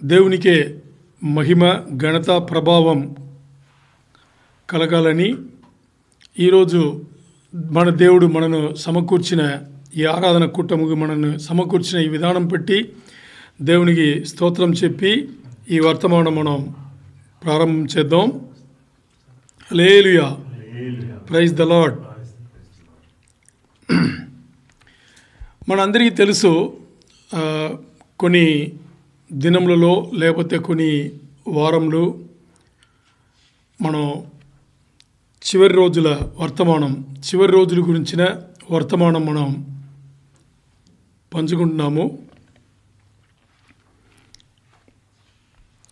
దేవునికే మహిమ ఘనత ప్రభావం కలగాలని ఈరోజు మన దేవుడు మనను సమకూర్చిన ఈ ఆరాధన కూటముకు మనను సమకూర్చిన ఈ విధానం పెట్టి దేవునికి స్తోత్రం చెప్పి ఈ వర్తమానం మనం ప్రారంభం చేద్దాం. హల్లెలూయా, ప్రైజ్ ద లార్డ్. మనందరికీ తెలుసు, కొన్ని దినములలో లేకపోతే కొన్ని వారములు మనం చివరి రోజుల గురించిన వర్తమానం మనం పంచుకుంటున్నాము.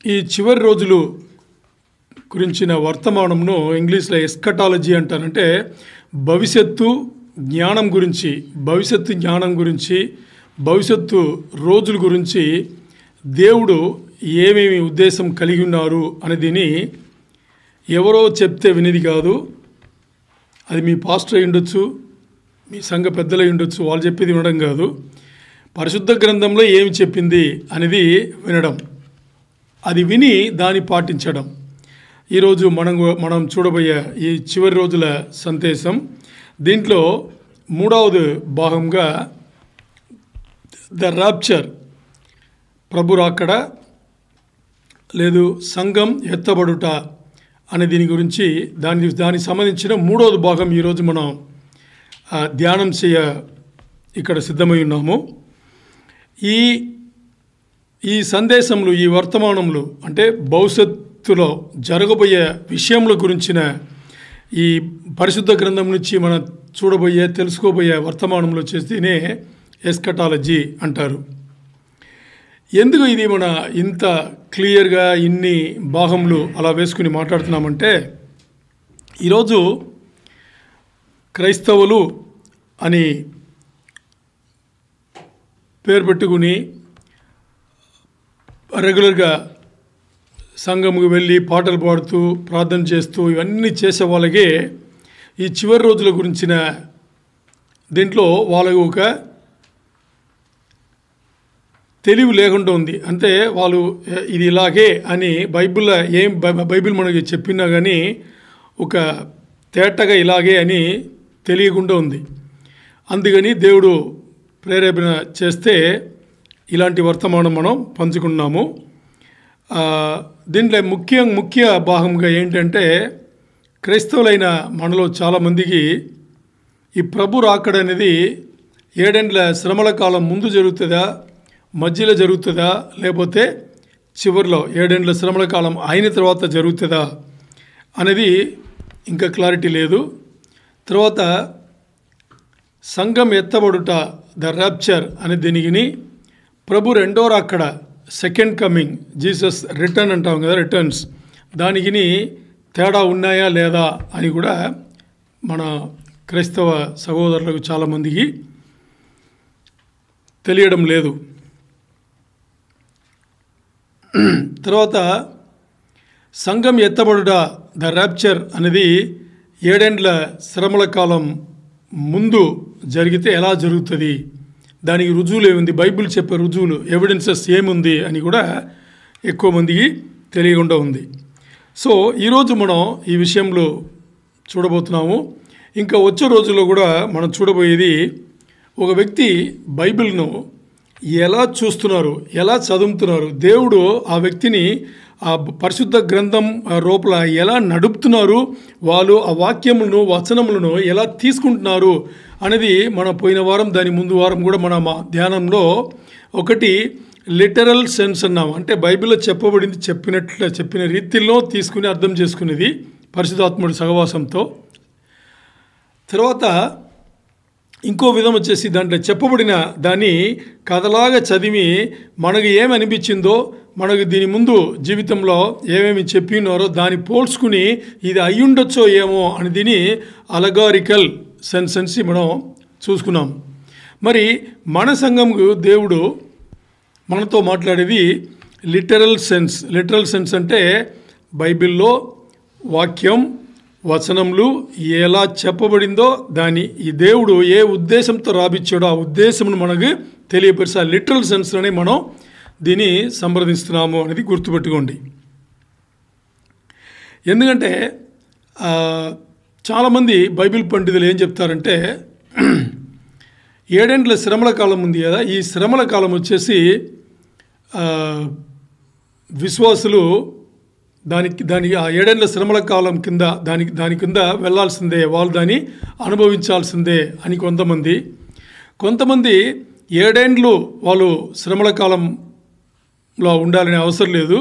ఈ చివరి రోజులు గురించిన వర్తమానంను ఇంగ్లీష్లో ఎస్కటాలజీ అంటారంటే భవిష్యత్తు జ్ఞానం గురించి భవిష్యత్తు రోజుల గురించి దేవుడు ఏమేమి ఉద్దేశం కలిగి ఉన్నారు అనేదిని ఎవరో చెప్తే వినేది కాదు. అది మీ పాస్టర్ అయి ఉండొచ్చు, మీ సంఘ పెద్దలు అయి ఉండొచ్చు, వాళ్ళు చెప్పేది వినడం కాదు. పరిశుద్ధ గ్రంథంలో ఏమి చెప్పింది అనేది వినడం, అది విని దాన్ని పాటించడం. ఈరోజు మనం చూడబోయే ఈ చివరి రోజుల సందేశం, దీంట్లో మూడవది భాగంగా ద రాప్చర్, ప్రభు రాకడ లేదు సంఘం ఎత్తబడుట అనే దీని గురించి దానికి సంబంధించిన మూడవది భాగం ఈరోజు మనం ధ్యానం ఇక్కడ సిద్ధమై ఉన్నాము. ఈ సందేశంలో, ఈ వర్తమానంలో అంటే భవిష్యత్తులో జరగబోయే విషయముల గురించిన ఈ పరిశుద్ధ గ్రంథం నుంచి మనం తెలుసుకోబోయే వర్తమానంలో చేస్తేనే ఎస్కటాలజీ అంటారు. ఎందుకు ఇది మన ఇంత క్లియర్గా ఇన్ని భాగములు అలా వేసుకుని మాట్లాడుతున్నామంటే, ఈరోజు క్రైస్తవులు అని పేరు పెట్టుకుని రెగ్యులర్గా సంఘముకు వెళ్ళి పాటలు పాడుతూ ప్రార్థన చేస్తూ ఇవన్నీ చేసే వాళ్ళకే ఈ చివరి రోజుల గురించిన దీంట్లో వాళ్ళకు ఒక తెలివి లేకుండా ఉంది. అంటే వాళ్ళు ఇది ఇలాగే అని బైబిల్ మనకి చెప్పినా కానీ ఒక తేటగా ఇలాగే అని తెలియకుండా ఉంది. అందుకని దేవుడు ప్రేరేపణ చేస్తే ఇలాంటి వర్తమానం మనం పంచుకున్నాము. దీంట్లో ముఖ్య భాగంగా ఏంటంటే, క్రైస్తవులైన మనలో చాలామందికి ఈ ప్రభు రాకడ అనేది 7 ఏండ్ల శ్రమల కాలం ముందు జరుగుతుందా, మధ్యలో జరుగుతుందా, లేకపోతే చివరిలో 7 ఏండ్ల శ్రమల కాలం అయిన తర్వాత జరుగుతుందా అనేది ఇంకా క్లారిటీ లేదు. తర్వాత సంఘం ఎత్తబడుట, ద రాప్చర్ అనే దీనిని ప్రభు రెండో రాకడ, సెకండ్ కమింగ్, జీసస్ రిటర్న్ అంటాం కదా, రిటర్న్స్, దానికి తేడా ఉన్నాయా లేదా అని కూడా మన క్రైస్తవ సహోదరులకు చాలామందికి తెలియడం లేదు. తర్వాత సంఘం ఎత్తబడుట, ద రాప్చర్ అనేది 7 ఏండ్ల శ్రమల కాలం ముందు జరిగితే ఎలా జరుగుతుంది, దానికి రుజువులు ఏముంది, బైబిల్ చెప్పే రుజువులు, ఎవిడెన్సెస్ ఏముంది అని కూడా ఎక్కువ మందికి తెలియకుండా ఉంది. సో ఈరోజు మనం ఈ విషయంలో చూడబోతున్నాము. ఇంకా వచ్చే రోజుల్లో కూడా మనం చూడబోయేది, ఒక వ్యక్తి బైబిల్ను ఎలా చూస్తున్నారు, ఎలా చదువుతున్నారు, దేవుడు ఆ వ్యక్తిని ఆ పరిశుద్ధ గ్రంథం రూపల ఎలా నడుపుతున్నారు, వాళ్ళు ఆ వాక్యములను వచనములను ఎలా తీసుకుంటున్నారు అనేది మన పోయిన వారం, దాని ముందు వారం కూడా మన ధ్యానంలో ఒకటి లిటరల్ సెన్స్ అన్నాం. అంటే బైబిల్లో చెప్పబడింది చెప్పిన రీతిలో తీసుకుని అర్థం చేసుకునేది పరిశుద్ధాత్ముడి సహవాసంతో. తర్వాత ఇంకో విధం వచ్చేసి, దాంట్లో చెప్పబడిన దాన్ని కథలాగా చదివి మనకు ఏమి అనిపించిందో, మనకు దీని ముందు జీవితంలో ఏమేమి చెప్పినారో దాన్ని పోల్చుకుని ఇది అయ్యుండొచ్చో ఏమో అని దీని అలగారికల్ సెన్స్ మనం చూసుకున్నాం. మరి మన సంఘంకు దేవుడు మనతో మాట్లాడేది లిటరల్ సెన్స్ అంటే బైబిల్లో వాక్యం వచనములు ఎలా చెప్పబడిందో దాన్ని ఈ దేవుడు ఏ ఉద్దేశంతో రాబిచ్చాడో ఆ ఉద్దేశమును మనకు తెలియపరిచే లిటరల్ సెన్స్లోనే మనం దీన్ని సంప్రదిస్తున్నాము అనేది గుర్తుపెట్టుకోండి. ఎందుకంటే చాలామంది బైబిల్ పండితులు ఏం చెప్తారంటే 7 ఏండ్ల శ్రమల కాలం ఉంది కదా, ఈ శ్రమల కాలం వచ్చేసి విశ్వాసులు దానికి ఆ 7 ఏండ్ల శ్రమల కాలం కింద దాని కింద వెళ్ళాల్సిందే, వాళ్ళు దాన్ని అనుభవించాల్సిందే అని కొంతమంది 7 ఏండ్లు వాళ్ళు శ్రమల కాలంలో ఉండాలనే అవసరం లేదు,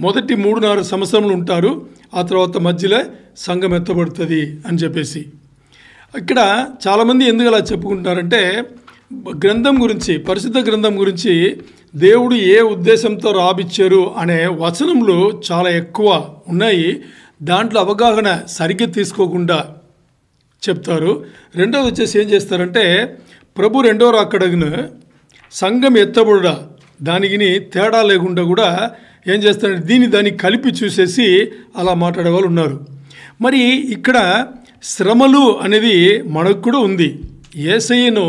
మొదటి 3.5 సంవత్సరములు ఉంటారు, ఆ తర్వాత మధ్యలో సంఘం ఎత్తబడుతుంది అని చెప్పేసి. ఇక్కడ చాలామంది ఎందుకు అలా చెప్పుకుంటున్నారంటే గ్రంథం గురించి, పరిశుద్ధ గ్రంథం గురించి దేవుడు ఏ ఉద్దేశంతో రాబిచ్చారు అనే వచనములు చాలా ఎక్కువ ఉన్నాయి. దాంట్లో అవగాహన సరిగ్గా తీసుకోకుండా చెప్తారు. రెండోది వచ్చేసి ఏం చేస్తారంటే ప్రభు రెండో రాకడగును సంఘం ఎత్తబడుట దానికి తేడా లేకుండా కూడా ఏం చేస్తారంటే దాన్ని కలిపి చూసేసి అలా మాట్లాడే వాళ్ళు ఉన్నారు. మరి ఇక్కడ శ్రమలు అనేది మనకు కూడా ఉంది. యేసయ్యను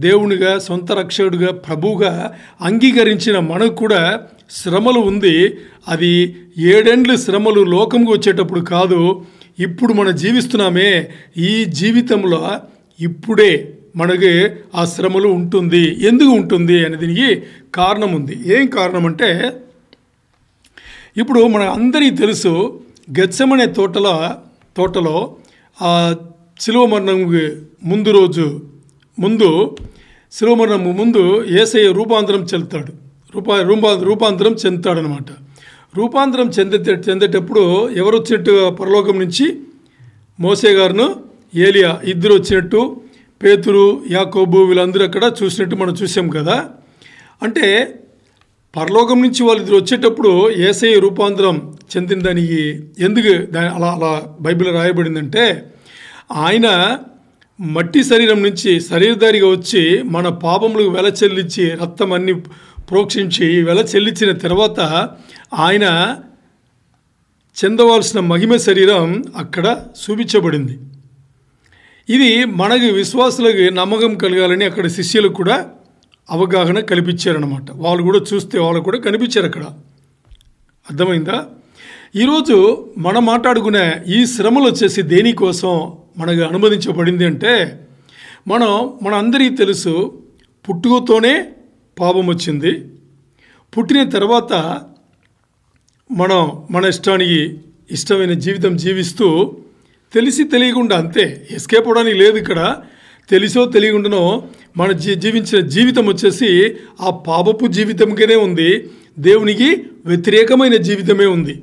దేవునిగా, సొంత రక్షకుడిగా, ప్రభువుగా అంగీకరించిన మనకు కూడా శ్రమలు ఉంది. అది 7 ఏండ్ల శ్రమలు లోకంకి వచ్చేటప్పుడు కాదు, ఇప్పుడు మనం జీవిస్తున్నామే ఈ జీవితంలో ఇప్పుడే మనకి ఆ శ్రమలు ఉంటుంది. ఎందుకు ఉంటుంది అనే దీనికి కారణం ఉంది. ఏం కారణం అంటే ఇప్పుడు మన అందరికీ తెలుసు, గెత్సెమనే తోటలో ఆ శిలువ మరణంకి శిలువ మరణం ముందు యేసయ్య రూపాంతరం చెందుతాడనమాట. రూపాంతరం చెందేటప్పుడు ఎవరు వచ్చినట్టు పరలోకం నుంచి మోసే గారును ఏలియా ఇద్దరు వచ్చినట్టు, పేతురు, యాకోబు వీళ్ళందరూ అక్కడ చూసినట్టు మనం చూసాం కదా. అంటే పరలోకం నుంచి వాళ్ళిద్దరు వచ్చేటప్పుడు యేసయ్య రూపాంతరం చెందిన దానికి ఎందుకు అలా బైబిల్లో రాయబడిందంటే ఆయన మట్టి శరీరం నుంచి శరీరధారిగా వచ్చి మన పాపములకు వెల చెల్లించి రక్తం అన్ని ప్రోక్షించి వెల చెల్లించిన తర్వాత ఆయన చెందవలసిన మహిమ శరీరం అక్కడ చూపించబడింది. ఇది మనకి విశ్వాసులకి నమ్మకం కలగాలని అక్కడ శిష్యులకు కూడా అవగాహన కల్పించారనమాట. వాళ్ళు కూడా చూస్తే వాళ్ళకు కూడా కనిపించారు అక్కడ. అర్థమైందా? ఈరోజు మనం మాట్లాడుకునే ఈ శ్రమలు వచ్చేసి దేనికోసం మనకు అనుమతించబడింది అంటే మన అందరికీ తెలుసు, పుట్టుకతోనే పాపం వచ్చింది. పుట్టిన తర్వాత మనం మన ఇష్టమైన జీవితం జీవిస్తూ తెలిసి తెలియకుండా, అంతే, ఎస్కేప్ అవడానికి లేదు. ఇక్కడ తెలిసో తెలియకుండానో మన జీవించిన జీవితం వచ్చేసి ఆ పాపపు జీవితంగానే ఉంది, దేవునికి వ్యతిరేకమైన జీవితమే ఉంది.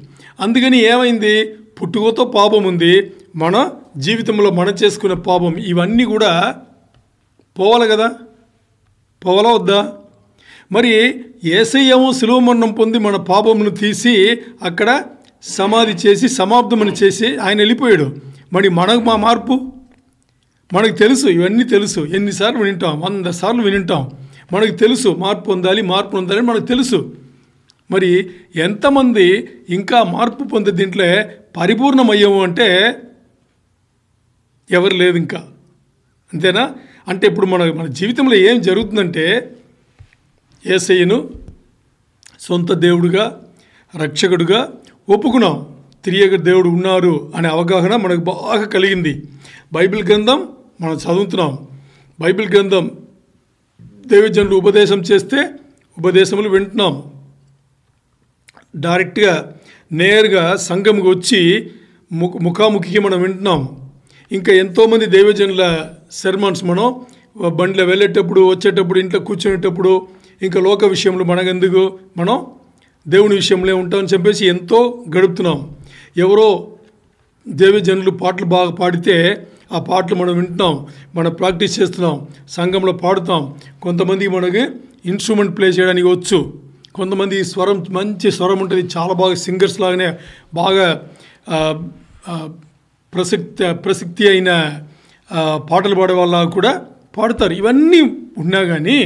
అందుకని ఏమైంది, పుట్టుకతో పాపం ఉంది, మన జీవితంలో మనం చేసుకునే పాపం ఇవన్నీ కూడా పోవాలి కదా, పోవాలా వద్దా? మరి యేసయ్యేమో శిలువ మరణం పొంది మన పాపమును తీసి అక్కడ సమాధి చేసి సమాప్తమని చేసి ఆయన వెళ్ళిపోయాడు. మరి మనకు మా మార్పు మనకు తెలుసు, ఇవన్నీ తెలుసు, ఎన్నిసార్లు వింటాం, 100 సార్లు వింటాం. మనకు తెలుసు మార్పు పొందాలి మనకు తెలుసు. మరి ఎంతమంది ఇంకా మార్పు పొందే దీంట్లో పరిపూర్ణమయ్యాము అంటే ఎవరు లేదు ఇంకా, అంతేనా? అంటే ఇప్పుడు మన జీవితంలో ఏం జరుగుతుందంటే యేసయ్యను సొంత దేవుడుగా, రక్షకుడుగా ఒప్పుకున్నాం, త్రియేక దేవుడు ఉన్నారు అనే అవగాహన మనకు బాగా కలిగింది. బైబిల్ గ్రంథం మనం చదువుతున్నాం, బైబిల్ గ్రంథం దైవజనులు ఉపదేశం చేస్తే ఉపదేశములు వింటున్నాం, డైరెక్ట్గా నేరుగా సంఘంకి వచ్చి ముఖాముఖికి మనం వింటున్నాం. ఇంకా ఎంతోమంది దైవజనుల సెర్మన్స్ మనం బండిలో వెళ్ళేటప్పుడు, వచ్చేటప్పుడు, ఇంట్లో కూర్చునేటప్పుడు, ఇంకా లోక విషయంలో మనకెందుకు, మనం దేవుని విషయంలో ఉంటామని చెప్పేసి ఎంతో గడుపుతున్నాం. ఎవరో దైవజనులు పాటలు బాగా పాడితే ఆ పాటలు మనం వింటున్నాం, మనం ప్రాక్టీస్ చేస్తున్నాం, సంఘంలో పాడుతాం. కొంతమందికి మనకి ఇన్స్ట్రుమెంట్ ప్లే చేయడానికి వచ్చు, కొంతమంది స్వరం మంచి స్వరం ఉంటుంది, చాలా బాగా సింగర్స్ లాగానే బాగా ప్రసక్తి అయిన పాటలు పాడే వాళ్ళ కూడా పాడతారు. ఇవన్నీ ఉన్నా కానీ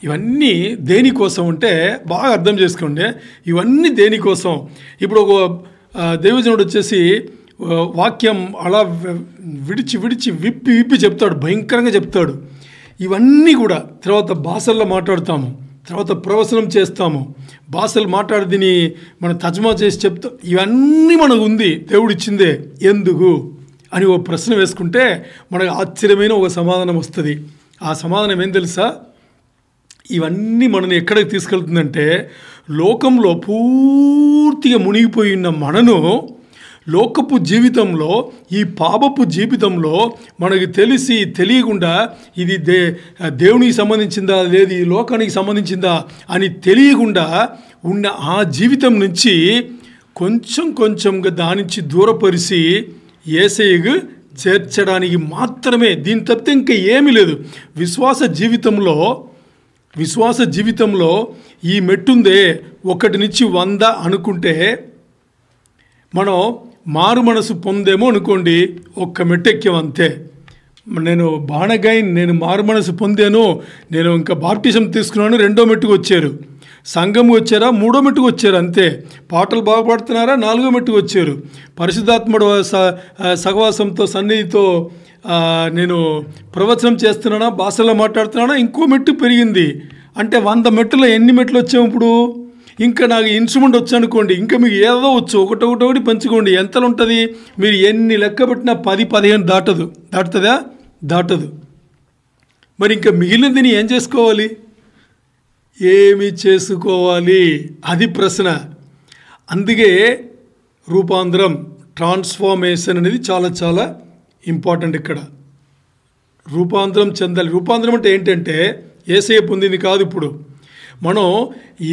ఇవన్నీ దేనికోసం అంటే బాగా అర్థం చేసుకోండి, ఇవన్నీ దేనికోసం. ఇప్పుడు ఒక దైవజనుడు వచ్చేసి వాక్యం అలా విప్పి చెప్తాడు, భయంకరంగా చెప్తాడు. ఇవన్నీ కూడా తర్వాత భాషల్లో మాట్లాడతాము, తర్వాత ప్రవచనం చేస్తాము, భాషలు మాట్లాడిదిని మనం తర్జుమా చేసి చెప్తాం. ఇవన్నీ మనకు ఉంది, దేవుడిచ్చిందే. ఎందుకు అని ఒక ప్రశ్న వేసుకుంటే మనకు ఆశ్చర్యమైన ఒక సమాధానం వస్తుంది. ఆ సమాధానం ఏం తెలుసా? ఇవన్నీ మనని ఎక్కడికి తీసుకెళ్తుందంటే, లోకంలో పూర్తిగా మునిగిపోయి ఉన్న మనను లోకపు జీవితంలో, ఈ పాపపు జీవితంలో మనకి తెలిసి తెలియకుండా ఇది దేవునికి సంబంధించిందా లేదు ఈ లోకానికి సంబంధించిందా అని తెలియకుండా ఉన్న ఆ జీవితం నుంచి కొంచెం కొంచెంగా దాని నుంచి దూరపరిచి యేసయ్యకు చేర్చడానికి మాత్రమే, దీని తప్పితే ఇంకా ఏమీ లేదు. విశ్వాస జీవితంలో ఈ మెట్టుందే 1 నుంచి 100 అనుకుంటే, మనం మారు మనసు పొందేమో అనుకోండి, 1 మెట్టు ఎక్కాం అంతే. నేను బాణగాయని, నేను మారు మనసు పొందాను, నేను ఇంకా బాప్టిజం తీసుకున్నాను, 2వ మెట్టుకు వచ్చారు. సంఘము వచ్చారా, 3వ మెట్టుకు వచ్చారు అంతే. పాటలు బాగా పాడుతున్నారా, 4వ మెట్టుకు వచ్చారు. పరిశుద్ధాత్ముడు సహవాసంతో సన్నిధితో నేను ప్రవచనం చేస్తున్నానా, భాషలో మాట్లాడుతున్నానా, ఇంకో మెట్టు పెరిగింది. అంటే 100 మెట్టులో ఎన్ని మెట్లు వచ్చాము ఇప్పుడు? ఇంకా నాకు ఇన్స్ట్రుమెంట్ వచ్చు అనుకోండి, ఇంకా మీకు ఏదో వచ్చు, ఒకటొకటి పంచుకోండి. ఎంతలో ఉంటుంది? మీరు ఎన్ని లెక్క పెట్టినా 10-15 దాటుతుందా? దాటదు. మరి ఇంకా మిగిలినది ఏం చేసుకోవాలి? ఏమి చేసుకోవాలి? అది ప్రశ్న. అందుకే రూపాంతరం, ట్రాన్స్ఫార్మేషన్ అనేది చాలా చాలా ఇంపార్టెంట్. ఇక్కడ రూపాంతరం చెందాలి. రూపాంతరం అంటే ఏంటంటే యేసయ్య పొందింది కాదు. ఇప్పుడు మనం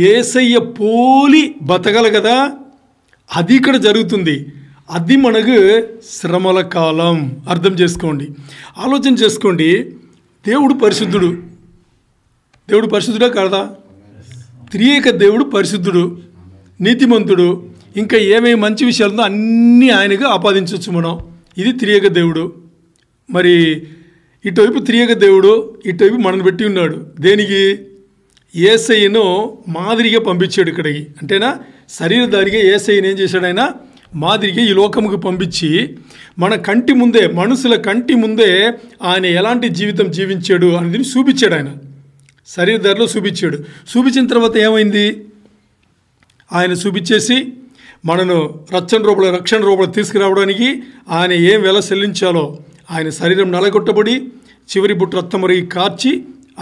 యేసయ్య పోలి బతకాలి కదా, అది ఇక్కడ జరుగుతుంది. అది మనకు శ్రమల కాలం. అర్థం చేసుకోండి, ఆలోచన చేసుకోండి. దేవుడు పరిశుద్ధుడా కాదా? త్రియేక దేవుడు పరిశుద్ధుడు, నీతిమంతుడు. ఇంకా ఏమేమి మంచి విషయాలుందో అన్నీ ఆయనకు ఆపాదించవచ్చు మనం. ఇది త్రియేక దేవుడు. మరి ఇటువైపు త్రియేక దేవుడు, ఇటువైపు మనల్ని పెట్టి ఉన్నాడు. దేనికి? యేసయ్యను మాదిరిగా పంపించాడు ఇక్కడికి. అంటేనా శరీరధారిగా యేసయ్యను ఏం చేశాడు? ఆయన మాదిరిగా ఈ లోకముకు పంపించి మన కంటి ముందే, మనుషుల కంటి ముందే ఆయన ఎలాంటి జీవితం జీవించాడు అనేది చూపించాడు. ఆయన శరీరధారిలో చూపించాడు. చూపించిన తర్వాత ఏమైంది? ఆయన చూపించేసి మనను రక్షణ రూపంలో తీసుకురావడానికి ఆయన ఏం వెల చెల్లించాలో, ఆయన శరీరం నలగొట్టబడి చివరి బుట్టు రక్తం మరిగి కార్చి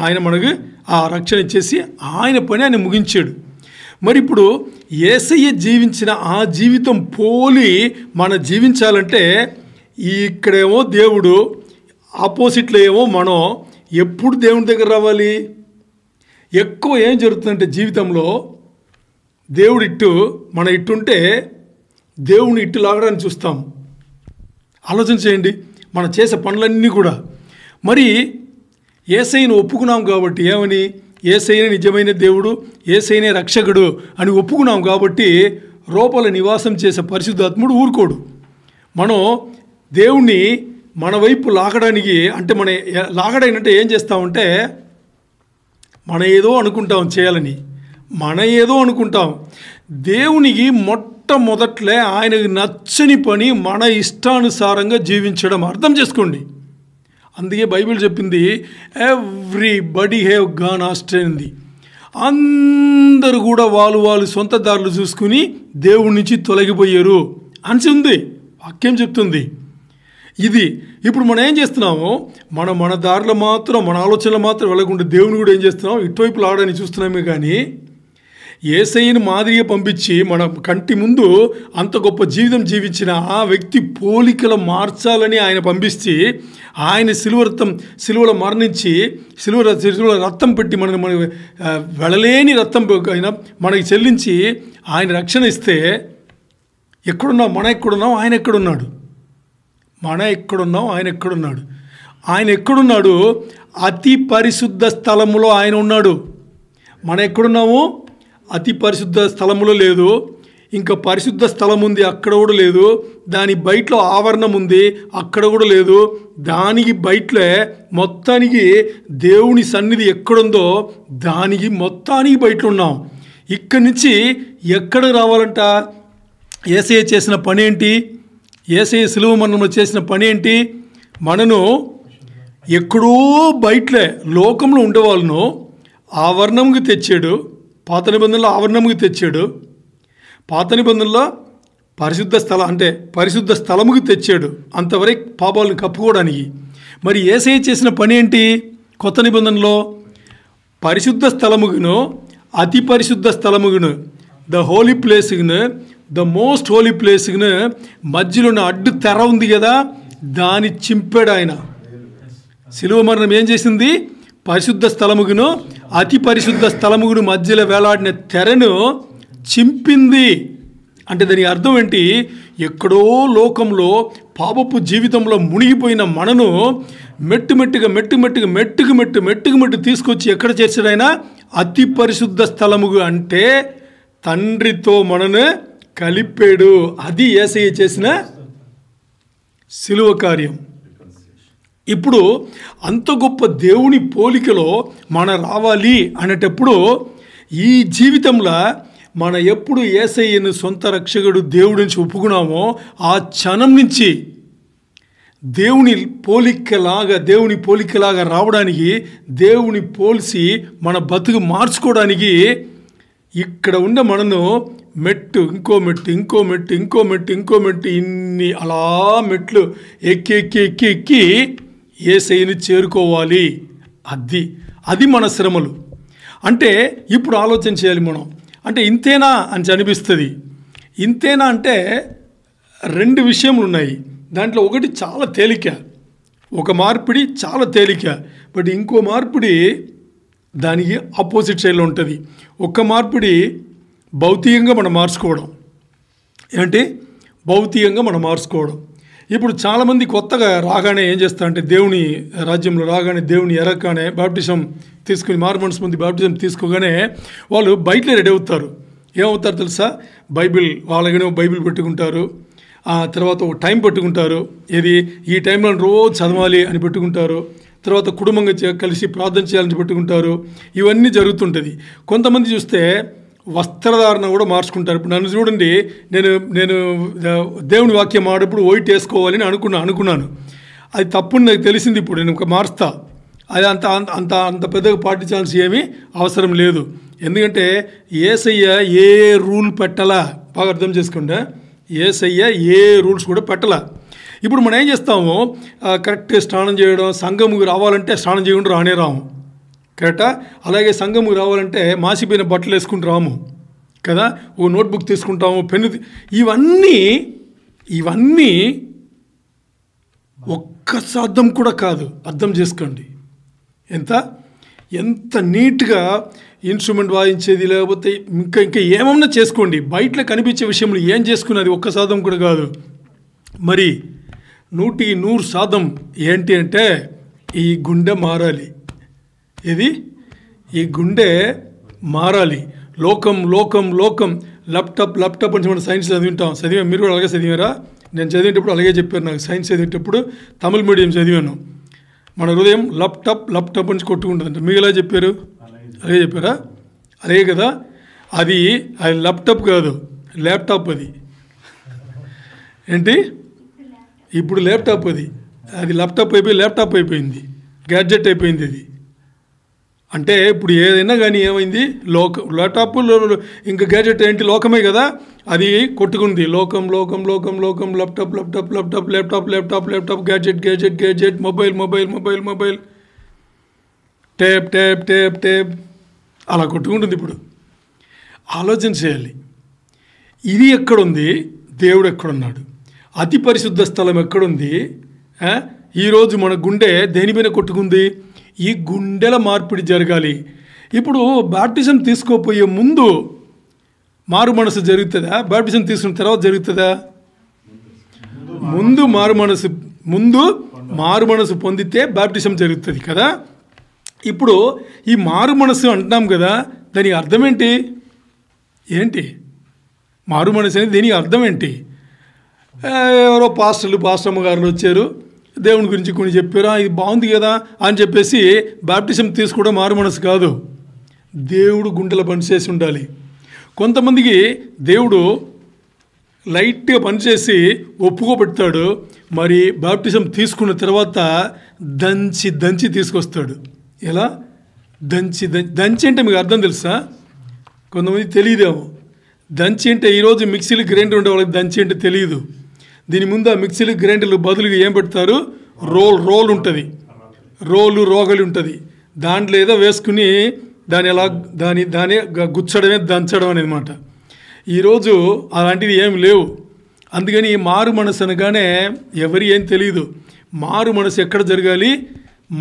ఆయన మనకు ఆ రక్షణ ఇచ్చేసి ఆయన పని ఆయన ముగించాడు. మరి ఇప్పుడు యేసయ్య జీవించిన ఆ జీవితం పోలి మనం జీవించాలంటే ఇక్కడేమో దేవుడు, ఆపోజిట్లో ఏమో మనం. ఎప్పుడు దేవుని దగ్గర రావాలి? ఎక్కువ ఏం జరుగుతుందంటే జీవితంలో దేవుడు ఇట్టు, మన ఇట్టుంటే దేవుని ఇట్టు లాగడానికి చూస్తాం. ఆలోచన చేయండి, మనం చేసే పనులన్నీ కూడా. మరి యేసయ్యను ఒప్పుకున్నాం కాబట్టి ఏమని? యేసయ్యనే నిజమైన దేవుడు, యేసయ్యనే రక్షకుడు అని ఒప్పుకున్నాం కాబట్టి లోపల నివాసం చేసే పరిశుద్ధాత్ముడు ఊరుకోడు. మనం దేవుణ్ణి మన వైపు లాగడానికి, అంటే మన లాగడానంటే ఏం చేస్తామంటే, మనం ఏదో అనుకుంటాం చేయాలని, ఏదో అనుకుంటాం. దేవునికి మొట్టమొదట్లే ఆయనకు నచ్చని పని మన ఇష్టానుసారంగా జీవించడం. అర్థం చేసుకోండి. అందుకే బైబిల్ చెప్పింది ఎవ్రీబడి హ్యావ్ గాన్ ఆస్ట్రే అంది. అందరూ కూడా వాళ్ళు సొంత దారులు చూసుకుని దేవుడి నుంచి తొలగిపోయారు అని ఉంది వాక్యం చెప్తుంది. ఇది ఇప్పుడు మనం ఏం చేస్తున్నాము? మన దారిలో మాత్రం, మన ఆలోచనలు మాత్రం వెళ్ళకుండా దేవుని కూడా ఏం చేస్తున్నాం? ఇటువైపు లాగడానికి చూస్తున్నామే. కానీ యేసయ్యను మాదిరిగా పంపించి మన కంటి ముందు అంత గొప్ప జీవితం జీవించిన ఆ వ్యక్తి పోలికలు మార్చాలని ఆయన పంపించి, ఆయన సిలువలో మరణించి సిలువలో రక్తం పెట్టి మన వెళ్ళలేని రక్తం అయినా మనకి చెల్లించి ఆయన రక్షణ ఇస్తే, ఎక్కడున్నాం? మనం ఎక్కడున్నాం? ఆయన ఎక్కడున్నాడు? ఆయన ఎక్కడున్నాడు? అతి పరిశుద్ధ స్థలములో ఆయన ఉన్నాడు. మనం ఎక్కడున్నాము? అతి పరిశుద్ధ స్థలములో లేదు. ఇంకా పరిశుద్ధ స్థలం ఉంది, అక్కడ కూడా లేదు. దాని బయటలో ఆవరణం ఉంది, అక్కడ కూడా లేదు. దానికి బయటలే మొత్తానికి దేవుని సన్నిధి ఎక్కడుందో దానికి మొత్తానికి బయట ఉన్నాం. ఇక్కడి నుంచి ఎక్కడ రావాలంట? యేసయ్య చేసిన పని ఏంటి? యేసయ్య సిలువ మరణంలో చేసిన పని ఏంటి? మనను ఎక్కడో బయటలే లోకంలో ఉండేవాళ్ళను ఆవరణంకి తెచ్చాడు. పాత నిబంధనలో ఆవరణంకి తెచ్చాడు. పాత నిబంధనలో పరిశుద్ధ స్థలముకి తెచ్చాడు, అంతవరకు పాపాలను కప్పుకోవడానికి. మరి యేసయ్య చేసిన పని ఏంటి? కొత్త నిబంధనలో పరిశుద్ధ స్థలముగును అతి పరిశుద్ధ స్థలముగును, ద హోలీ ప్లేస్ను, ద మోస్ట్ హోలీ ప్లేస్ను మధ్యలో ఉన్న అడ్డు తెర ఉంది కదా, దాన్ని చింపాడు ఆయన. శిలువ మరణం ఏం చేసింది? పరిశుద్ధ స్థలముగును అతి పరిశుద్ధ స్థలముగును మధ్యలో వేలాడిన తెరను చింపింది. అంటే దాని అర్థం ఏంటి? ఎక్కడో లోకంలో పాపపు జీవితంలో మునిగిపోయిన మనను మెట్టుకు తీసుకొచ్చి ఎక్కడ చేర్చాడు ఆయన? అతి పరిశుద్ధ స్థలముగు, అంటే తండ్రితో మనను కలిపాడు. అది యేసయ్య చేసిన శిలువ కార్యం. ఇప్పుడు అంత గొప్ప దేవుని పోలికలో మనం రావాలి అనేటప్పుడు ఈ జీవితంలో మన ఎప్పుడు యేసయ్యను సొంత రక్షకుడు దేవుడి నుంచి ఒప్పుకున్నామో ఆ క్షణం నుంచి దేవుని పోలికలాగా రావడానికి, దేవుని పోల్చి మన బతుకు మార్చుకోవడానికి ఇక్కడ ఉన్న మనను ఇంకో మెట్టు ఇన్ని అలా మెట్లు ఎక్కి యేసయ్యని చేరుకోవాలి. అది మన శ్రమలు. అంటే ఇప్పుడు ఆలోచన చేయాలి మనం. అంటే ఇంతేనా అని అనిపిస్తుంది. ఇంతేనా అంటే 2 విషయములు ఉన్నాయి. దాంట్లో ఒకటి చాలా తేలిక, ఒక మార్పిడి చాలా తేలిక. బట్ ఇంకో మార్పిడి దానికి ఆపోజిట్ సైడ్లో ఉంటుంది. ఒక్క మార్పిడి భౌతికంగా మనం మార్చుకోవడం. భౌతికంగా మనం మార్చుకోవడం. ఇప్పుడు చాలామంది కొత్తగా రాగానే ఏం చేస్తారంటే, దేవుని రాజ్యంలో రాగానే, దేవుని ఎరగానే బాప్టిజం తీసుకుని, మారుమనసు పొంది బాప్టిజం తీసుకోగానే వాళ్ళు బయటలో రెడీ అవుతారు. ఏమవుతారు తెలుసా? వాళ్ళగానే బైబిల్ పెట్టుకుంటారు. ఆ తర్వాత ఒక టైం పెట్టుకుంటారు. ఈ టైంలో రోజు చదవాలి అని పెట్టుకుంటారు. తర్వాత కుటుంబంగా కలిసి ప్రార్థన చేయాలని పెట్టుకుంటారు. ఇవన్నీ జరుగుతుంటుంది. కొంతమంది చూస్తే వస్త్రధారణ కూడా మార్చుకుంటారు. ఇప్పుడు నన్ను చూడండి, నేను దేవుని వాక్యం ఆడప్పుడు వైట్ వేసుకోవాలని అనుకున్నాను. అది తప్పుని నాకు తెలిసింది. ఇప్పుడు నేను మారుస్తా. అది అంత పెద్దగా పాటించాల్సి ఏమీ అవసరం లేదు. ఎందుకంటే యేసయ్య ఏ రూల్ పెట్టాలా, బాగా అర్థం చేసుకుంటే యేసయ్య ఏ రూల్స్ కూడా పెట్టాల. ఇప్పుడు మనం ఏం చేస్తాము? కరెక్ట్గా స్నానం చేయడం, సంఘముకు రావాలంటే స్నానం చేయకుండా రాము కరెక్టా? అలాగే సంఘముకు రావాలంటే మాసిపోయిన బట్టలు వేసుకుని రాము కదా. ఓ నోట్బుక్ తీసుకుంటాము, పెన్ను. ఇవన్నీ ఒక్క శాతం కూడా కాదు. అర్థం చేసుకోండి. ఎంత నీట్గా ఇన్స్ట్రుమెంట్ వాయించేది, లేకపోతే ఇంకా ఏమన్నా చేసుకోండి. బయటలో కనిపించే విషయంలో ఏం చేసుకున్నది 1% కూడా కాదు. మరి 100% ఏంటి అంటే ఈ గుండె మారాలి. ఈ గుండె మారాలి. లోకం ల్యాప్టాప్ అని మనం సైన్స్ చదివాం. మీరు కూడా అలాగే చదివారా? నేను చదివేటప్పుడు అలాగే చెప్పారు. నాకు సైన్స్ చదివేటప్పుడు తమిళ మీడియం చదివాను. మన హృదయం ల్యాప్టాప్ నుంచి కొట్టుకుంటుందంట. మీరు ఎలా చెప్పారు? అలాగే చెప్పారా? అలాగే కదా. అది ల్యాప్టాప్ కాదు, ల్యాప్టాప్. ఇప్పుడు ల్యాప్టాప్. అది ల్యాప్టాప్ అయిపోయింది, గ్యాడ్జెట్ అయిపోయింది. అంటే ఇప్పుడు ఏదైనా కానీ ఏమైంది? ల్యాప్టాప్ ఇంకా గ్యాడ్జెట్ ఏంటి? లోకమే కదా. అది కొట్టుకుంది. లోకం ల్యాప్టాప్ గ్యాడ్జెట్ మొబైల్ టేప్ అలా కొట్టుకుంటుంది. ఇప్పుడు ఆలోచన చేయాలి. ఇది ఎక్కడుంది? దేవుడు ఎక్కడున్నాడు? అతి పరిశుద్ధ స్థలం ఎక్కడుంది? ఈరోజు మన గుండె దేనిపైన కొట్టుకుంది? ఈ గుండెల మార్పిడి జరగాలి. ఇప్పుడు బాప్టిజం తీసుకోపోయే ముందు మారు మనసు జరుగుతుందా? బాప్టిజం తీసుకున్న తర్వాత జరుగుతుందా? ముందు మారు మనసు పొందితే బాప్టిజం జరుగుతుంది కదా. ఇప్పుడు ఈ మారు మనసు అంటున్నాం కదా, దానికి అర్థం ఏంటి? మారు మనసు అనేది దీనికి అర్థం ఏంటి? ఎవరో పాస్టర్మ గారు వచ్చారు, దేవుని గురించి కొన్ని చెప్పారు, ఇది బాగుంది కదా అని చెప్పేసి బాప్టిజం తీసుకోవడం మారు మనసు కాదు. దేవుడు గుండెలో పనిచేసి ఉండాలి. కొంతమందికి దేవుడు లైట్గా పనిచేసి ఒప్పుకోబెడతాడు. మరి బాప్టిజం తీసుకున్న తర్వాత దంచి తీసుకొస్తాడు. ఎలా? దంచి అంటే మీకు అర్థం తెలుసా? కొంతమంది తెలియదేమో. దంచి అంటే ఈరోజు మిక్సీలు గ్రైండర్ ఉండే వాళ్ళకి దంచి అంటే తెలియదు. దీని ముందు ఆ మిక్సీలు గ్రైండర్లు బదులుగా ఏం పెడతారు? రోల్ ఉంటుంది, రోగలి ఉంటుంది. దాంట్లో ఏదో వేసుకుని దాన్ని గుచ్చడమే దంచడం అనమాట. ఈరోజు అలాంటిది ఏమి లేవు. అందుకని మారు మనసు అనగానే ఎవరి ఏం తెలియదు. మారు మనసు ఎక్కడ జరగాలి?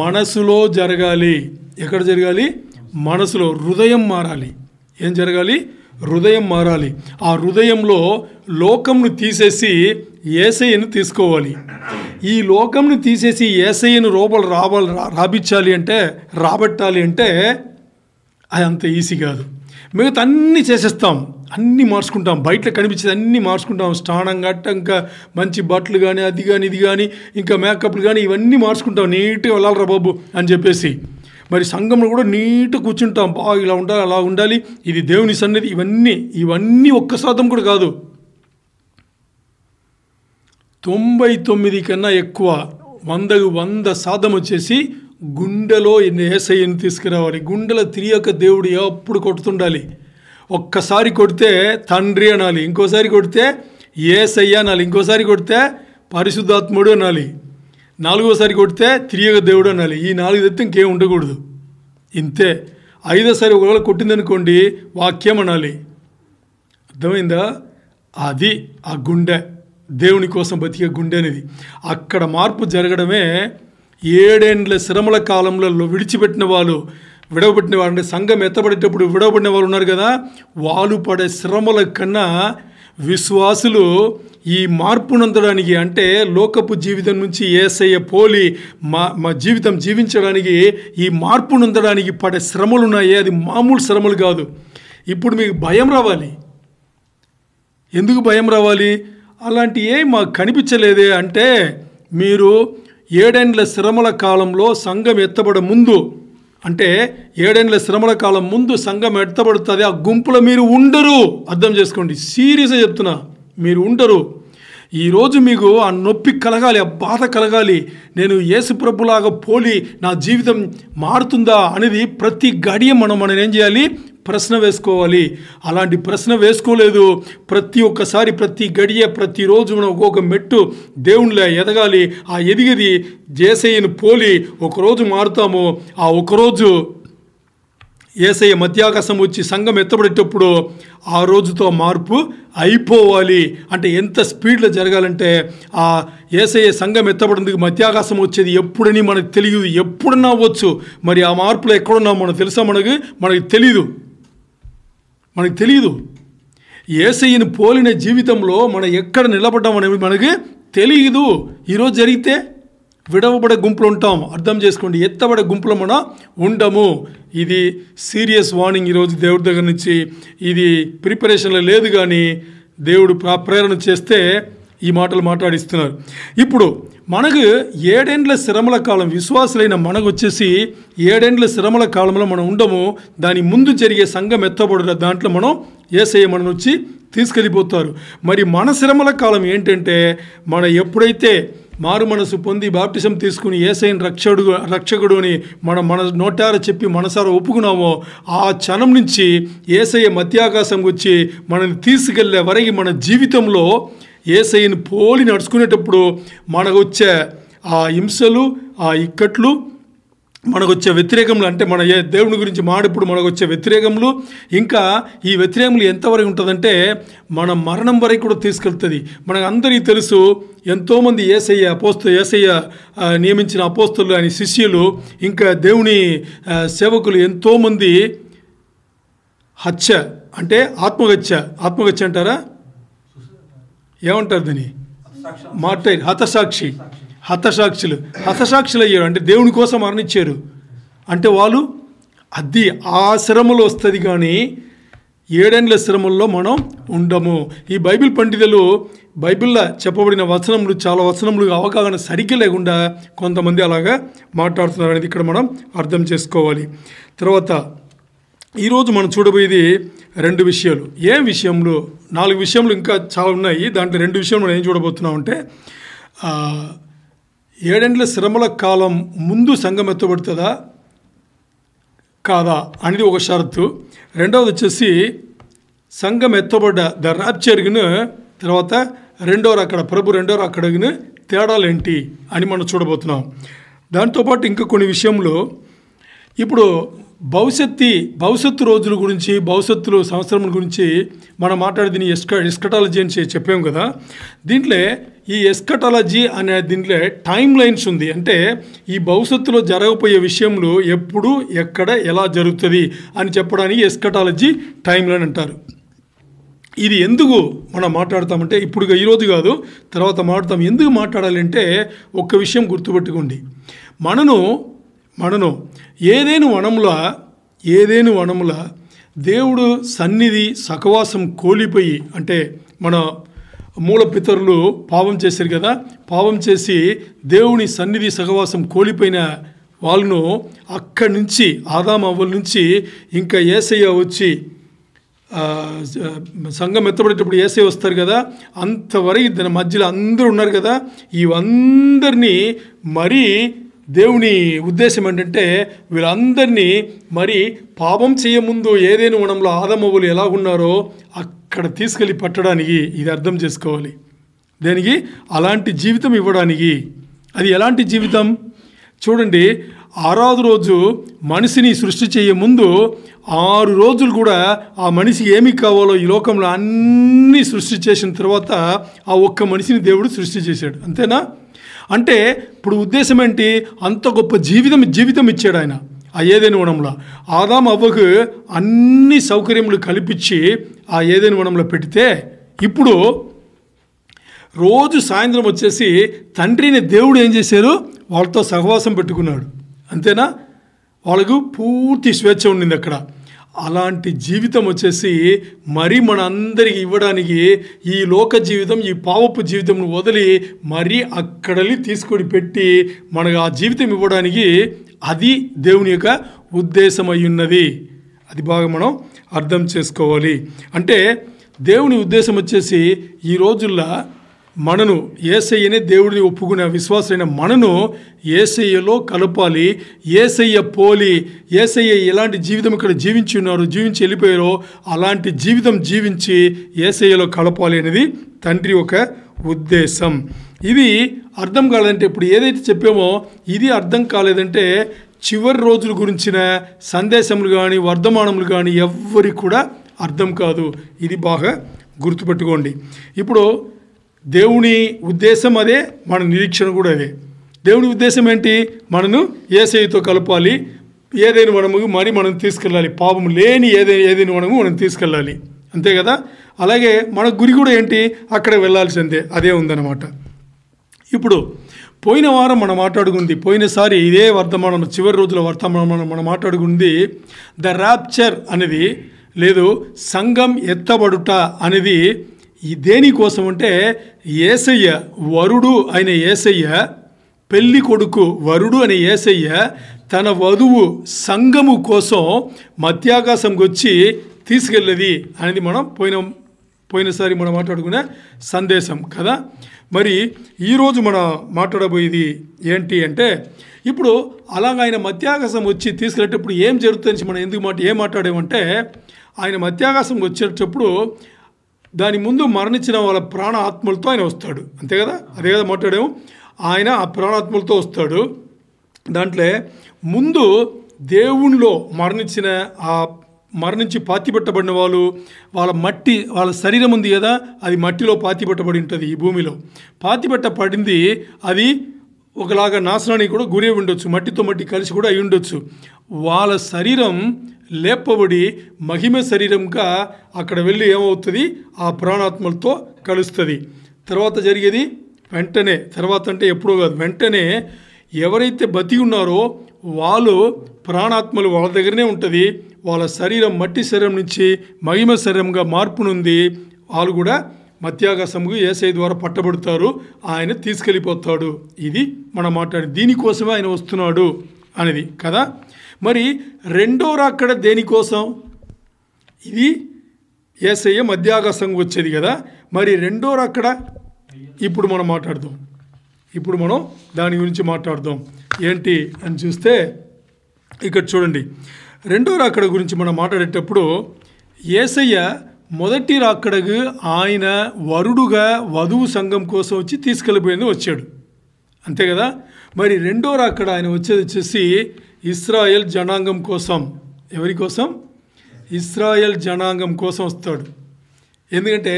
మనసులో జరగాలి. ఎక్కడ జరగాలి? మనసులో. హృదయం మారాలి. ఏం జరగాలి? హృదయం మారాలి. ఆ హృదయంలో లోకంను తీసేసి యేసయ్యను తీసుకోవాలి. ఈ లోకంను తీసేసి యేసయ్యను రాబట్టాలి అంటే అది అంత ఈజీ కాదు. మిగతా అన్నీ చేసేస్తాం, అన్నీ మార్చుకుంటాం, బయట కనిపించేది అన్నీ మార్చుకుంటాం. స్నానం గట్టంక మంచి బట్టలు కానీ అది కానీ ఇది కానీ ఇంకా మేకప్లు కానీ ఇవన్నీ మార్చుకుంటాం. నీట్గా వెళ్ళాలిరా బాబు అని చెప్పేసి. మరి సంఘంలో కూడా నీట్గా కూర్చుంటాం, బాగా ఇలా ఉండాలి అలా ఉండాలి, ఇది దేవుని సన్నిధి. ఇవన్నీ ఒక్క శాతం కూడా కాదు. 99 కన్నా ఎక్కువ, 100% వచ్చేసి గుండెలో యేసయ్యను తీసుకురావాలి. గుండెలో తిరియక దేవుడు ఎప్పుడు కొడుతుండాలి. ఒక్కసారి కొడితే తండ్రి అనాలి, ఇంకోసారి కొడితే యేసయ్య అనాలి, ఇంకోసారి కొడితే పరిశుద్ధాత్ముడు అనాలి, 4వసారి కొడితే తిరియక దేవుడు అనాలి. ఈ 4 తెత్తే ఇంకేం ఉండకూడదు. ఇంతే. 5వసారి ఒకవేళ కొట్టిందనుకోండి వాక్యం అనాలి. అర్థమైందా? అది ఆ గుండె, దేవుని కోసం బతికే గుండె అనేది. అక్కడ మార్పు జరగడమే 7 ఏండ్ల శ్రమల కాలంలో విడిచిపెట్టిన వాళ్ళు, విడవబెట్టిన వాళ్ళు, అంటే సంఘం ఎత్తబడేటప్పుడు విడవబడిన వాళ్ళు ఉన్నారు కదా, వాళ్ళు పడే శ్రమల కన్నా విశ్వాసులు ఈ మార్పునందడానికి, అంటే లోకపు జీవితం నుంచి యేసయ్య పోలి మా జీవితం జీవించడానికి, ఈ మార్పునందడానికి పడే శ్రమలు ఉన్నాయి. అది మామూలు శ్రమలు కాదు. ఇప్పుడు మీకు భయం రావాలి. ఎందుకు భయం రావాలి? అలాంటి ఏం మాకు కనిపించలేదే అంటే, మీరు 7 ఏండ్ల శ్రమల కాలంలో సంఘం ఎత్తబడ ముందు, అంటే 7 ఏండ్ల శ్రమల కాలం ముందు సంఘం ఎత్తబడుతుంది. ఆ గుంపులో మీరు ఉండరు. అర్థం చేసుకోండి, సీరియస్గా చెప్తున్నా, మీరు ఉండరు. ఈరోజు మీకు ఆ నొప్పి కలగాలి, ఆ బాధ కలగాలి. నేను యేసు ప్రభులాగా పోలి నా జీవితం మారుతుందా అనేది ప్రతి గడియ మనం ఏం చేయాలి? ప్రశ్న వేసుకోవాలి. అలాంటి ప్రశ్న వేసుకోలేదు. ప్రతి గడియ ప్రతిరోజు మనం ఒక్కొక్క మెట్టు దేవునిలో ఎదగాలి. ఆ ఎదిగేది యేసయ్యను పోలి ఒకరోజు మారుతాము. ఆ ఒకరోజు యేసయ్య మధ్యాకాశం వచ్చి సంఘం ఎత్తబడేటప్పుడు ఆ రోజుతో మార్పు అయిపోవాలి. అంటే ఎంత స్పీడ్లో జరగాలంటే, ఆ యేసయ్య సంఘం ఎత్తబడేందుకు మధ్యాకాశం వచ్చేది ఎప్పుడని మనకు తెలియదు. ఎప్పుడన్నా అవ్వచ్చు. మరి ఆ మార్పులో ఎక్కడున్నా మనకు తెలుసా? మనకు తెలియదు. యేసయ్యను పోలిన జీవితంలో మనం ఎక్కడ నిలబడ్డాం అనేది మనకి తెలియదు. ఈరోజు జరిగితే విడవబడే గుంపులు ఉంటాం. అర్థం చేసుకోండి, ఎత్తబడే గుంపులో మనం ఉండము. ఇది సీరియస్ వార్నింగ్ ఈరోజు దేవుడి దగ్గర నుంచి. ఇది ప్రిపరేషన్లో లేదు, కానీ దేవుడు ప్రేరణ చేస్తే ఈ మాటలు మాట్లాడిస్తున్నారు. ఇప్పుడు మనకు 7 ఏండ్ల శ్రమల కాలం, విశ్వాసులైన మనకు వచ్చేసి 7 ఏండ్ల శ్రమల కాలంలో మనం ఉండము. దాని ముందు జరిగే సంఘం ఎత్తబడుట దాంట్లో మనం యేసయ్య మనం వచ్చి తీసుకెళ్ళిపోతారు. మరి మన శ్రమల కాలం ఏంటంటే, మనం ఎప్పుడైతే మారు మనసు పొంది బాప్టిజం తీసుకుని యేసయ్యను రక్షకుడు అని మన నోటార చెప్పి మనసారా ఒప్పుకున్నామో, ఆ క్షణం నుంచి యేసయ్య మధ్యాకాశం వచ్చి మనల్ని తీసుకెళ్లే వరకు మన జీవితంలో యేసయ్యను పోలి నడుచుకునేటప్పుడు మనకు వచ్చే ఆ హింసలు, ఆ ఇక్కట్లు, మనకు వచ్చే వ్యతిరేకములు, అంటే మన దేవుని గురించి మాడిప్పుడు మనకు వచ్చే వ్యతిరేకములు, ఇంకా ఈ వ్యతిరేకములు ఎంతవరకు ఉంటుందంటే మన మరణం వరకు కూడా తీసుకెళ్తుంది. మనకు అందరికీ తెలుసు, ఎంతోమంది యేసయ్య నియమించిన అపోస్తలు అని శిష్యులు, ఇంకా దేవుని సేవకులు ఎంతోమంది హత్య, అంటే ఆత్మహత్య అంటారా, ఏమంటారు దాన్ని? హతసాక్షులు అయ్యారు. అంటే దేవుని కోసం మరణించారు. అంటే వాళ్ళు అది ఆ శ్రమలో వస్తుంది, కానీ 7 ఏండ్ల శ్రమల్లో మనం ఉండము. ఈ బైబిల్ పండితులు బైబిల్లో చెప్పబడిన వచనములు, చాలా వచనములు అవగాహన సరిగ్గా లేకుండా కొంతమంది అలాగా మాట్లాడుతున్నారు అనేది ఇక్కడ మనం అర్థం చేసుకోవాలి. తర్వాత ఈరోజు మనం చూడబోయేది 2 విషయాలు. ఏం విషయంలో? 4 విషయములు ఇంకా చాలా ఉన్నాయి. దాంట్లో 2 విషయాలు మనం ఏం చూడబోతున్నామంటే, 7 ఏండ్ల శ్రమల కాలం ముందు సంఘం ఎత్తబడుతుందా, కాదా అనేది ఒక షరతు. రెండవది వచ్చేసి సంఘం ఎత్తబడ్డ ద ర్యాప్చర్ను తర్వాత ప్రభు రెండో రాకడను తేడాలేంటి అని మనం చూడబోతున్నాం. దాంతోపాటు ఇంకా కొన్ని విషయంలో ఇప్పుడు భవిష్యత్తు రోజుల గురించి, భవిష్యత్తులో సంవత్సరం గురించి మనం మాట్లాడేది ఎస్కటాలజీ అని చెప్పాము కదా. దీంట్లో ఈ ఎస్కటాలజీ అనే దీంట్లో టైం లైన్స్ ఉంది. అంటే ఈ భవిష్యత్తులో జరగబోయే విషయంలో ఎప్పుడు ఎక్కడ ఎలా జరుగుతుంది అని చెప్పడానికి ఎస్కటాలజీ టైం లైన్ అంటారు. ఇది ఎందుకు మనం మాట్లాడతామంటే ఇప్పుడు ఈరోజు కాదు, తర్వాత మాట్లాడతాం. ఎందుకు మాట్లాడాలంటే ఒక్క విషయం గుర్తుపెట్టుకోండి. మనను ఏదేను వనముల దేవుడు సన్నిధి సహవాసం కోల్పోయి, అంటే మన మూల పితరులు పాపం చేశారు కదా, పాపం చేసి దేవుని సన్నిధి సహవాసం కోల్పోయిన వాళ్ళను అక్కడి నుంచి ఆదాము అవ్వల నుంచి ఇంకా యేసయ్య వచ్చి సంఘం ఎత్తబడేటప్పుడు యేసయ్య వస్తారు కదా, అంతవరకు దాని మధ్యలో అందరూ ఉన్నారు కదా. ఇవందరినీ మరీ దేవుని ఉద్దేశం ఏంటంటే వీళ్ళందరినీ మరి పాపం చేయముందు ఏదైనా వనంలో ఆదామవ్వలు ఎలా ఉన్నారో అక్కడ తీసుకెళ్ళి పట్టడానికి ఇది అర్థం చేసుకోవాలి. దానికి అలాంటి జీవితం ఇవ్వడానికి. అది ఎలాంటి జీవితం చూడండి. 6వ రోజు మనిషిని సృష్టి చేయ ముందు 6 రోజులు కూడా ఆ మనిషి ఏమి కావాలో ఈ లోకంలో అన్నీ సృష్టి చేసిన తర్వాత ఆ ఒక్క మనిషిని దేవుడు సృష్టి చేశాడు. అంతేనా? అంటే ఇప్పుడు ఉద్దేశం ఏంటి? అంత గొప్ప జీవితం ఇచ్చాడు ఆయన ఆ ఏదైనా వనంలో. ఆదాము అవ్వకు అన్ని సౌకర్యములు కల్పించి ఆ ఏదైనా వనంలో పెడితే ఇప్పుడు రోజు సాయంత్రం వచ్చేసి తండ్రిని దేవుడు ఏం చేశారు? వాళ్ళతో సహవాసం పెట్టుకున్నాడు. అంతేనా? వాళ్ళకు పూర్తి స్వేచ్ఛ ఉండింది అక్కడ. అలాంటి జీవితం వచ్చేసి మరి మన అందరికి ఇవ్వడానికి ఈ లోక జీవితం, ఈ పాపపు జీవితం వదిలి మరి అక్కడలి తీసుకొని పెట్టి మనకు ఆ జీవితం ఇవ్వడానికి అది దేవుని యొక్క ఉద్దేశం అయి ఉన్నది. అది బాగా మనం అర్థం చేసుకోవాలి. అంటే దేవుని ఉద్దేశం వచ్చేసి ఈ రోజుల్లో మనను యేసయ్యనే దేవుడిని ఒప్పుకునే విశ్వాసమైన మనను యేసయ్యలో కలపాలి. యేసయ్య పోలి యేసయ్య ఎలాంటి జీవితం ఇక్కడ జీవించి వెళ్ళిపోయారో అలాంటి జీవితం జీవించి యేసయ్యలో కలపాలి అనేది తండ్రి ఒక ఉద్దేశం. ఇది అర్థం కాలేదంటే ఇప్పుడు ఏదైతే చెప్పామో ఇది అర్థం కాలేదంటే చివరి రోజుల గురించిన సందేశములు కానీ వర్ధమానములు కానీ ఎవ్వరికి కూడా అర్థం కాదు. ఇది బాగా గుర్తుపెట్టుకోండి. ఇప్పుడు దేవుని ఉద్దేశం అదే, మన నిరీక్షణ కూడా అదే. దేవుని ఉద్దేశం ఏంటి? మనను యేసయ్యతో కలపాలి. ఏదైనా వనము మరి మనం తీసుకెళ్ళాలి. పాపం లేని ఏదైనా వనము మనం తీసుకెళ్ళాలి. అంతే కదా? అలాగే మన గురి కూడా ఏంటి? అక్కడ వెళ్ళాల్సిందే. అదే ఉందన్నమాట. ఇప్పుడు పోయిన వారం మనం మాట్లాడుకుంది, పోయినసారి ఇదే వర్తమానం చివరి రోజుల వర్తమానం మనం మాట్లాడుకుంది ద ర్యాప్చర్ అనేది లేదు సంఘం ఎత్తబడుట అనేది దేనికోసం అంటే యేసయ్య వరుడు అయిన యేసయ్య, పెళ్లి కొడుకు వరుడు అనే యేసయ్య తన వధువు సంఘము కోసం మధ్యాకాశంకి వచ్చి తీసుకెళ్ళేది అనేది మనం పోయినసారి మనం మాట్లాడుకునే సందేశం కదా. మరి ఈరోజు మనం మాట్లాడబోయేది ఏంటి అంటే ఇప్పుడు అలాగ ఆయన మధ్యాకాశం వచ్చి తీసుకెళ్ళేటప్పుడు ఏం జరుగుతుంది మనం ఏం మాట్లాడామంటే ఆయన మధ్యాకాశం వచ్చేటప్పుడు దాని ముందు మరణించిన వాళ్ళ ప్రాణ ఆత్మలతో ఆయన వస్తాడు. అంతే కదా? అదే కదా మాట్లాడాము. ఆయన ఆ ప్రాణాత్మలతో వస్తాడు. దాంట్లో ముందు దేవునిలో మరణించి పాతిపెట్టబడిన వాళ్ళ శరీరం ఉంది కదా, అది మట్టిలో పాతిపెట్టబడి ఉంటుంది. ఈ భూమిలో పాతిపెట్టబడింది అది ఒకలాగా నాశనానికి కూడా గురి ఉండొచ్చు, మట్టితో మట్టి కలిసి కూడా అయి ఉండొచ్చు. వాళ్ళ శరీరం లేపబడి మహిమ శరీరంగా అక్కడ వెళ్ళి ఏమవుతుంది? ఆ ప్రాణాత్మలతో కలుస్తుంది. తర్వాత జరిగేది వెంటనే, తర్వాత అంటే ఎప్పుడో కాదు, వెంటనే ఎవరైతే బతికి ఉన్నారో వాళ్ళు ప్రాణాత్మలు వాళ్ళ దగ్గరనే ఉంటుంది. వాళ్ళ శరీరం మట్టి శరీరం నుంచి మహిమ శరీరంగా మార్పునుంది. వాళ్ళు కూడా మధ్యాకాశంకు యేసయ్య ద్వారా పట్టబడతారు. ఆయన తీసుకెళ్ళిపోతాడు. ఇది మనం మాట్లాడి దీనికోసమే ఆయన వస్తున్నాడు అనేది కదా. మరి రెండో రాకడ దేనికోసం? ఇది యేసయ్య మధ్యాకాశంకు వచ్చేది కదా. మరి రెండో రాకడ ఇప్పుడు మనం మాట్లాడదాం. ఇప్పుడు మనం దాని గురించి మాట్లాడదాం. ఏంటి అని చూస్తే ఇక్కడ చూడండి, రెండో రాకడ గురించి మనం మాట్లాడేటప్పుడు యేసయ్య మొదటి రాకడకు ఆయన వరుడుగా వధువు సంఘం కోసం వచ్చి తీసుకెళ్ళిపోయింది వచ్చాడు, అంతే కదా. మరి రెండో రాకడ ఆయన వచ్చేసి ఇశ్రాయేల్ జనాంగం కోసం. ఎవరి కోసం? ఇశ్రాయేల్ జనాంగం కోసం వస్తాడు. ఎందుకంటే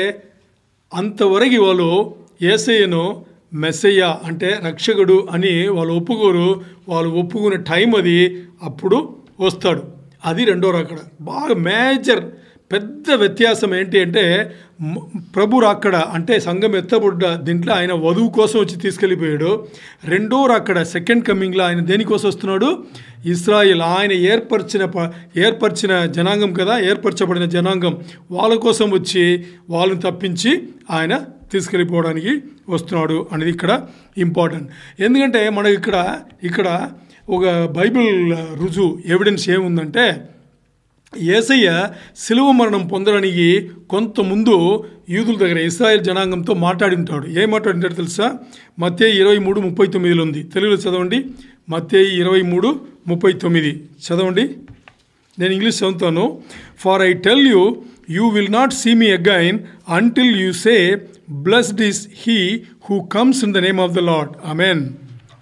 అంతవరకు వాళ్ళు యేసయ్యను మెస్సయ్య అంటే రక్షకుడు అని వాళ్ళు ఒప్పుకోరు. వాళ్ళు ఒప్పుకునే టైం అది, అప్పుడు వస్తాడు. అది రెండో రాకడ. బాగా మేజర్ పెద్ద వ్యత్యాసం ఏంటి అంటే ప్రభు రాకడ అంటే సంఘం ఎత్తబడ్డ దీంట్లో ఆయన వధువు కోసం వచ్చి తీసుకెళ్ళిపోయాడు. రెండో రాకడ సెకండ్ కమింగ్లో ఆయన దేనికోసం వస్తున్నాడు? ఇశ్రాయేల్ ఆయన ఏర్పరిచిన జనాంగం కదా, ఏర్పరచబడిన జనాంగం వాళ్ళ కోసం వచ్చి వాళ్ళని తప్పించి ఆయన తీసుకెళ్ళిపోవడానికి వస్తున్నాడు అనేది ఇక్కడ ఇంపార్టెంట్. ఎందుకంటే మనకి ఇక్కడ ఒక బైబిల్ రుజువు ఎవిడెన్స్ ఏముందంటే యేసయ్య శిలువ మరణం పొందడానికి కొంత ముందు యూదుల దగ్గర ఇశ్రాయేల్ జనాంగంతో మాట్లాడి ఉంటాడు. ఏం మాట్లాడింటాడు తెలుసా? మత్తయి 23:39 ఉంది. తెలుగులో చదవండి. మత్తయి 23:39 చదవండి. నేను ఇంగ్లీష్ చదువుతాను. For I tell you, you will not see me again until you say blessed is he who comes in the name of the Lord. Amen.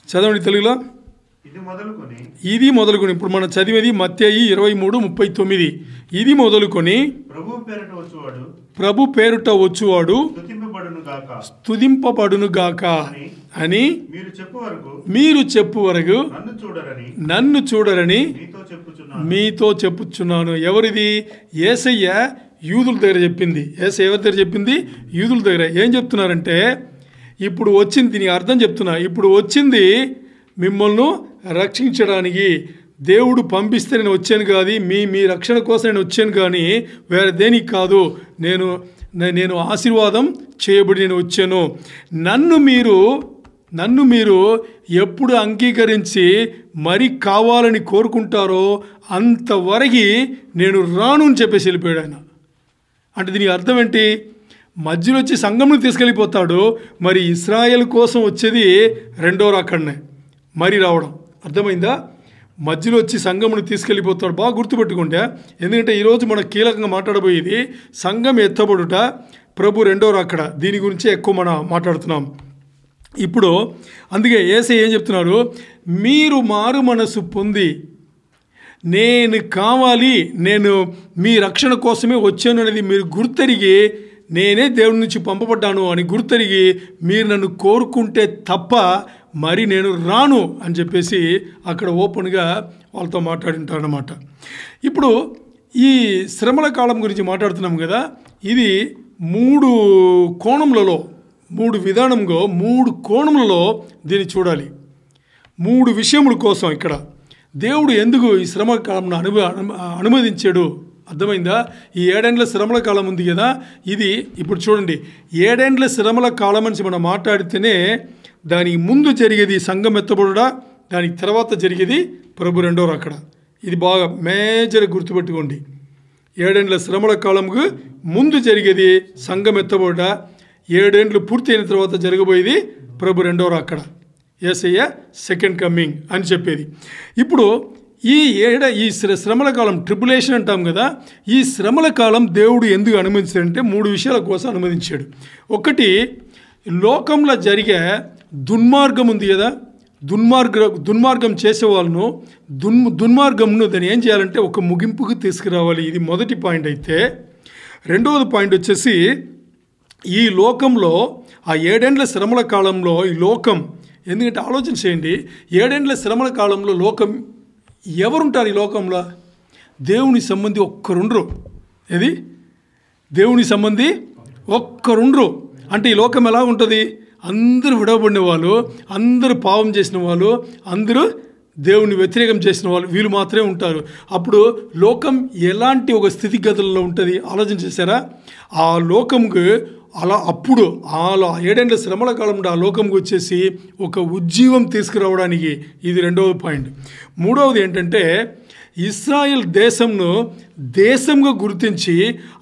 చదవండి తెలుగులో. ఇది మొదలుకొని ఇప్పుడు మనం చదివేది మత్తయి 23:39. ఇది మొదలుకొని ప్రభు పేరుట వచ్చువాడు స్తుతింపబడును గాక అని మీరు చెప్పు వరకు నన్ను చూడరని మీతో చెప్పుచున్నాను. ఎవరిది? యేసయ్య యూదుల దగ్గర చెప్పింది. యేసయ్య ఎవరి దగ్గర చెప్పింది? యూదుల దగ్గర. ఏం చెప్తున్నారంటే ఇప్పుడు వచ్చింది, దీనికి అర్థం చెప్తున్నా, ఇప్పుడు వచ్చింది మిమ్మల్ని రక్షించడానికి దేవుడు పంపిస్తే నేను వచ్చాను కాదు, మీ రక్షణ కోసం నేను వచ్చాను కానీ వేరే దేనికి కాదు. నేను ఆశీర్వాదం చేయబడి నేను వచ్చాను. నన్ను మీరు ఎప్పుడు అంగీకరించి మరి కావాలని కోరుకుంటారో అంతవరకు నేను రాను అని చెప్పేసి వెళ్ళిపోయాడు ఆయన. అంటే దీనికి అర్థం ఏంటి? మధ్యలో వచ్చి సంఘంను తీసుకెళ్ళిపోతాడు. మరి ఇశ్రాయేల్ కోసం వచ్చేది రెండో రాకడనే మరి రావడం. అర్థమైందా? మధ్యలో వచ్చి సంఘమును తీసుకెళ్ళిపోతాడు. బాగా గుర్తుపెట్టుకుంటే, ఎందుకంటే ఈరోజు మనం కీలకంగా మాట్లాడబోయేది సంఘం ఎత్తబడుట, ప్రభు రెండో రాకడ. దీని గురించే ఎక్కువ మనం మాట్లాడుతున్నాం ఇప్పుడు. అందుకే యేసయ్య ఏం చెప్తున్నారు? మీరు మారు మనసు పొంది నేను కావాలి, నేను మీ రక్షణ కోసమే వచ్చాను అనేది మీరు గుర్తెరిగి, నేనే దేవుడి నుంచి పంపబడ్డాను అని గుర్తెరిగి మీరు నన్ను కోరుకుంటే తప్ప మరి నేను రాను అని చెప్పేసి అక్కడ ఓపెన్గా వాళ్ళతో మాట్లాడింటారన్నమాట. ఇప్పుడు ఈ శ్రమల కాలం గురించి మాట్లాడుతున్నాం కదా, ఇది 3 కోణములలో 3 విధానంగా 3 కోణములలో దీన్ని చూడాలి. 3 విషయముల కోసం ఇక్కడ దేవుడు ఎందుకు ఈ శ్రమల కాలంను అనుమతించాడు? అర్థమైందా? ఈ 7 ఏండ్ల శ్రమల కాలం ఉంది కదా, ఇది ఇప్పుడు చూడండి. 7 ఏండ్ల శ్రమల కాలం అని మనం మాట్లాడితేనే దానికి ముందు జరిగేది సంఘం ఎత్తబడుట, దానికి తర్వాత జరిగేది ప్రభు రెండో రాకడ. ఇది బాగా మేజర్ గుర్తుపెట్టుకోండి. 7 ఏండ్ల శ్రమల కాలంకు ముందు జరిగేది సంఘం ఎత్తబడుట, 7 ఏండ్లు పూర్తయిన తర్వాత జరగబోయేది ప్రభు రెండో రాకడ, యేసయ్య సెకండ్ కమింగ్ అని చెప్పేది. ఇప్పుడు ఈ శ్రమల కాలం ట్రిబులేషన్ అంటాం కదా, ఈ శ్రమల కాలం దేవుడు ఎందుకు అనుమతించాడంటే 3 విషయాల కోసం అనుమతించాడు. ఒకటి, లోకంలో జరిగే దుర్మార్గం ఉంది కదా, దుర్మార్గం చేసేవాళ్ళను దుర్మార్గంను దాన్ని ఏం చేయాలంటే ఒక ముగింపుకు తీసుకురావాలి. ఇది మొదటి పాయింట్. అయితే రెండవది పాయింట్ వచ్చేసి ఈ లోకంలో ఆ 7 ఏండ్ల శ్రమల కాలంలో ఈ లోకం, ఎందుకంటే ఆలోచన చేయండి, 7 ఏండ్ల శ్రమల కాలంలో లోకం ఎవరుంటారు? ఈ లోకంలో దేవుని సంబంధి ఒక్కరుండ్రు. ఏది? దేవుని సంబంధి ఒక్కరుండ్రు. అంటే ఈ లోకం ఎలా ఉంటుంది? అందరూ విడవబడిన వాళ్ళు, అందరూ పాపం చేసిన వాళ్ళు, అందరూ దేవుని వ్యతిరేకం చేసిన వాళ్ళు, వీళ్ళు మాత్రమే ఉంటారు. అప్పుడు లోకం ఎలాంటి ఒక స్థితిగతుల్లో ఉంటుంది ఆలోచన చేశారా? ఆ లోకంకు అప్పుడు 7 ఏండ్ల శ్రమల కాలంలో ఆ లోకంకి వచ్చేసి ఒక ఉజ్జీవం తీసుకురావడానికి ఇది రెండవ పాయింట్. మూడవది ఏంటంటే ఇశ్రాయేల్ దేశంను దేశంగా గుర్తించి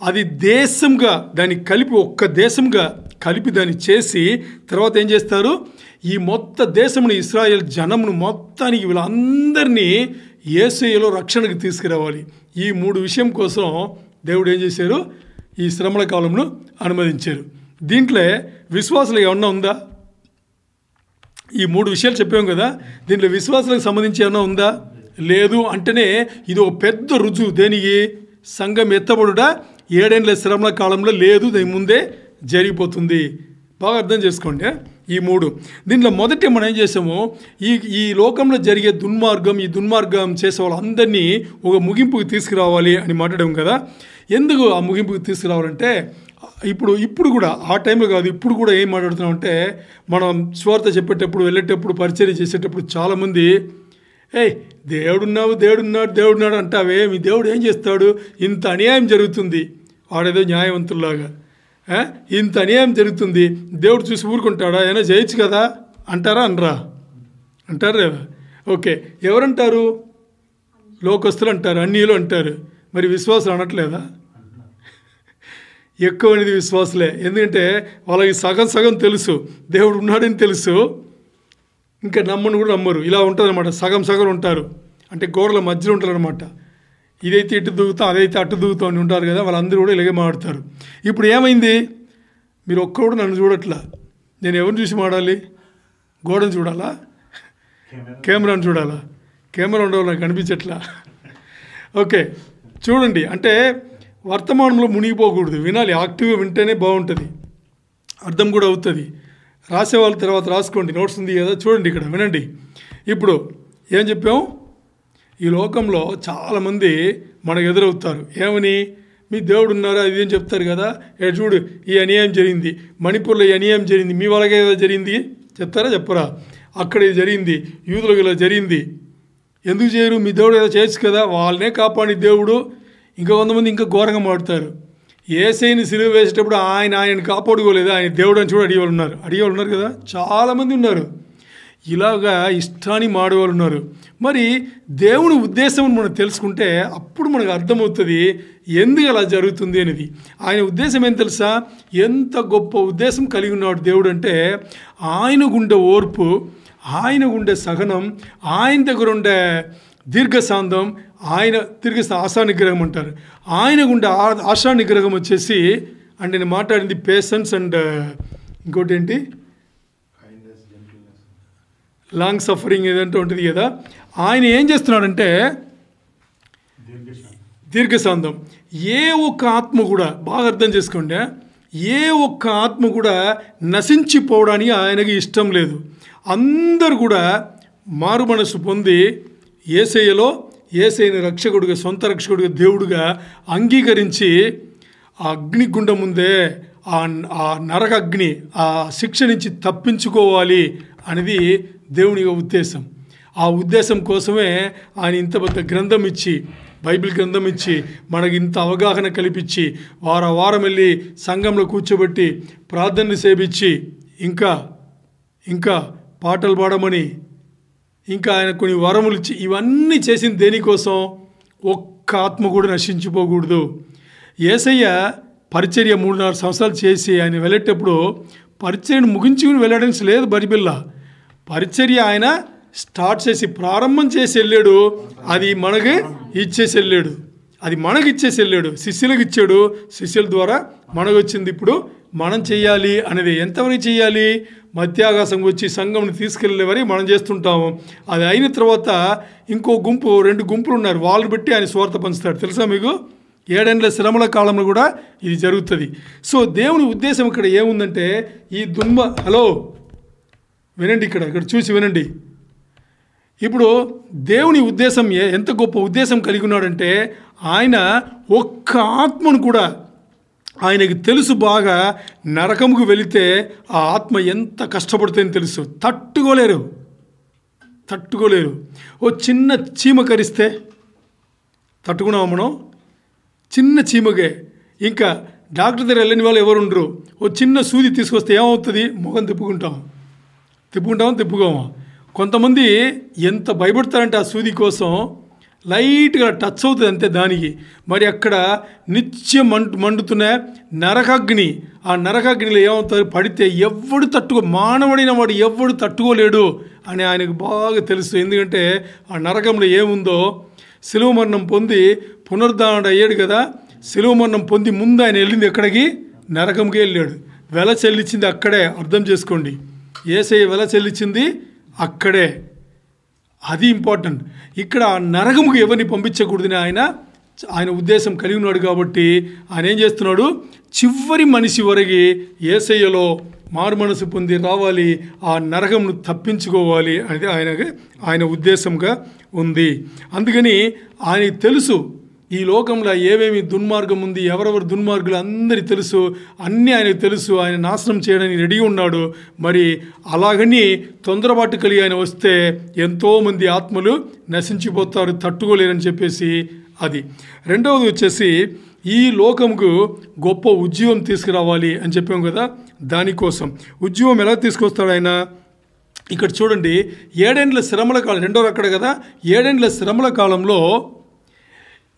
అది దేశంగా దాన్ని కలిపి ఒక్క దేశంగా కలిపి దాన్ని చేసి తర్వాత ఏం చేస్తారు? ఈ మొత్తం దేశమును ఇశ్రాయేల్ జనమును మొత్తానికి వీళ్ళందరినీ యేసయ్యలో రక్షణకు తీసుకురావాలి. ఈ 3 విషయం కోసం దేవుడు ఏం చేశారు, ఈ శ్రమల కాలంలో అనుమతించారు. దీంట్లో విశ్వాసాలు ఏమన్నా ఉందా? ఈ 3 విషయాలు చెప్పాం కదా, దీంట్లో విశ్వాసాలకు సంబంధించి ఏమన్నా ఉందా? లేదు అంటేనే ఇది ఒక పెద్ద రుజువు. దేనికి? సంఘం ఎత్తబడుట 7 ఏండ్ల శ్రమల కాలంలో లేదు, దాని ముందే జరిగిపోతుంది. బాగా అర్థం చేసుకోండి ఈ 3. దీంట్లో మొదటి మనం ఏం చేసాము, ఈ లోకంలో జరిగే ఈ దుర్మార్గం చేసే వాళ్ళందరినీ ఒక ముగింపుకి తీసుకురావాలి అని మాట్లాడాం కదా. ఎందుకు ఆ ముగింపుకి తీసుకురావాలంటే ఇప్పుడు కూడా ఆ టైంలో కాదు, ఇప్పుడు కూడా ఏం మాట్లాడుతున్నామంటే, మనం స్వార్థ చెప్పేటప్పుడు, వెళ్ళేటప్పుడు, పరిచర్య చేసేటప్పుడు చాలామంది దేవుడున్నాడు అంటావే, మీ దేవుడు ఏం చేస్తాడు, ఇంత అన్యాయం జరుగుతుంది, వాడేదో న్యాయవంతుల్లాగా, ఇంత అన్యాయం జరుగుతుంది, దేవుడు చూసి ఊరుకుంటాడా, ఏమైనా చేయొచ్చు కదా అంటారా? అంటారు కదా. ఓకే, ఎవరంటారు? లోకస్తులు అంటారు, అన్యులు అంటారు. మరి విశ్వాసులు అనట్లేదా? ఎక్కువ అనేది విశ్వాసులే. ఎందుకంటే వాళ్ళకి సగం తెలుసు, దేవుడు ఉన్నాడని తెలుసు, ఇంకా నమ్మను కూడా నమ్మరు. ఇలా ఉంటుంది అనమాట, సగం ఉంటారు. అంటే గోడల మధ్యలో ఉంటారు అనమాట. ఇదైతే ఇటు దూగుతాం, అదైతే అటు దూగుతాం అని ఉంటారు కదా, వాళ్ళందరూ కూడా ఇలాగే మాట్లాడతారు. ఇప్పుడు ఏమైంది, మీరు ఒక్కడు నన్ను చూడట్లా, నేను ఎవరిని చూసి మాడాలి? గోడను చూడాలా, కెమెరాను చూడాలా? కెమెరా ఉండవు, నాకు కనిపించట్లా. ఓకే, చూడండి. అంటే వర్తమానంలో మునిగిపోకూడదు, వినాలి, యాక్టివ్గా వింటేనే బాగుంటుంది, అర్థం కూడా అవుతుంది. రాసేవాళ్ళ తర్వాత రాసుకోండి, నోట్స్ ఉంది కదా, చూడండి ఇక్కడ వినండి. ఇప్పుడు ఏం చెప్పాం, ఈ లోకంలో చాలామంది మనకు ఎదురవుతారు. ఏమని? మీ దేవుడు ఉన్నారా అది ఏం చెప్తారు కదా. చూడు, ఈ అన్యాయం జరిగింది, మణిపూర్లో ఈ అన్యాయం జరిగింది, మీ వాళ్ళకే ఏదో జరిగింది చెప్తారా? చెప్పరా? అక్కడ ఇది జరిగింది, యూదులకు ఇలా జరిగింది, ఎందుకు చేయరు? మీ దేవుడు ఏదో చేయొచ్చు కదా, వాళ్ళనే కాపాడి దేవుడు. ఇంకా కొంతమంది ఇంకా ఘోరంగా మాట్లాడతారు, యేసయ్యని సిలువ వేసేటప్పుడు ఆయన కాపాడుకోలేదు, ఆయన దేవుడు అని చూడ అడిగేవాళ్ళు ఉన్నారు కదా, చాలామంది ఉన్నారు. ఇలాగా ఇష్టాన్ని మాడేవాళ్ళు ఉన్నారు. మరి దేవుని ఉద్దేశం మనం తెలుసుకుంటే అప్పుడు మనకు అర్థమవుతుంది ఎందుకు అలా జరుగుతుంది అనేది. ఆయన ఉద్దేశం ఏం తెలుసా? ఎంత గొప్ప ఉద్దేశం కలిగి ఉన్నాడు దేవుడు అంటే, ఆయనకుండే ఓర్పు, ఆయనకుండే సహనం, ఆయన దగ్గర ఉండే దీర్ఘశాంతం, ఆశా నిగ్రహం అంటారు. ఆయనకుండే ఆశా నిగ్రహం వచ్చేసి, అంటే నేను మాట్లాడింది పేషెన్స్ అండ్ ఇంకోటి ఏంటి, లాంగ్ సఫరింగ్ ఏదంటే ఉంటుంది కదా. ఆయన ఏం చేస్తున్నాడంటే దీర్ఘశాంతం. ఏ ఒక్క ఆత్మ కూడా, బాగా అర్థం చేసుకోండి, ఏ ఒక్క ఆత్మ కూడా నశించిపోవడానికి ఆయనకి ఇష్టం లేదు. అందరూ కూడా మారు మనసు పొంది యేసయ్యని రక్షకుడిగా, సొంత రక్షకుడిగా, దేవుడిగా అంగీకరించి ఆ అగ్నిగుండం ముందే, ఆ నరక అగ్ని, ఆ శిక్ష నుంచి తప్పించుకోవాలి అనేది దేవుని ఉద్దేశం. ఆ ఉద్దేశం కోసమే ఆయన ఇంత పెద్ద గ్రంథం ఇచ్చి, బైబిల్ గ్రంథం ఇచ్చి, మనకి ఇంత అవగాహన కల్పించి, వారం వెళ్ళి సంఘంలో కూర్చోబెట్టి ప్రార్థనలు సేవించి, ఇంకా పాటలు పాడమని, ఇంకా ఆయన కొన్ని వరములు ఇచ్చి, ఇవన్నీ చేసిన దేనికోసం? ఒక్క ఆత్మ కూడా నశించిపోకూడదు. యేసయ్య పరిచర్య 3-4 సంవత్సరాలు చేసి ఆయన వెళ్ళేటప్పుడు పరిచర్యను ముగించుకుని వెళ్ళడానికి లేదు. బైబిల్లో పరిచర్య ఆయన స్టార్ట్ చేసి, ప్రారంభం చేసి వెళ్ళాడు, అది మనకి ఇచ్చేసి వెళ్ళాడు, శిష్యులకు ఇచ్చాడు, శిష్యుల ద్వారా మనకు వచ్చింది. ఇప్పుడు మనం చెయ్యాలి అనేది ఎంతవరకు చెయ్యాలి? మధ్యాకాశం వచ్చి సంఘంని తీసుకెళ్ళే వరకు మనం చేస్తుంటాము. అది అయిన తర్వాత ఇంకో గుంపు, 2 గుంపులు ఉన్నారు, వాళ్ళని బట్టి ఆయన స్వార్థ పంచుతాడు. తెలుసా మీకు? 7 ఏండ్ల శ్రమల కాలంలో కూడా ఇది జరుగుతుంది. సో దేవుని ఉద్దేశం ఇక్కడ ఏముందంటే, ఈ హలో వినండి, ఇక్కడ చూసి వినండి. ఇప్పుడు దేవుని ఉద్దేశం ఎంత గొప్ప ఉద్దేశం కలిగి ఉన్నాడంటే, ఆయన ఒక్క ఆత్మను కూడా, ఆయనకి తెలుసు బాగా, నరకముకు వెళితే ఆ ఆత్మ ఎంత కష్టపడుతుందని తెలుసు, తట్టుకోలేరు. ఓ చిన్న చీమ కరిస్తే తట్టుకున్నాము మనం, చిన్న చీమకే. ఇంకా డాక్టర్ దగ్గర వెళ్ళని వాళ్ళు ఎవరు ఉండరు. ఓ చిన్న సూది తీసుకొస్తే ఏమవుతుంది? ముఖం తిప్పుకోమా. కొంతమంది ఎంత భయపడతారంటే ఆ సూది కోసం, లైట్గా టచ్ అవుతుంది అంతే దానికి. మరి అక్కడ నిత్యం మండుతున్న నరకాగ్ని, ఆ నరకాగ్నిలో ఏమవుతారు, పడితే మానవుడైన వాడు ఎవడు తట్టుకోలేడు అని ఆయనకు బాగా తెలుసు. ఎందుకంటే ఆ నరకంలో ఏముందో, శిలువ మరణం పొంది పునరుద్ధరణ అయ్యాడు కదా. శిలువ మరణం పొంది ముందు ఆయన వెళ్ళింది ఎక్కడికి? నరకంకి వెళ్ళాడు. వెల చెల్లించింది అక్కడే. అర్థం చేసుకోండి, యేసయ్య వెల చెల్లించింది అక్కడే. అది ఇంపార్టెంట్. ఇక్కడ నరకముకు ఎవరిని పంపించకూడదని ఆయన ఉద్దేశం కలిగి ఉన్నాడు. కాబట్టి ఆయన ఏం చేస్తున్నాడు, చివరి మనిషి వరకు యేసయ్యలో మారు మనసు పొంది రావాలి, ఆ నరకంను తప్పించుకోవాలి అనేది ఆయన ఉద్దేశంగా ఉంది. అందుకని ఆయనకి తెలుసు ఈ లోకంలో ఏమేమి దుర్మార్గం ఉంది, ఎవరెవరు దుర్మార్గులు అందరికీ తెలుసు, అన్నీ ఆయనకు తెలుసు. ఆయన నాశనం చేయడానికి రెడీ ఉన్నాడు. మరి అలాగని తొందరపాటు కలిగి ఆయన వస్తే ఎంతోమంది ఆత్మలు నశించిపోతారు, తట్టుకోలేరని చెప్పేసి అది. రెండవది వచ్చేసి ఈ లోకంకు గొప్ప ఉద్యోగం తీసుకురావాలి అని చెప్పాం కదా. దానికోసం ఉద్యోగం ఎలా తీసుకొస్తాడు ఆయన? ఇక్కడ చూడండి, 7 ఏండ్ల శ్రమల కాలం, రెండో అక్కడ కదా, 7 ఏండ్ల శ్రమల కాలంలో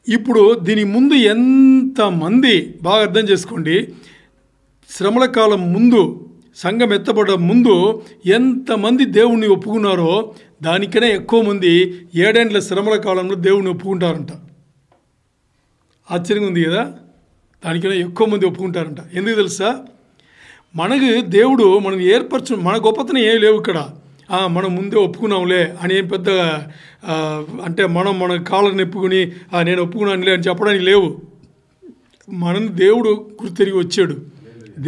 ఇప్పుడు దీని ముందు ఎంతమంది, బాగా అర్థం చేసుకోండి, శ్రమల కాలం ముందు, సంఘం ఎత్తబడ ముందు ఎంతమంది దేవుణ్ణి ఒప్పుకున్నారో దానికనే ఎక్కువ మంది 7 ఏండ్ల శ్రమల కాలంలో దేవుణ్ణి ఒప్పుకుంటారంట. ఆశ్చర్యంగా ఉంది కదా. దానికనే ఎక్కువ మంది ఒప్పుకుంటారంట. ఎందుకు తెలుసా? మనకు దేవుడు మనం మన గొప్పతనం ఏమి లేవు ఇక్కడ. మనం ముందే ఒప్పుకున్నాంలే అని ఏం పెద్ద అంటే మన కాళ్ళని నెప్పుకుని నేను ఒప్పుకున్నానులే అని చెప్పడానికి లేవు. మనం దేవుడు గుర్తిరిగి వచ్చాడు.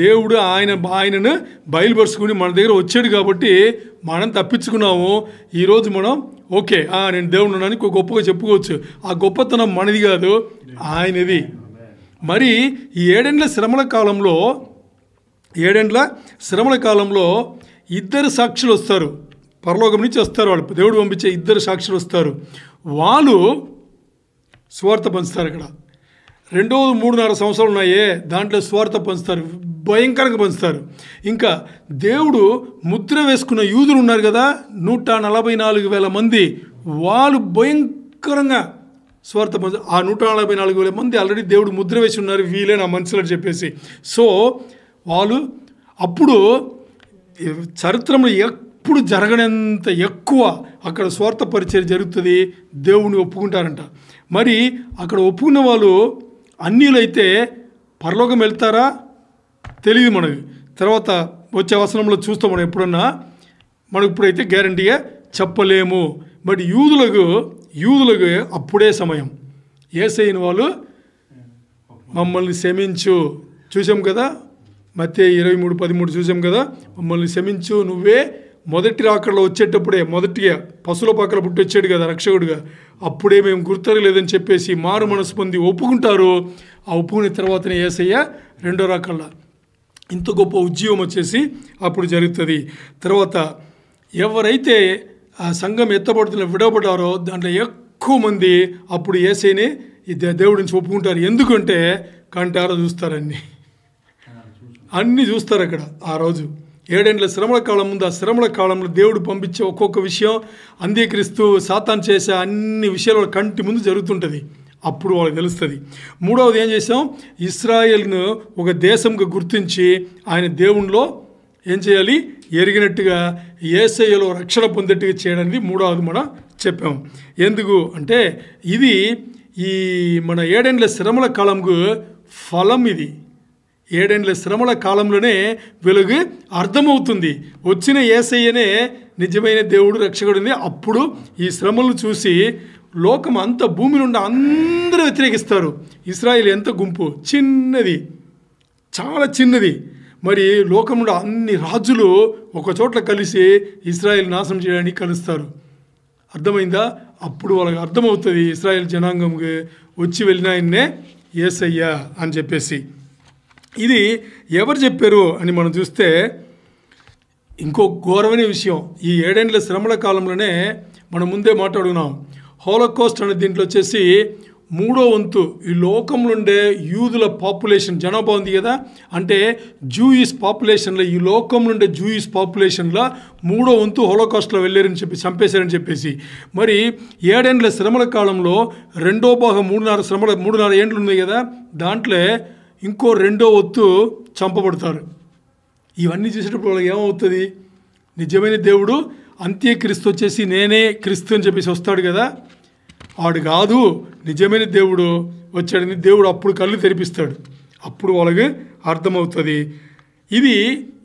దేవుడు ఆయనను బయలుపరుచుకుని మన దగ్గర వచ్చాడు కాబట్టి మనం తప్పించుకున్నాము. ఈరోజు మనం ఓకే, నేను దేవుడు ఉన్నాను గొప్పగా చెప్పుకోవచ్చు. ఆ గొప్పతనం మనది కాదు, ఆయనది. మరి ఈ 7 ఏండ్ల శ్రమల కాలంలో 2 సాక్షులు వస్తారు. పరలోకం నుంచి వస్తారు. వాళ్ళు దేవుడు పంపించే 2 సాక్షులు వస్తారు. వాళ్ళు స్వార్థ పంచుతారు. అక్కడ 3.5 సంవత్సరాలు ఉన్నాయే, దాంట్లో స్వార్థ పంచుతారు, భయంకరంగా పంచుతారు. ఇంకా దేవుడు ముద్ర వేసుకున్న యూదులు ఉన్నారు కదా, 144,000 మంది, వాళ్ళు భయంకరంగా స్వార్థ పంచు. ఆ 144,000 మంది ఆల్రెడీ దేవుడు ముద్ర వేసి ఉన్నారు, వీలే నా మనుషులని చెప్పేసి. సో వాళ్ళు అప్పుడు చరిత్రలో ఎప్పుడు జరగనంత ఎక్కువ అక్కడ స్వార్థ పరిచయం జరుగుతుంది. దేవుని ఒప్పుకుంటారంట. మరి అక్కడ ఒప్పుకున్న వాళ్ళు అన్యులైతే పరలోకం వెళ్తారా తెలియదు మనకి. తర్వాత వచ్చే వచనంలో చూస్తాం మనం ఎప్పుడన్నా. మనకు ఇప్పుడైతే గ్యారంటీగా చెప్పలేము. బట్ యూదులకు అప్పుడే సమయం. యేసయ్యని వాళ్ళు మమ్మల్ని క్షమించు చూసాం కదా, మత్తయి 23:13 చూసాం కదా, మమ్మల్ని క్షమించు, నువ్వే మొదటి రాకడలో వచ్చేటప్పుడే మొదటిగా పశువుల పక్కన పుట్టి వచ్చాడు కదా రక్షకుడిగా, అప్పుడే మేము గుర్తరలేదని చెప్పేసి మారు మనసు పొంది ఒప్పుకుంటారు. ఆ ఒప్పుకునే తర్వాతనే యేసయ్య రెండో రాకడలో ఇంత గొప్ప ఉద్యోగం వచ్చేసి అప్పుడు జరుగుతుంది. తర్వాత ఎవరైతే ఆ సంఘం ఎత్తబడుతున్న విడవబడ్డారో దాంట్లో ఎక్కువ మంది అప్పుడు యేసయ్యని దేవుడి నుంచి ఒప్పుకుంటారు. ఎందుకంటే కంటారా చూస్తారు, అన్నీ చూస్తారు అక్కడ. ఆ రోజు 7 ఏండ్ల శ్రమల కాలం ముందు, ఆ శ్రమల కాలంలో దేవుడు పంపించే ఒక్కొక్క విషయం అంగీకరిస్తూ సాతాను చేసే అన్ని విషయాలు కంటి ముందు జరుగుతుంటుంది. అప్పుడు వాళ్ళకి తెలుస్తుంది. మూడవది ఏం చేసాం, ఇశ్రాయేల్ను ఒక దేశంగా గుర్తించి ఆయన దేవునిలో ఏం చేయాలి, ఎరిగినట్టుగా యేసయ్యలో రక్షణ పొందేట్టుగా చేయడానికి మూడవది మనం చెప్పాం. ఎందుకు అంటే ఇది ఈ మన 7 ఏండ్ల శ్రమల కాలంకు ఫలం. ఇది 7 ఏండ్ల శ్రమల కాలంలోనే వీళ్ళకి అర్థమవుతుంది వచ్చిన యేసయ్యనే నిజమైన దేవుడు రక్షకుడిని. అప్పుడు ఈ శ్రమలను చూసి లోకం అంతా భూమి నుండి అందరూ వ్యతిరేకిస్తారు. ఇశ్రాయేల్ ఎంత గుంపు, చిన్నది, చాలా చిన్నది. మరి లోకం నుండి అన్ని రాజులు ఒక చోట్ల కలిసి ఇశ్రాయేల్ నాశనం చేయడానికి కలుస్తారు. అర్థమైందా? అప్పుడు వాళ్ళకి అర్థమవుతుంది ఇశ్రాయేల్ జనాంగంకి వచ్చి వెళ్ళిన ఆయన్నే యేసయ్య అని చెప్పేసి. ఇది ఎవరు చెప్పారు అని మనం చూస్తే ఇంకో ఘోరమైన విషయం. ఈ 7 ఏండ్ల శ్రమల కాలంలోనే మనం ముందే మాట్లాడుకున్నాం. హోలోకాస్ట్ అనే దీంట్లో వచ్చేసి మూడో వంతు ఈ లోకంలో ఉండే యూదుల పాపులేషన్ జనాభా ఉంది కదా, అంటే జూయిస్ పాపులేషన్లో, ఈ లోకంలో ఉండే జూయిస్ పాపులేషన్లో మూడో వంతు హోలోకాస్ట్లో వెళ్ళారని చెప్పి చంపేశారని చెప్పేసి, మరి 7 ఏండ్ల శ్రమల కాలంలో రెండో భాగం 3.5 ఏండ్లు ఉంది కదా, దాంట్లో ఇంకో రెండో వంతు చంపబడతారు. ఇవన్నీ చూసేటప్పుడు వాళ్ళకి ఏమవుతుంది? నిజమైన దేవుడు అంత్యక్రీస్తు వచ్చేసి నేనే క్రీస్తు అని చెప్పేసి వస్తాడు కదా, వాడు కాదు నిజమైన దేవుడు వచ్చాడని దేవుడు అప్పుడు కళ్ళు తెరిపిస్తాడు. అప్పుడు వాళ్ళకి అర్థమవుతుంది. ఇది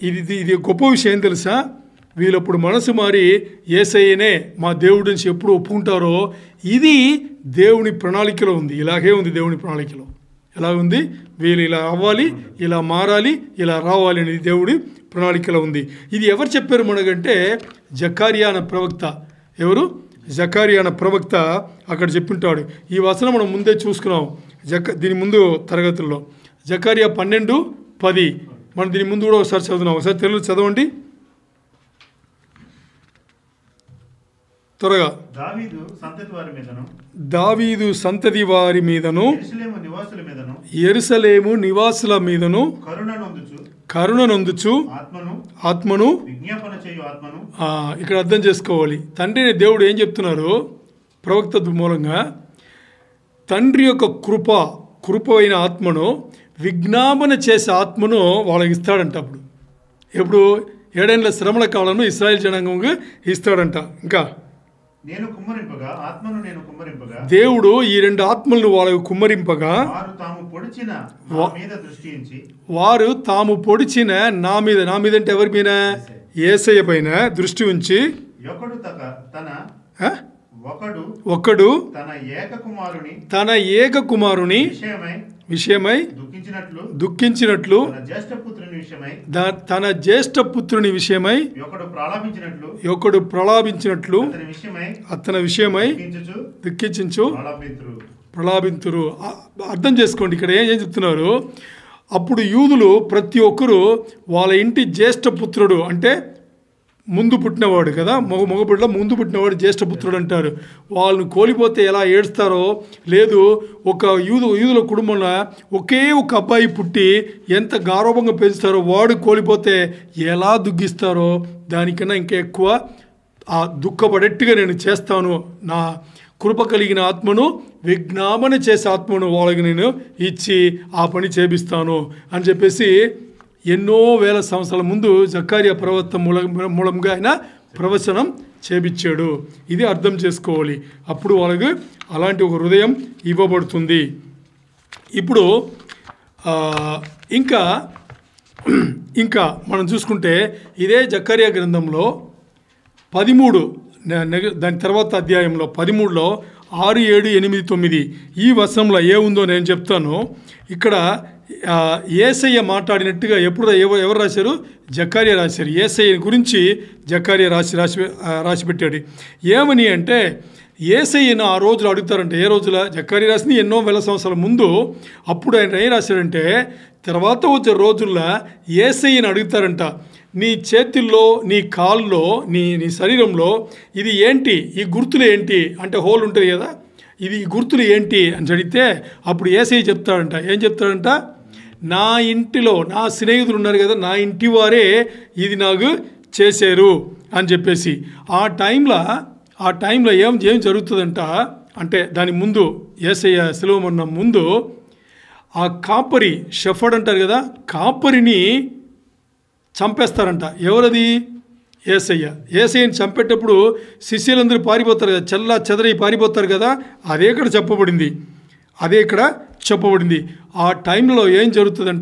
ఇది ఇది గొప్ప విషయం ఏం తెలుసా? వీళ్ళప్పుడు మనసు మారి యేసయ్యనే మా దేవుడి నుంచి ఎప్పుడు ఒప్పుకుంటారో, ఇది దేవుని ప్రణాళికలో ఉంది. ఇలాగే ఉంది దేవుని ప్రణాళికలో. ఎలా ఉంది? వీళ్ళు ఇలా అవ్వాలి, ఇలా మారాలి, ఇలా రావాలి అనేది దేవుడి ప్రణాళికలో ఉంది. ఇది ఎవరు చెప్పారు మనకంటే జకర్యా అనే ప్రవక్త. ఎవరు? జకర్యా అనే ప్రవక్త అక్కడ చెప్పింటాడు. ఈ వచనం మనం ముందే చూసుకున్నాం దీని ముందు తరగతుల్లో. జకర్యా 12:10 మనం దీని ముందు కూడా ఒకసారి చదువుతున్నాం. ఒకసారి తెలుగు చదవండి త్వరగా. దావీదు సంతతి వారి మీదను యెరూషలేము నివాసుల మీదను కరుణనొందుచు ఆత్మను ఇక్కడ అర్థం చేసుకోవాలి. తండ్రిని దేవుడు ఏం చెప్తున్నారు ప్రవక్త మూలంగా? తండ్రి యొక్క కృప అయిన ఆత్మను, విజ్ఞాపన చేసే ఆత్మను వాళ్ళకి ఇస్తాడంట. అప్పుడు ఎప్పుడు 7 ఏండ్ల శ్రమల కాలంలో ఇశ్రాయేల్ జనాంగంగా ఇస్తాడంట. ఇంకా దేవుడు ఈ 2 ఆత్మలను వాళ్ళకు కుమ్మరింపగా వారు తాము పొడిచిన నా మీద అంటే ఎవరి పైన? యేసయ్య పైన దృష్టి ఉంచి ఒకడు తన ఏక కుమారుని విషయమై దుఃఖించినట్లు తన జ్యేష్ఠ పుత్రుని విషయమై ఒకడు ప్రలాపించినట్లు అతని విషయమై దుఃఖించు ప్రలాపింతురు. అర్థం చేసుకోండి ఇక్కడ ఏం చెప్తున్నారు. అప్పుడు యూదులు ప్రతి ఒక్కరూ వాళ్ళ ఇంటి జ్యేష్ఠ పుత్రుడు అంటే ముందు పుట్టినవాడు కదా, మగబిడ్డలో ముందు పుట్టినవాడు జ్యేష్ఠపుత్రుడు అంటారు. వాళ్ళని కోల్పోతే ఎలా ఏడుస్తారో, లేదు ఒక యూదుల కుటుంబంలో ఒకే ఒక అబ్బాయి పుట్టి ఎంత గౌరవంగా పెంచుతారో, వాడు కోల్పోతే ఎలా దుఃఖిస్తారో దానికన్నా ఇంకా ఎక్కువ ఆ దుఃఖపడేట్టుగా నేను చేస్తాను. నా కృప కలిగిన ఆత్మను, విజ్ఞాపన చేసే ఆత్మను వాళ్ళకి నేను ఇచ్చి ఆ పని చేపిస్తాను అని చెప్పేసి ఎన్నో వేల సంవత్సరాల ముందు జకర్యా ప్రవక్త మూలంగా ఆయన ప్రవచనం చేపించాడు. ఇది అర్థం చేసుకోవాలి. అప్పుడు వాళ్ళకి అలాంటి ఒక హృదయం ఇవ్వబడుతుంది. ఇప్పుడు ఇంకా మనం చూసుకుంటే ఇదే జకర్యా గ్రంథంలో 13 దాని తర్వాత అధ్యాయంలో 13లో 6, 7, 8, 9 ఈ వచనంలో ఏముందో నేను చెప్తాను. ఇక్కడ యేసయ్య మాట్లాడినట్టుగా ఎవరు రాశారు? జకర్యా రాశారు. యేసయ్య గురించి జకర్యా రాసి పెట్టాడు. ఏమని అంటే యేసయ్యను ఆ రోజులు అడుగుతారంటే, ఏ రోజుల? జకర్యా రాసింది ఎన్నో వేల సంవత్సరాల ముందు. అప్పుడు ఆయన ఏం రాశాడంటే, తర్వాత వచ్చే రోజుల్లో యేసయ్యను అడుగుతారంట, నీ చేతుల్లో, నీ కాళ్ళలో, నీ శరీరంలో ఇది ఏంటి? ఈ గుర్తులు ఏంటి అంటే హోల్ ఉంటుంది కదా, ఇది ఈ గుర్తులు ఏంటి అని అడిగితే అప్పుడు యేసయ్య చెప్తాడంట. ఏం చెప్తాడంట? నా ఇంటిలో నా స్నేహితులు ఉన్నారు కదా, నా ఇంటి వారే ఇది నాకు చేశారు అని చెప్పేసి. ఆ టైంలో ఏం జరుగుతుందంట అంటే, దాని ముందు యేసయ్య సిలువమన్న ముందు ఆ కాపరి, షెఫర్డ్ అంటారు కదా, కాపరిని చంపేస్తారంట. ఎవరది? యేసయ్యని చంపేటప్పుడు శిష్యులందరూ పారిపోతారు కదా, చల్లా చెదరై పారిపోతారు కదా, అదే ఇక్కడ చెప్పబడింది. ఆ టైంలో ఏం జరుగుతుందంట,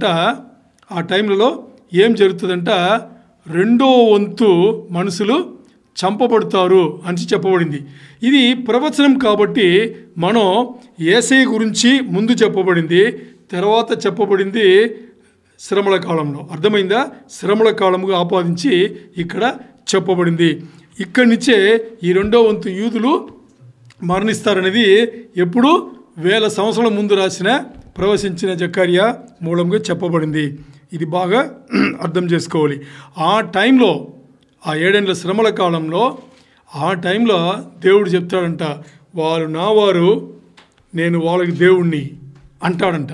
రెండో వంతు మనుషులు చంపబడతారు అని చెప్పబడింది. ఇది ప్రవచనం కాబట్టి మనం యేసయ్య గురించి ముందు చెప్పబడింది, తర్వాత చెప్పబడింది శ్రమల కాలంలో. అర్థమైందా? శ్రమల కాలముగా ఆపాదించి ఇక్కడ చెప్పబడింది. ఇక్కడి నుంచే ఈ రెండో వంతు యూదులు మరణిస్తారనేది ఎప్పుడు 1000 సంవత్సరాల ముందు ప్రవచించిన జకర్యా మూలంగా చెప్పబడింది. ఇది బాగా అర్థం చేసుకోవాలి. ఆ టైంలో, ఆ 7 ఏండ్ల శ్రమల కాలంలో, ఆ టైంలో దేవుడు చెప్తాడంట, వారు నా వారు, నేను వాళ్ళకి దేవుణ్ణి అంటాడంట.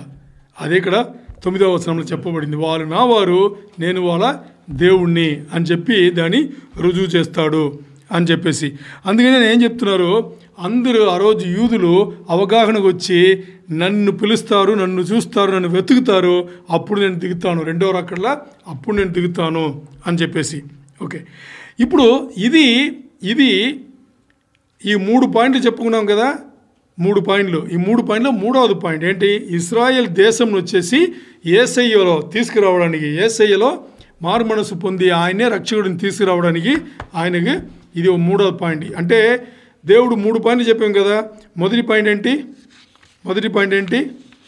అదే ఇక్కడ 9వ వచనంలో చెప్పబడింది, వాళ్ళు నా వారు, నేను వాళ్ళ దేవుణ్ణి అని చెప్పి దాన్ని రుజువు చేస్తాడు అని చెప్పేసి. అందుకని నేను ఏం చెప్తున్నారు, అందరూ ఆ రోజు యూదులు అవగాహనకు వచ్చి నన్ను పిలుస్తారు, నన్ను చూస్తారు, నన్ను వెతుకుతారు, అప్పుడు నేను దిగుతాను, రెండవ రాకడలా అప్పుడు నేను దిగుతాను అని చెప్పేసి. ఓకే, ఇప్పుడు ఇది ఈ 3 పాయింట్లు చెప్పుకున్నాం కదా, 3 పాయింట్లు. ఈ 3 పాయింట్లో 3వది పాయింట్ ఏంటి, ఇశ్రాయేల్ దేశం వచ్చేసి యేసయ్యలో తీసుకురావడానికి, యేసయ్యలో మారు మనసు పొంది ఆయనే రక్షకుడిని తీసుకురావడానికి ఆయనకి ఇది 3వ పాయింట్. అంటే దేవుడు 3 పాయింట్లు చెప్పాం కదా. మొదటి పాయింట్ ఏంటి,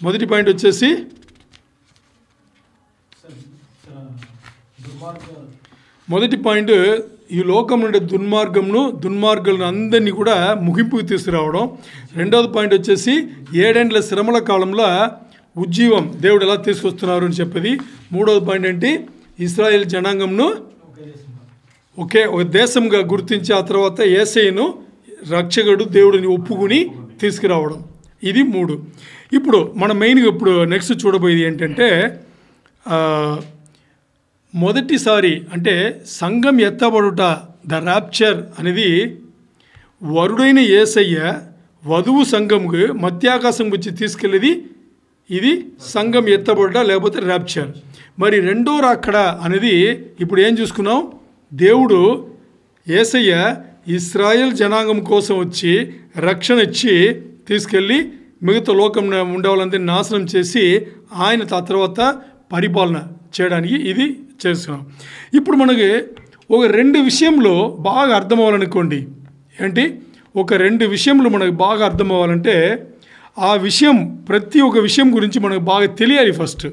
మొదటి పాయింట్ వచ్చేసి మొదటి పాయింట్ ఈ లోకం నుండి దుర్మార్గులను అందరినీ కూడా ముగింపుకు తీసుకురావడం. రెండవది పాయింట్ వచ్చేసి 7 ఏండ్ల శ్రమల కాలంలో ఉజ్జీవం దేవుడు ఎలా తీసుకొస్తున్నారు అని చెప్పేది. మూడవది పాయింట్ ఏంటి, ఇశ్రాయేల్ జనాంగంను ఒక దేశంగా గుర్తించి ఆ తర్వాత యేసయ్యను రక్షకుడు దేవుడిని ఒప్పుకుని తీసుకురావడం. ఇది 3. ఇప్పుడు మనం మెయిన్గా ఇప్పుడు నెక్స్ట్ చూడబోయేది ఏంటంటే, మొదటిసారి అంటే సంఘం ఎత్తబడుట, ద ర్యాప్చర్ అనేది వరుడైన యేసయ్య వధువు సంఘంకు మధ్యాకాశం వచ్చి తీసుకెళ్ళేది. ఇది సంఘం ఎత్తబడుట లేకపోతే ర్యాప్చర్. మరి రెండో రాకడ అనేది ఇప్పుడు ఏం చూసుకున్నాం, దేవుడు యేసయ్య ఇశ్రాయేల్ జనాంగం కోసం వచ్చి రక్షణ ఇచ్చి తీసుకెళ్ళి మిగతా లోకం ఉండేవాళ్ళందరినీ నాశనం చేసి ఆయన ఆ తర్వాత పరిపాలన చేయడానికి ఇది చేస్తున్నాం. ఇప్పుడు మనకి ఒక 2 విషయంలో బాగా అర్థం అవ్వాలనుకోండి. ఏంటి, ఒక 2 విషయంలో మనకు బాగా అర్థం అవ్వాలంటే ఆ విషయం, ప్రతి ఒక్క విషయం గురించి మనకు బాగా తెలియాలి ఫస్ట్,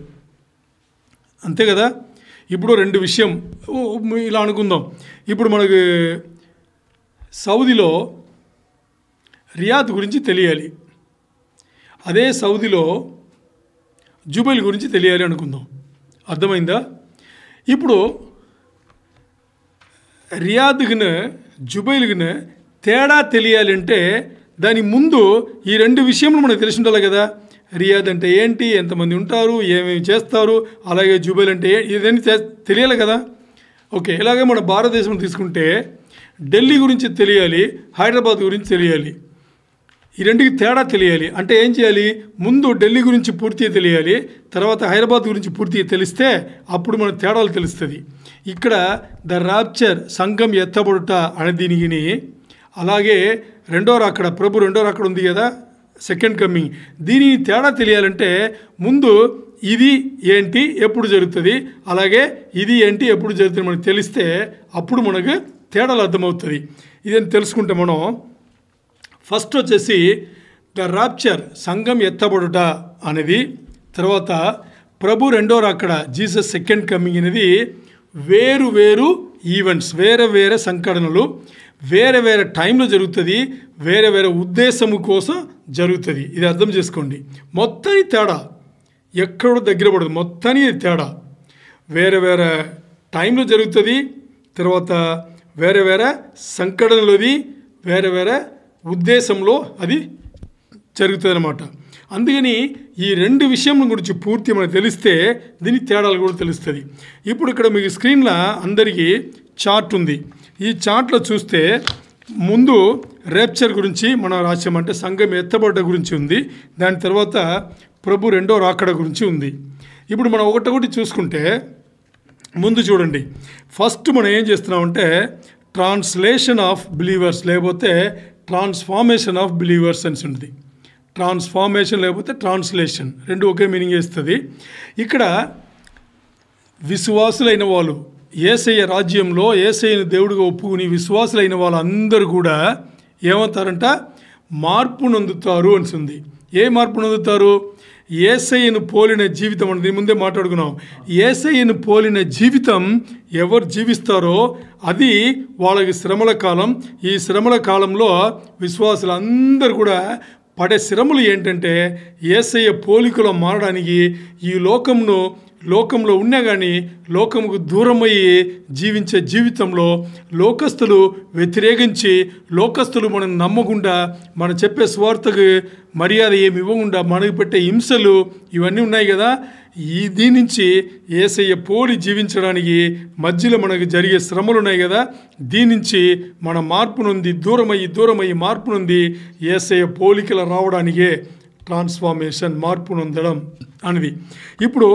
అంతే కదా. ఇప్పుడు 2 విషయం ఇలా అనుకుందాం. ఇప్పుడు మనకు సౌదీలో రియాద్ గురించి తెలియాలి, అదే సౌదీలో జుబైల్ గురించి తెలియాలి అనుకుందాం. అర్థమైందా? ఇప్పుడు రియాద్కిన జుబైల్కిన తేడా తెలియాలంటే దాని ముందు ఈ 2 విషయంలో మనకు తెలిసి ఉండాలి కదా. రియాద్ అంటే ఏంటి, ఎంతమంది ఉంటారు, ఏమేమి చేస్తారు, అలాగే జుబైల్ అంటే ఇదన్నీ తెలియాలి కదా. ఓకే, ఇలాగే మన భారతదేశం తీసుకుంటే ఢిల్లీ గురించి తెలియాలి, హైదరాబాద్ గురించి తెలియాలి. ఈ 2కి తేడా తెలియాలి అంటే ఏం చేయాలి, ముందు ఢిల్లీ గురించి పూర్తిగా తెలియాలి, తర్వాత హైదరాబాద్ గురించి పూర్తిగా తెలిస్తే అప్పుడు మన తేడాలు తెలుస్తుంది. ఇక్కడ ద ర్యాప్చర్ సంఘం ఎత్తబడుట అనే దీనికి, అలాగే రెండో రాకడ, ప్రభు రెండో రాకడ ఉంది కదా, సెకండ్ కమింగ్, దీని తేడా తెలియాలంటే ముందు ఇది ఏంటి ఎప్పుడు జరుగుతుంది, అలాగే ఇది ఏంటి ఎప్పుడు జరుగుతుంది మనకు తెలిస్తే అప్పుడు మనకు తేడాలు అర్థమవుతుంది. ఇదని తెలుసుకుంటే మనం ఫస్ట్ వచ్చేసి ద ర్యాప్చర్ సంఘం ఎత్తబడుట అనేది, తర్వాత ప్రభు రెండో రాకడ జీసస్ సెకండ్ కమింగ్ అనేది వేరు వేరు ఈవెంట్స్, వేరే వేరే సంఘటనలు వేరే వేరే టైంలో జరుగుతుంది, వేరే వేరే ఉద్దేశము కోసం జరుగుతుంది. ఇది అర్థం చేసుకోండి. మొత్తానికి తేడా ఎక్కడో దగ్గర పడదు, మొత్తానికి తేడా వేరే వేరే టైంలో జరుగుతుంది, తర్వాత వేరే వేరే సంఘటనలోది వేరే వేరే ఉద్దేశంలో అది జరుగుతుంది అన్నమాట. అందుకని ఈ 2 విషయం గురించి పూర్తి మనకు తెలిస్తే దీని తేడాలు కూడా తెలుస్తుంది. ఇప్పుడు ఇక్కడ మీకు స్క్రీన్లో అందరికీ చార్ట్ ఉంది. ఈ చార్ట్లో చూస్తే ముందు రేప్చర్ గురించి మనం రాసామంటే సంఘం ఎత్తబడ్డ గురించి ఉంది, దాని తర్వాత ప్రభు రెండో రాకడ గురించి ఉంది. ఇప్పుడు మనం ఒకటి చూసుకుంటే ముందు చూడండి, ఫస్ట్ మనం ఏం చేస్తున్నామంటే ట్రాన్స్లేషన్ ఆఫ్ బిలీవర్స్ లేకపోతే ట్రాన్స్ఫార్మేషన్ ఆఫ్ బిలీవర్స్ అని ఉంటుంది. ట్రాన్స్ఫార్మేషన్ లేకపోతే ట్రాన్స్లేషన్ రెండు ఒకే మీనింగ్ ఇస్తుంది. ఇక్కడ విశ్వాసులైన వాళ్ళు యేసయ్య రాజ్యంలో యేసయ్యను దేవుడిగా ఒప్పుకుని విశ్వాసులైన వాళ్ళందరూ కూడా ఏమవుతారంట, మార్పు నొందుతారు అని ఉంది. ఏ మార్పు నొందుతారు? యేసయ్యను పోలిన జీవితం అనేది ముందే మాట్లాడుకున్నాం. యేసయ్యను పోలిన జీవితం ఎవరు జీవిస్తారో అది వాళ్ళకి శ్రమల కాలం. ఈ శ్రమల కాలంలో విశ్వాసులందరూ కూడా పడే శ్రమలు ఏంటంటే యేసయ్య పోలికలో మారడానికి, ఈ లోకంను లోకంలో ఉన్నా కానీ లోకముకు దూరమయ్యి జీవించే జీవితంలో లోకస్తులు వ్యతిరేకించి లోకస్తులు మనం నమ్మకుండా మనం చెప్పే స్వార్థకు మర్యాద ఏమి ఇవ్వకుండా మనకు పెట్టే హింసలు ఇవన్నీ ఉన్నాయి కదా. దీని నుంచి యేసయ్య పోలి జీవించడానికి మధ్యలో మనకు జరిగే శ్రమలు ఉన్నాయి కదా, దీని నుంచి మన మార్పు నొంది దూరమయ్యి మార్పు నొంది యేసయ్య పోలికలు రావడానికే ట్రాన్స్ఫార్మేషన్, మార్పు నొందడం అనేది. ఇప్పుడు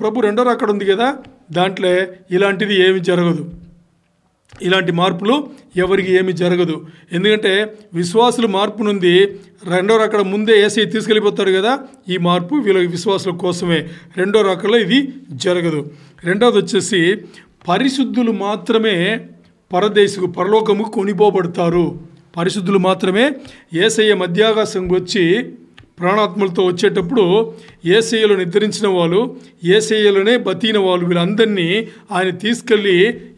ప్రభు రెండో రాకడ ఉంది కదా, దాంట్లో ఇలాంటిది ఏమి జరగదు, ఇలాంటి మార్పులు ఎవరికి ఏమి జరగదు. ఎందుకంటే విశ్వాసులు మార్పు నుండి రెండో రాకడ ముందే యేసయ్య తీసుకెళ్ళిపోతాడు కదా, ఈ మార్పు వీళ్ళ విశ్వాసుల కోసమే. రెండో రాకడలో ఇది జరగదు. రెండవది వచ్చేసి పరిశుద్ధులు మాత్రమే పరలోకముకు కొనిపోబడతారు. పరిశుద్ధులు మాత్రమే యేసయ్య మధ్యాకాశంకి వచ్చి ప్రాణాత్మలతో వచ్చేటప్పుడు యేసయ్యలో నిద్రించిన వాళ్ళు, యేసయ్యలోనే బతికిన వాళ్ళు, వీళ్ళందరినీ ఆయన తీసుకెళ్ళి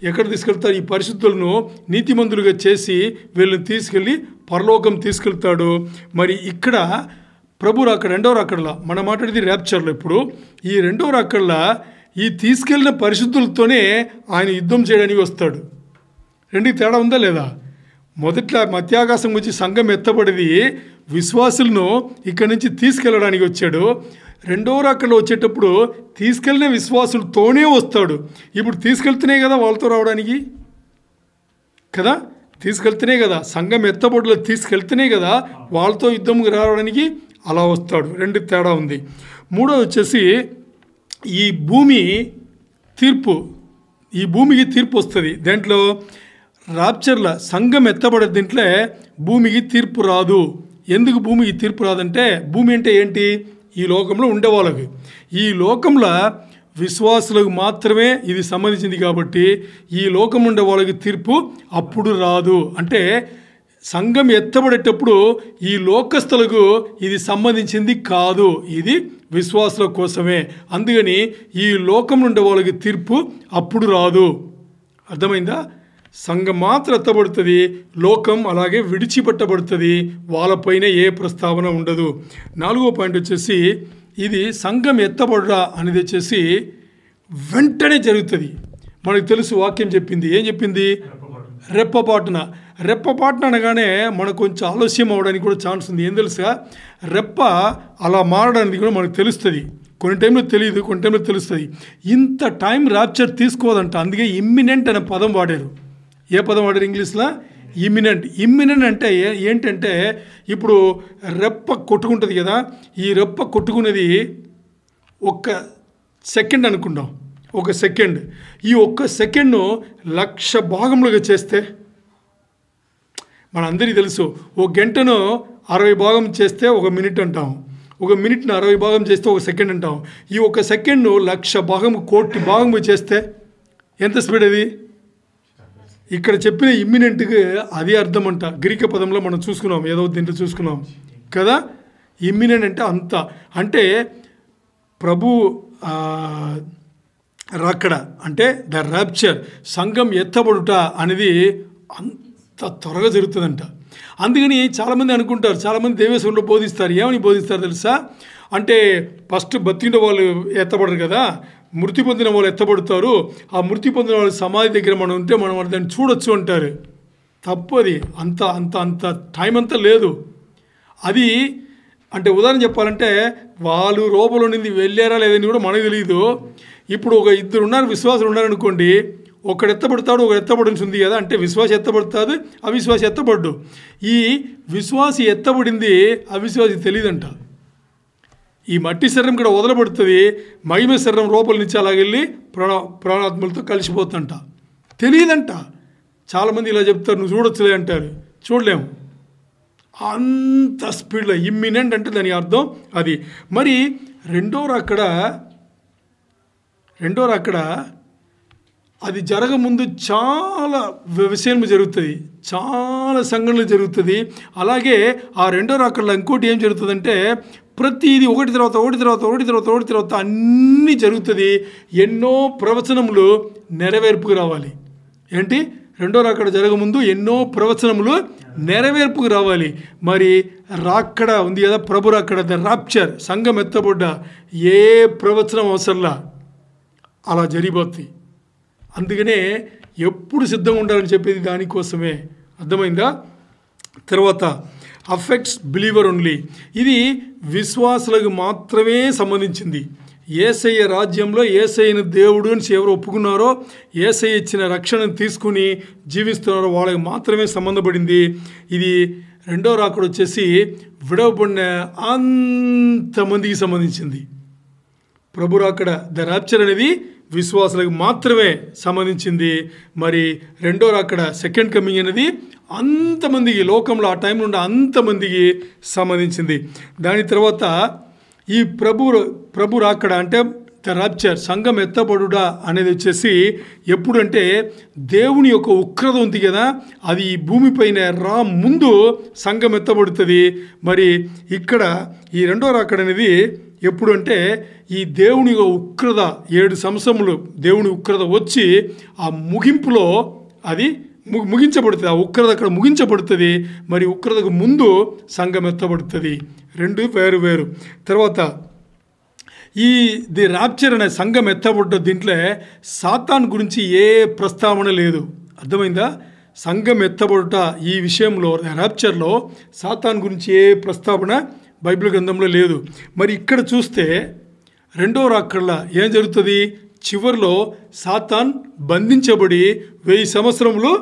ఎక్కడ తీసుకెళ్తారు? ఈ పరిశుద్ధులను నీతిమంతులుగా చేసి వీళ్ళని తీసుకెళ్ళి పరలోకం తీసుకెళ్తాడు. మరి ఇక్కడ ప్రభు రాకడ రెండో రాకడలా మనం మాట్లాడేది ర్యాప్చర్లో. ఇప్పుడు ఈ రెండో రాకడలా ఈ తీసుకెళ్ళిన పరిశుద్ధులతోనే ఆయన యుద్ధం చేయడానికి వస్తాడు. రెండుకి తేడా ఉందా లేదా? మొదట్లో మధ్యాకాశం వచ్చి సంఘం ఎత్తబడిది విశ్వాసులను ఇక్కడి నుంచి తీసుకెళ్ళడానికి వచ్చాడు. రెండో రాకడలో వచ్చేటప్పుడు తీసుకెళ్ళిన విశ్వాసులతోనే వస్తాడు. ఇప్పుడు తీసుకెళ్తేనే కదా వాళ్ళతో రావడానికి కదా, తీసుకెళ్తేనే కదా సంఘం ఎత్తబడిలో తీసుకెళ్తేనే కదా వాళ్ళతో యుద్ధంకి రావడానికి అలా వస్తాడు. రెండు తేడా ఉంది. మూడోది వచ్చేసి ఈ భూమికి తీర్పు వస్తుంది. దాంట్లో రాప్చర్ల సంఘం ఎత్తబడే దీంట్లో భూమికి తీర్పు రాదు. ఎందుకు భూమికి తీర్పు రాదంటే, భూమి అంటే ఏంటి? ఈ లోకంలో ఉండేవాళ్ళకి, ఈ లోకంలో విశ్వాసులకు మాత్రమే ఇది సంబంధించింది కాబట్టి ఈ లోకం ఉండే వాళ్ళకి తీర్పు అప్పుడు రాదు. అంటే సంఘం ఎత్తబడేటప్పుడు ఈ లోకస్తులకు ఇది సంబంధించింది కాదు, ఇది విశ్వాసుల కోసమే. అందుకని ఈ లోకం ఉండే వాళ్ళకి తీర్పు అప్పుడు రాదు. అర్థమైందా? సంఘం మాత్రం ఎత్తబడుతుంది, లోకం అలాగే విడిచిపెట్టబడుతుంది, వాళ్ళపైన ఏ ప్రస్తావన ఉండదు. నాలుగో పాయింట్ వచ్చేసి ఇది సంఘం ఎత్తబడుట అనేది వచ్చేసి వెంటనే జరుగుతుంది. మనకు తెలుసు, వాక్యం చెప్పింది. ఏం చెప్పింది? రెప్పపాటున అనగానే మనకు కొంచెం ఆలస్యం అవడానికి కూడా ఛాన్స్ ఉంది. ఏం తెలుసా? రెప్ప అలా మారడానికి కూడా మనకు తెలుస్తుంది. కొన్ని టైంలో తెలియదు, కొన్ని టైంలో తెలుస్తుంది. ఇంత టైం ర్యాప్చర్ తీసుకోదంట. అందుకే ఇమ్మినెంట్ అనే పదం వాడారు. ఏ పదం వాడారు ఇంగ్లీష్లో? ఇమ్మినెంట్ అంటే ఏంటంటే, ఇప్పుడు రెప్ప కొట్టుకుంటుంది కదా, ఈ రెప్ప కొట్టుకునేది 1 సెకండ్ అనుకుందాం. 1 సెకండ్. ఈ 1 సెకండ్ను 1,00,000 భాగములుగా చేస్తే, మనందరికీ తెలుసు, 1 గంటను 60 భాగం చేస్తే 1 మినిట్ అంటాం, 1 మినిట్ను 60 భాగం చేస్తే 1 సెకండ్ అంటాం. ఈ 1 సెకండ్ను 1,00,000 భాగం, 1,00,00,000 భాగము చేస్తే ఎంత స్పీడ్ అది? ఇక్కడ చెప్పిన ఇమ్మినెంట్కి అదే అర్థం అంట. గ్రీక పదంలో మనం చూసుకున్నాం, ఏదో దీంట్లో చూసుకున్నాం కదా. ఇమ్మినెంట్ అంటే అంత, అంటే ప్రభు రాకడ అంటే ద ర్యాప్చర్, సంఘం ఎత్తబడుట అనేది అంత త్వరగా జరుగుతుందంట. అందుకని చాలామంది అనుకుంటారు, చాలామంది దేవేశ్వరంలో బోధిస్తారు. ఏమని బోధిస్తారు తెలుసా? అంటే ఫస్ట్ బతికిన వాళ్ళు ఎత్తబడరు కదా, మృతి పొందిన వాళ్ళు ఎత్తబడతారు. ఆ మృతి పొందిన వాళ్ళ సమాధి దగ్గర మనం ఉంటే మనం దాన్ని చూడొచ్చు అంటారు. తప్పు అది. అంత టైం అంతా లేదు అది. అంటే ఉదాహరణ చెప్పాలంటే, వాళ్ళు రూపంలో నుండి వెళ్ళారా లేదని కూడా మనకు తెలియదు. ఇప్పుడు 2 ఉన్నారు, విశ్వాసులు ఉన్నారనుకోండి, ఒకడు ఎత్తబడతాడు, ఒకడు ఎత్తబడి ఉంది కదా, అంటే విశ్వాసి ఎత్తబడతాడు, అవిశ్వాసి ఎత్తబడ్డు. ఈ విశ్వాసి ఎత్తబడింది అవిశ్వాసి తెలియదంట. ఈ మట్టి శరీరం కూడా వదలబడుతుంది, మహిమ శరీరం రూపల నుంచి అలాగెళ్ళి ప్రాణాత్మలతో కలిసిపోతుంట. తెలియదంట. చాలామంది ఇలా చెప్తారు, నువ్వు చూడొచ్చులే అంటారు. చూడలేము. అంత స్పీడ్లో ఇమ్మినెంట్ అంటే దాని అర్థం అది. మరి రెండో రాకడ అది జరగముందు చాలా విషయం జరుగుతుంది, చాలా సంఘటనలు జరుగుతుంది. అలాగే ఆ రెండో రాకడలో ఇంకోటి ఏం జరుగుతుందంటే, ప్రతిదీ ఒకటి తర్వాత అన్నీ జరుగుతుంది. ఎన్నో ప్రవచనములు నెరవేర్పుకు రావాలి. ఏంటి? రెండో రాకడ జరగముందు ఎన్నో ప్రవచనములు నెరవేర్పుకు రావాలి. మరి రాకడ ఉంది కదా, ప్రభు రాకడ, ద రాప్చర్, సంఘం ఎత్తబడ్డ, ఏ ప్రవచనం అవసరంలా అలా జరిగిపోతుంది. అందుకనే ఎప్పుడు సిద్ధంగా ఉండాలని చెప్పేది దానికోసమే. అర్థమైందా? తర్వాత అఫెక్ట్స్ బిలీవర్ ఓన్లీ. ఇది విశ్వాసులకు మాత్రమే సంబంధించింది. యేసయ్య రాజ్యంలో యేసయ్యను దేవుడు అని ఎవరు ఒప్పుకున్నారో, యేసయ్య ఇచ్చిన రక్షణను తీసుకుని జీవిస్తున్నారో వాళ్ళకి మాత్రమే సంబంధపడింది. ఇది రెండో రాకడ వచ్చేసి విడవబడిన అంతమందికి సంబంధించింది. ప్రభు రాకడ, ద రాప్చర్ అనేది విశ్వాసులకు మాత్రమే సంబంధించింది. మరి రెండో రాకడ, సెకండ్ కమింగ్ అనేది అంతమందికి, లోకంలో ఆ టైంలో ఉండే అంతమందికి సంబంధించింది. దాని తర్వాత ఈ ప్రభు రాకడ అంటే ద రాప్చర్, సంఘం ఎత్తబడుడా అనేది వచ్చేసి ఎప్పుడంటే దేవుని యొక్క ఉగ్రత ఉంది కదా, అది ఈ భూమిపైన ముందు సంఘం ఎత్తబడుతుంది. మరి ఇక్కడ ఈ రెండో రాకడ అనేది ఎప్పుడు అంటే ఈ దేవుని ఉగ్రత 7 సంవత్సరములు దేవుని ఉగ్రత వచ్చి ఆ ముగింపులో అది ముగించబడుతుంది. ఆ ఉగ్రత అక్కడ ముగించబడుతుంది. మరి ఉగ్రతకు ముందు సంఘం ఎత్తబడుతుంది. రెండు వేరు. తర్వాత ది రాప్చర్ అనే సంఘం ఎత్తబడ్డ దీంట్లో సాతాన్ గురించి ఏ ప్రస్తావన లేదు. అర్థమైందా? సంఘం ఎత్తబడుట ఈ విషయంలో, రాప్చర్లో సాతాన్ గురించి ఏ ప్రస్తావన బైబిల్ గ్రంథంలో లేదు. మరి ఇక్కడ చూస్తే రెండో రాకడలో ఏం జరుగుతుంది? చివరిలో సాతాన్ బంధించబడి 1000 సంవత్సరములు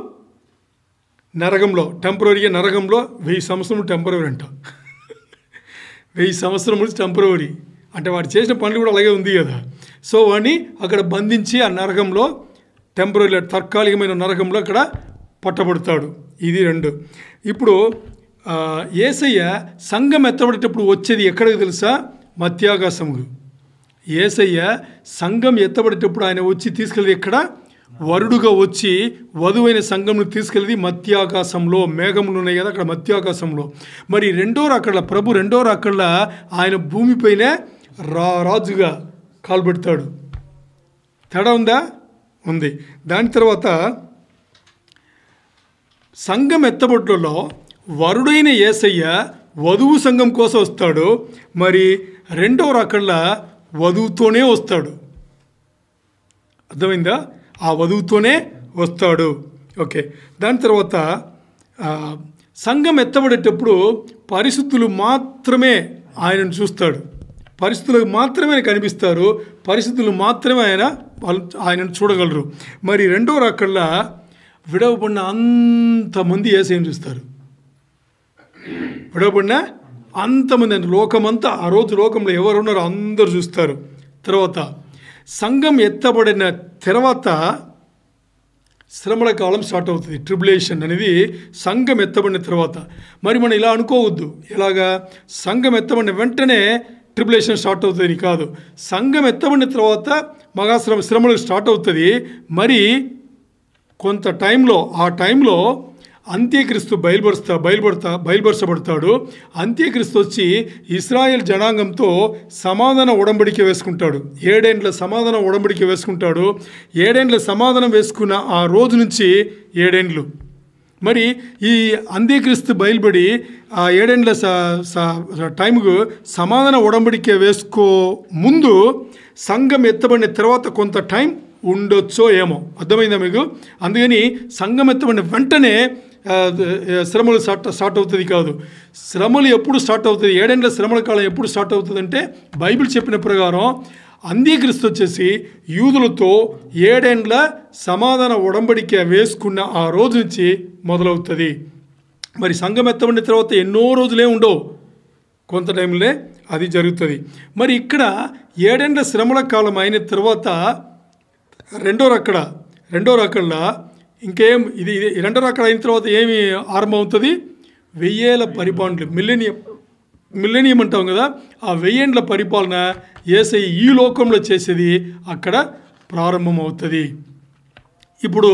నరకంలో, టెంపరరీగా నరకంలో, 1000 సంవత్సరములు టెంపరరీ అంట. 1000 సంవత్సరములు టెంపరరీ అంటే వాడు చేసిన పనులు కూడా అలాగే ఉంది కదా. సో వాడిని అక్కడ బంధించి ఆ నరకంలో, టెంపరరీ తాత్కాలికమైన నరకంలో అక్కడ పట్టబడతాడు. ఇది 2. ఇప్పుడు యేసయ్య సంఘం ఎత్తబడేటప్పుడు వచ్చేది ఎక్కడికి తెలుసా? మధ్యాకాశముకు. యేసయ్య సంఘం ఎత్తబడేటప్పుడు ఆయన వచ్చి తీసుకెళ్ళేది ఎక్కడ? వరుడుగా వచ్చి వధువైన సంఘంను తీసుకెళ్ళేది మధ్యాకాశంలో. మేఘములు ఉన్నాయి కదా అక్కడ మధ్యాకాశంలో. మరి రెండో రాకడల ప్రభు రెండో రాకడల ఆయన భూమిపైనే రాజుగా కాల్పెడతాడు. తేడా ఉందా? ఉంది. దాని తర్వాత సంఘం ఎత్తబడులో వరుడైన యేసయ్య వధువు సంఘం కోసం వస్తాడు. మరి రెండో రాకడల వధువుతోనే వస్తాడు. అర్థమైందా? ఆ వధువుతోనే వస్తాడు. ఓకే. దాని తర్వాత సంఘం ఎత్తబడేటప్పుడు పరిశుద్ధులు మాత్రమే ఆయనను చూస్తాడు. పరిశుద్ధులకు మాత్రమే ఆయన కనిపిస్తారు. పరిశుద్ధులు మాత్రమే ఆయనను చూడగలరు. మరి రెండో రాకడల విడవబడిన అంతమంది యేసయ్యను చూస్తారు. విడవబడిన అంతమంది అంటే లోకమంతా, ఆ రోజు లోకంలో ఎవరున్నారో అందరూ చూస్తారు. తర్వాత సంఘం ఎత్తబడిన తర్వాత శ్రమల కాలం స్టార్ట్ అవుతుంది. ట్రిబులేషన్ అనేది సంఘం ఎత్తబడిన తర్వాత. మరి మనం ఇలా అనుకోవద్దు, ఎలాగా సంఘం ఎత్తబడిన వెంటనే ట్రిబులేషన్ స్టార్ట్ అవుతుంది కాదు. సంఘం ఎత్తబడిన తర్వాత శ్రమలు స్టార్ట్ అవుతుంది. మరి కొంత టైంలో, ఆ టైంలో అంత్యక్రీస్తు బయలుపరచబడతాడు. అంత్యక్రీస్తు వచ్చి ఇశ్రాయేల్ జనాంగంతో సమాధాన ఉడంబడిక వేసుకుంటాడు. 7 ఏండ్ల సమాధాన ఉడంబడిక వేసుకుంటాడు. 7 ఏండ్ల సమాధానం వేసుకున్న ఆ రోజు నుంచి 7 ఏండ్లు. మరి ఈ అంత్యక్రీస్తు బయలుపడి ఆ 7 ఏండ్ల టైంకు సమాధాన ఉడంబడిక వేసుకో ముందు సంఘం ఎత్తబడిన తర్వాత కొంత టైం ఉండొచ్చో ఏమో. అర్థమైందా మీకు? అందుకని సంఘం ఎత్తబడిన వెంటనే శ్రమలు స్టార్ట్ అవుతుంది కాదు. శ్రమలు ఎప్పుడు స్టార్ట్ అవుతుంది? 7 ఏండ్ల శ్రమల కాలం ఎప్పుడు స్టార్ట్ అవుతుంది అంటే బైబిల్ చెప్పిన ప్రకారం అంత్యక్రీస్తు వచ్చేసి యూదులతో 7 ఏండ్ల సమాధాన ఉడంబడిక వేసుకున్న ఆ రోజు నుంచి మొదలవుతుంది. మరి సంఘం ఎత్తబడిన తర్వాత ఎన్నో రోజులే ఉండవు, కొంత టైంలో అది జరుగుతుంది. మరి ఇక్కడ 7 ఏండ్ల శ్రమల కాలం అయిన తర్వాత రెండో రాకడలో ఇంకేం ఇది రెండో రాకడ అయిన తర్వాత ఏమి ఆరంభం అవుతుంది? 1000 ఏళ్ల పరిపాలన, మిల్లెనియం అంటాం కదా. ఆ 1000 ఏండ్ల పరిపాలన యేసయ్య ఈ లోకంలో చేసేది అక్కడ ప్రారంభం అవుతుంది. ఇప్పుడు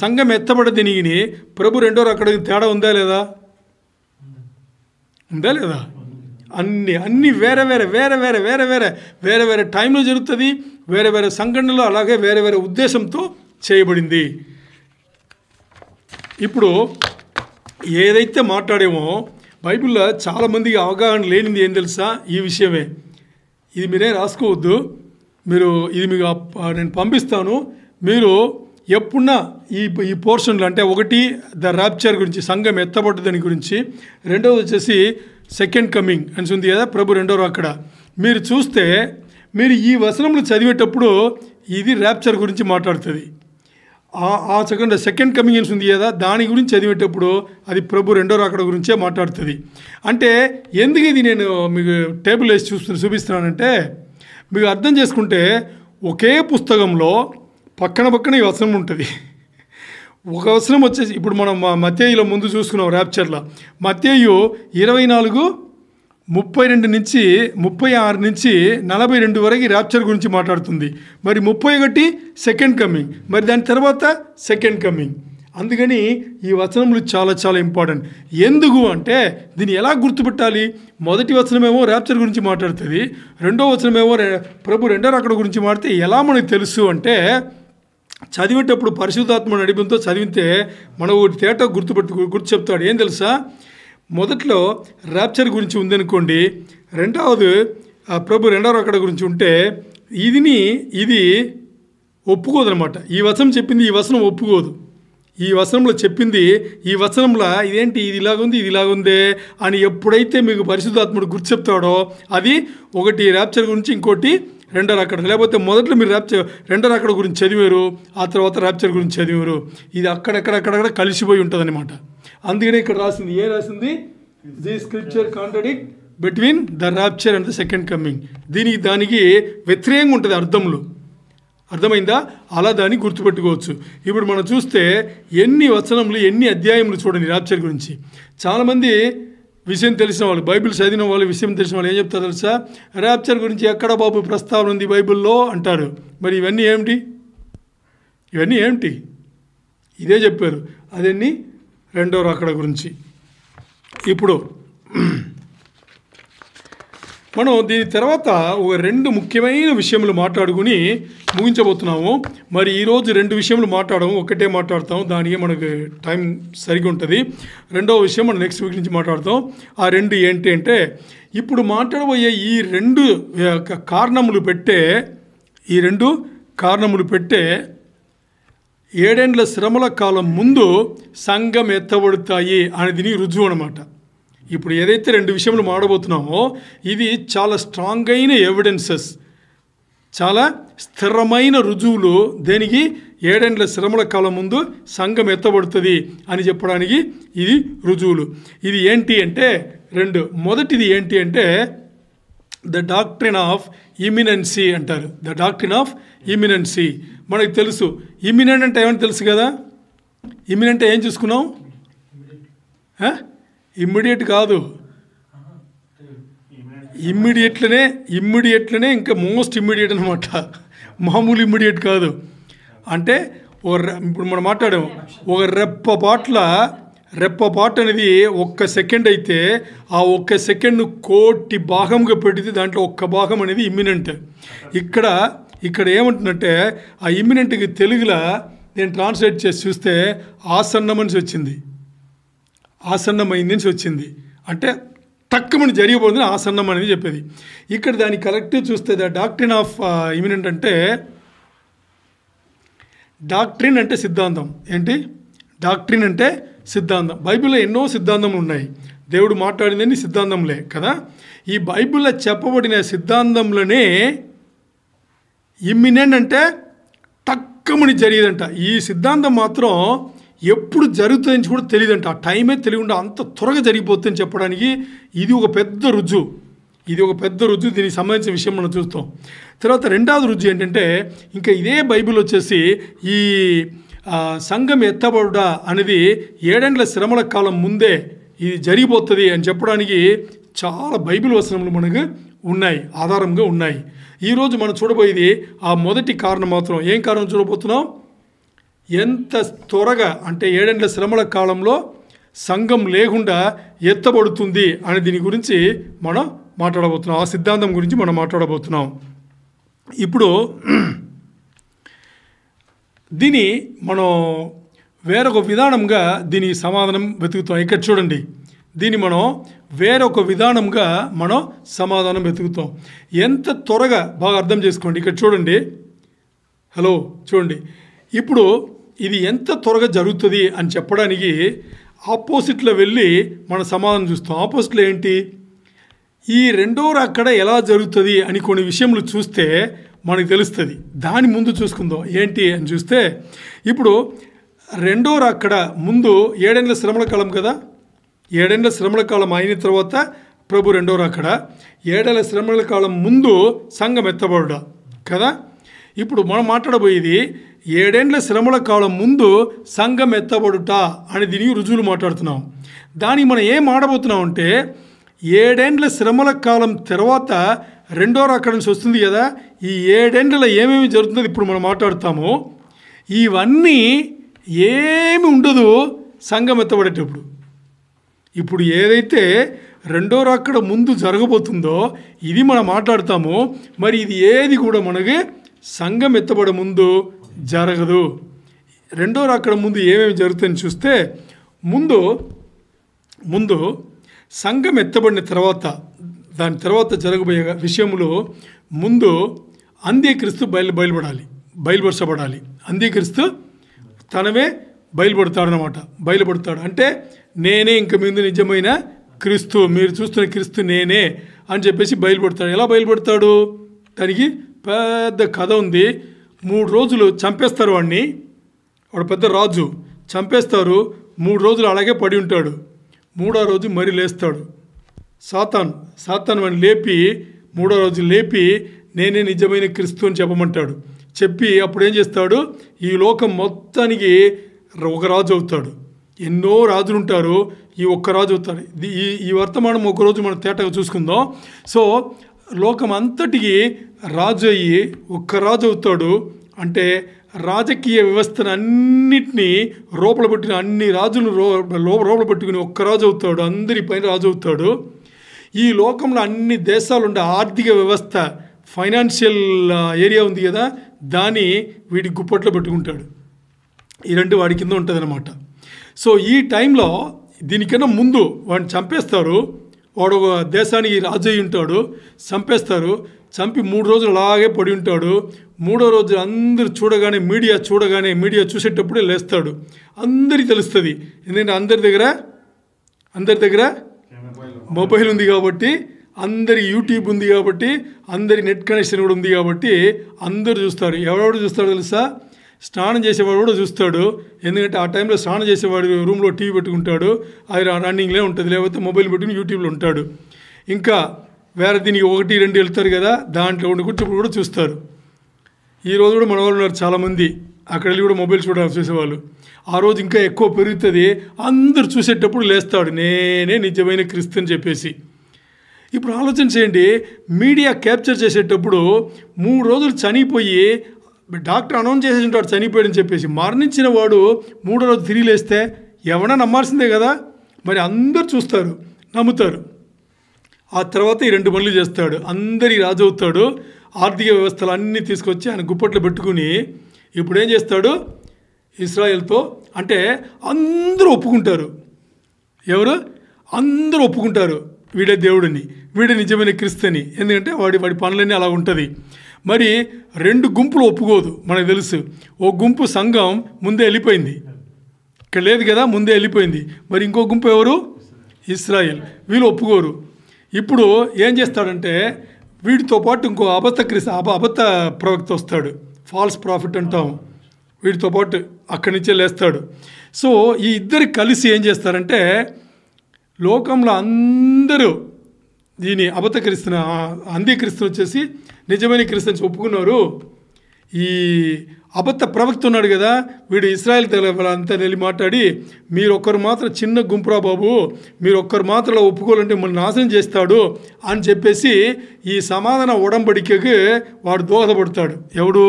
సంఘం ఎత్తబడ దీనికి ప్రభు రెండో రాకడకి తేడా ఉందా లేదా? అన్నీ వేరే టైంలో జరుగుతుంది. వేరే సంఘటనలు అలాగే వేరే ఉద్దేశంతో చేయబడింది. ఇప్పుడు ఏదైతే మాట్లాడేమో బైబిల్లో చాలామందికి అవగాహన లేనిది ఏం తెలుసా? ఈ విషయమే. ఇది మీరే రాసుకోవద్దు. మీరు ఇది మీకు నేను పంపిస్తాను. మీరు ఎప్పుడన్నా ఈ పోర్షన్లు అంటే ఒకటి ద ర్యాప్చర్ గురించి, సంఘం ఎత్తబడ్డదని గురించి, రెండవది వచ్చేసి సెకండ్ కమింగ్ అని ఉంది కదా, ప్రభు రెండవ అక్కడ మీరు చూస్తే మీరు ఈ వచనంలో చదివేటప్పుడు ఇది ర్యాప్చర్ గురించి మాట్లాడుతుంది. ఆ సెకండ్ కమింగ్ అని ఉంది కదా, దాని గురించి చదివేటప్పుడు అది ప్రభు రెండో రాకడ గురించే మాట్లాడుతుంది. అంటే ఎందుకు ఇది నేను మీకు టేబుల్ వేసి చూపిస్తున్నానంటే మీకు అర్థం చేసుకుంటే ఒకే పుస్తకంలో పక్కన ఈ వచనం ఉంటుంది. ఒక వచనం వచ్చేసి ఇప్పుడు మనం మత్తేయులో ముందు చూసుకున్నాం ర్యాప్చర్లో. మత్తేయు 24:32 నుంచి 36 నుంచి 42 వరకు ర్యాప్చర్ గురించి మాట్లాడుతుంది. మరి 31 సెకండ్ కమింగ్, మరి దాని తర్వాత సెకండ్ కమింగ్. అందుకని ఈ వచనములు చాలా చాలా ఇంపార్టెంట్. ఎందుకు అంటే దీన్ని ఎలా గుర్తుపెట్టాలి? మొదటి వచనమేమో ర్యాప్చర్ గురించి మాట్లాడుతుంది, రెండో వచనమేమో ప్రభు రెండో రాకడ గురించి మాట్లాడితే ఎలా మనకు తెలుసు అంటే చదివేటప్పుడు పరిశుద్ధాత్మ నడిపింతో చదివితే మనం ఒకటి తేట గుర్తు చెప్తాడు. ఏం తెలుసా? మొదట్లో ర్యాప్చర్ గురించి ఉందనుకోండి, రెండవది ప్రభు రెండవ రాకడ గురించి ఉంటే ఇది ఒప్పుకోదు అనమాట. ఈ వచనం చెప్పింది ఈ వచనం ఒప్పుకోదు. ఈ వచనంలో చెప్పింది ఈ వచనంలో ఇదేంటి ఇది ఇలాగుంది ఇది ఇలాగుందే అని ఎప్పుడైతే మీకు పరిశుద్ధాత్ముడు గుర్తు చెప్తాడో అది ఒకటి ర్యాప్చర్ గురించి, ఇంకోటి రెండో రాకడ. లేకపోతే మొదట్లో మీరు రెండో రాకడ గురించి చదివారు, ఆ తర్వాత ర్యాప్చర్ గురించి చదివారు. ఇది అక్కడక్కడ కలిసిపోయి ఉంటుంది అనమాట. అందుకనే ఇక్కడ రాసింది ఏం రాసింది? The scripture contradict between the rapture and the second coming. దానికి వ్యతిరేకంగా ఉంటుంది అర్థములు. అర్థమైందా? అలా దాన్ని గుర్తుపెట్టుకోవచ్చు. ఇప్పుడు మనం చూస్తే ఎన్ని వచనములు ఎన్ని అధ్యాయములు చూడండి ర్యాప్చర్ గురించి. చాలామంది విషయం తెలిసిన వాళ్ళు, బైబిల్ చదివిన వాళ్ళు, విషయం తెలిసిన వాళ్ళు ఏం చెప్తారు తెలుసా? ర్యాప్చర్ గురించి ఎక్కడ బాబు ప్రస్తావన ఉంది బైబిల్లో అంటారు. మరి ఇవన్నీ ఏమిటి? ఇదే చెప్పారు. అదన్నీ రెండో రాకడ గురించి. ఇప్పుడు మనం దీని తర్వాత ఒక 2 ముఖ్యమైన విషయములు మాట్లాడుకుని ముగించబోతున్నాము. మరి ఈరోజు 2 విషయములు మాట్లాడము, ఒకటే మాట్లాడతాం. దానికి మనకు టైం సరిగా ఉంటుంది. రెండవ విషయం మనం నెక్స్ట్ వీక్ నుంచి మాట్లాడతాం. ఆ 2 ఏంటి అంటే ఇప్పుడు మాట్లాడబోయే ఈ 2 కారణములు పెట్టే 7 ఏండ్ల శ్రమల కాలం ముందు సంఘం ఎత్తబడతాయి అనేది రుజువు అనమాట. ఇప్పుడు ఏదైతే 2 విషయములు మాడబోతున్నామో ఇది చాలా స్ట్రాంగ్ అయిన ఎవిడెన్సెస్, చాలా స్థిరమైన రుజువులు. దేనికి? 7 ఏండ్ల శ్రమల కాలం ముందు సంఘం ఎత్తబడుతుంది అని చెప్పడానికి ఇది రుజువులు. ఇది ఏంటి అంటే 2. మొదటిది ఏంటి అంటే ద డాక్ట్రిన్ ఆఫ్ ఇమినెన్సీ అంటారు. ద డాక్ట్రిన్ ఆఫ్ ఇమినెన్సీ మనకు తెలుసు. ఇమినెంట్ అంటే ఏమని తెలుసు కదా? ఇమినెంట్ ఏం చూసుకున్నాం? ఇమ్మీడియట్ కాదు, ఇమ్మీడియట్లనే ఇంకా మోస్ట్ ఇమ్మీడియట్ అనమాట. మామూలు ఇమ్మీడియట్ కాదు. అంటే ఇప్పుడు మనం మాట్లాడాము ఒక రెప్పపాటు అనేది 1 సెకండ్ అయితే ఆ 1 సెకండ్ను 1,000,000 భాగంగా పెడితే దాంట్లో 1 భాగం అనేది ఇమ్మినెంట్. ఇక్కడ ఏమంటుందంటే ఆ ఇమ్మినెంట్కి తెలుగులో నేను ట్రాన్స్లేట్ చేసి చూస్తే ఆసన్నమని వచ్చింది, ఆసన్నమైంది అని వచ్చింది. అంటే తక్కువని జరిగిపోతుంది ఆసన్నం అనేది చెప్పేది. ఇక్కడ దాని కరెక్ట్గా చూస్తే ద డాక్ట్రిన్ ఆఫ్ ఇమినెంట్ అంటే డాక్ట్రిన్ అంటే సిద్ధాంతం. ఏంటి డాక్ట్రిన్ అంటే? సిద్ధాంతం. బైబిల్లో ఎన్నో సిద్ధాంతములు ఉన్నాయి. దేవుడు మాట్లాడిందని సిద్ధాంతంలే కదా. ఈ బైబిల్లో చెప్పబడిన సిద్ధాంతంలోనే ఇమ్మినెంట్ అంటే తక్కువని జరిగేదంట. ఈ సిద్ధాంతం మాత్రం ఎప్పుడు జరుగుతుందని కూడా తెలియదంట. ఆ టైమే తెలియకుండా అంత త్వరగా జరిగిపోతుందని చెప్పడానికి ఇది ఒక పెద్ద రుజువు. దీనికి సంబంధించిన విషయం మనం చూస్తాం. తర్వాత రెండవది రుజువు ఏంటంటే ఇంకా ఇదే బైబిల్ వచ్చేసి ఈ సంఘం ఎత్తబడుట అనేది 7 ఏండ్ల శ్రమల కాలం ముందే ఇది జరిగిపోతుంది అని చెప్పడానికి చాలా బైబిల్ వచనములు మనకు ఉన్నాయి, ఆధారంగా ఉన్నాయి. ఈరోజు మనం చూడబోయేది ఆ మొదటి కారణం మాత్రం. ఏం కారణం చూడబోతున్నాం? ఎంత త్వరగా అంటే 7 ఏండ్ల శ్రమల కాలంలో సంఘం లేకుండా ఎత్తబడుతుంది అనే దీని గురించి మనం మాట్లాడబోతున్నాం. ఆ సిద్ధాంతం గురించి మనం మాట్లాడబోతున్నాం. ఇప్పుడు దీన్ని మనం వేరొక విధానంగా దీని సమాధానం వెతుకుతాం. ఇక్కడ చూడండి, దీన్ని మనం వేరొక విధానంగా మనం సమాధానం వెతుకుతాం. ఎంత త్వరగా బాగా అర్థం చేసుకోండి. ఇక్కడ చూడండి, హలో చూడండి, ఇప్పుడు ఇది ఎంత త్వరగా జరుగుతుంది అని చెప్పడానికి ఆపోజిట్లో వెళ్ళి మన సమాధానం చూస్తాం. ఆపోజిట్లో ఏంటి, ఈ రెండో రాకడ ఎలా జరుగుతుంది అని కొన్ని విషయములు చూస్తే మనకు తెలుస్తుంది. దాని ముందు చూసుకుందాం ఏంటి అని చూస్తే, ఇప్పుడు రెండో రాకడ ముందు 7 ఏళ్ల శ్రమల కాలం కదా. 7 ఏళ్ల శ్రమల కాలం అయిన తర్వాత ప్రభు రెండో రాకడ. 7 ఏళ్ల శ్రమల కాలం ముందు సంఘం ఎత్తబడుట కదా. ఇప్పుడు మనం మాట్లాడబోయేది 7 ఏళ్ల శ్రమల కాలం ముందు సంఘం ఎత్తబడుట అని దీనికి రుజువులు మాట్లాడుతున్నాం. దానికి మనం ఏం ఆడబోతున్నాం అంటే, 7 ఏళ్ల శ్రమల కాలం తర్వాత రెండో రాకడ నుంచి వస్తుంది కదా. ఈ 7 ఏళ్లలో ఏమేమి జరుగుతుందో ఇప్పుడు మనం మాట్లాడుతాము. ఇవన్నీ ఏమి ఉండదు సంఘం ఎత్తబడేటప్పుడు. ఇప్పుడు ఏదైతే రెండో రాకడ ముందు జరగబోతుందో ఇది మనం మాట్లాడతాము. మరి ఇది ఏది కూడా మనకి సంఘం ఎత్తబడే ముందు జరగదు. రెండో రాకడ ముందు ఏమేమి జరుగుతుందని చూస్తే, ముందు సంఘం ఎత్తబడిన తర్వాత దాని తర్వాత జరగబోయే విషయంలో ముందు అంత్యక్రీస్తు బయలుపరచబడాలి. అంత్యక్రీస్తు తనవే బయలుపడతాడు అంటే నేనే ఇంక మీద నిజమైన క్రీస్తు, మీరు చూస్తున్న క్రీస్తు నేనే అని చెప్పేసి బయలుపడతాడు. ఎలా బయలుపడతాడు? దానికి పెద్ద కథ ఉంది. 3 రోజులు చంపేస్తారు వాడిని. వాడు పెద్ద రాజు, చంపేస్తారు. 3 రోజులు అలాగే పడి ఉంటాడు. 3వ రోజు మరి లేస్తాడు. సాతాను వాడిని లేపి 3వ రోజు లేపి నేనే నిజమైన క్రీస్తు అని చెప్పమంటాడు. చెప్పి అప్పుడు ఏం చేస్తాడు, ఈ లోకం మొత్తానికి ఒక రాజు అవుతాడు. ఎన్నో రాజులు ఉంటారు, ఈ ఒక్క రాజు అవుతాడు. ఈ వర్తమానం ఒకరోజు మనం తేటగా చూసుకుందాం. సో లోకం అంతటికి రాజు అయ్యి ఒక్క రాజు అవుతాడు. అంటే రాజకీయ వ్యవస్థను అన్నిటినీ రూపలు పట్టిన అన్ని రాజులు రూపలు పట్టుకుని ఒక్క రాజు అవుతాడు. అందరి పైన రాజు అవుతాడు. ఈ లోకంలో అన్ని దేశాలు ఉండే ఆర్థిక వ్యవస్థ, ఫైనాన్షియల్ ఏరియా ఉంది కదా, దాన్ని వీడి గుప్పట్లో పెట్టుకుంటాడు. ఈ రెండు వాడి కింద ఉంటుంది అన్నమాట. సో ఈ టైంలో దీనికన్నా ముందు వాడిని చంపేస్తారు. వాడు ఒక దేశానికి రాజు అయి ఉంటాడు. చంపేస్తారు. చంపి 3 రోజులు అలాగే పడి ఉంటాడు. 3వ రోజు అందరూ మీడియా చూసేటప్పుడే లేస్తాడు. అందరికీ తెలుస్తుంది. ఎందుకంటే అందరి దగ్గర మొబైల్ ఉంది కాబట్టి, అందరి యూట్యూబ్ ఉంది కాబట్టి, అందరి నెట్ కనెక్షన్ కూడా ఉంది కాబట్టి అందరూ చూస్తారు. ఎవరెవరు చూస్తాడో తెలుసా? స్నానం చేసేవాడు కూడా చూస్తాడు. ఎందుకంటే ఆ టైంలో స్నానం చేసేవాడు రూమ్లో టీవీ పెట్టుకుంటాడు, అది రన్నింగ్లే ఉంటుంది. లేకపోతే మొబైల్ పెట్టుకుని యూట్యూబ్లో ఉంటాడు. ఇంకా వేరే దీనికి 1, 2 వెళ్తారు కదా, దాంట్లో కూర్చోప్పుడు కూడా చూస్తారు. ఈరోజు కూడా మన వాళ్ళు ఉన్నారు చాలామంది, అక్కడ వెళ్ళి కూడా మొబైల్ చూసేవాళ్ళు. ఆ రోజు ఇంకా ఎక్కువ పెరుగుతుంది. అందరూ చూసేటప్పుడు లేస్తాడు, నేనే నిజమైన క్రీస్తు అని చెప్పేసి. ఇప్పుడు ఆలోచన చేయండి, మీడియా క్యాప్చర్ చేసేటప్పుడు 3 రోజులు చనిపోయి డాక్టర్ అనౌన్స్ చేసేసి ఉంటాడు చనిపోయాడని చెప్పేసి. మరణించిన వాడు 3వ రోజు తిరిగి లేస్తే ఎవరైనా నమ్మాల్సిందే కదా. మరి అందరూ చూస్తారు, నమ్ముతారు. ఆ తర్వాత ఈ 2 పనులు చేస్తాడు. అందరి రాజు అవుతాడు. ఆర్థిక వ్యవస్థలు అన్నీ తీసుకొచ్చి ఆయన గుప్పట్లో పెట్టుకుని ఇప్పుడు ఏం చేస్తాడు, ఇస్రాయేల్తో అంటే అందరూ ఒప్పుకుంటారు. ఎవరు? అందరూ ఒప్పుకుంటారు వీడే దేవుడిని, వీడే నిజమైన క్రీస్తుని. ఎందుకంటే వాడి పనులన్నీ అలా ఉంటుంది. మరి 2 గుంపులు ఒప్పుకోదు. మనకు తెలుసు, ఓ గుంపు సంఘం ముందే వెళ్ళిపోయింది, ఇక్కడ లేదు కదా, ముందే వెళ్ళిపోయింది. మరి ఇంకో గుంపు ఎవరు? ఇస్రాయేల్. వీళ్ళు ఒప్పుకోరు. ఇప్పుడు ఏం చేస్తాడంటే వీటితో పాటు ఇంకో అబద్ధ ప్రవక్త వస్తాడు, ఫాల్స్ ప్రాఫిట్ అంటాం. వీటితో పాటు అక్కడి నుంచే లేస్తాడు. సో ఈ ఇద్దరు కలిసి ఏం చేస్తారంటే లోకంలో అందరూ దీని అంత్యక్రీస్తుని వచ్చేసి నిజమైన క్రీస్తుని ఒప్పుకున్నారు. ఈ అబద్ధ ప్రవక్త ఉన్నాడు కదా, వీడు ఇస్రాయేల్ అంతా వెళ్ళి మాట్లాడి మీరు ఒక్కరు మాత్రం చిన్న గుంపురా బాబు, మీరు ఒక్కరు మాత్రం ఒప్పుకోవాలంటే మిమ్మల్ని నాశనం చేస్తాడు అని చెప్పేసి ఈ సమాధాన ఉడంబడికకి వాడు దోహదపడతాడు. ఎవడు?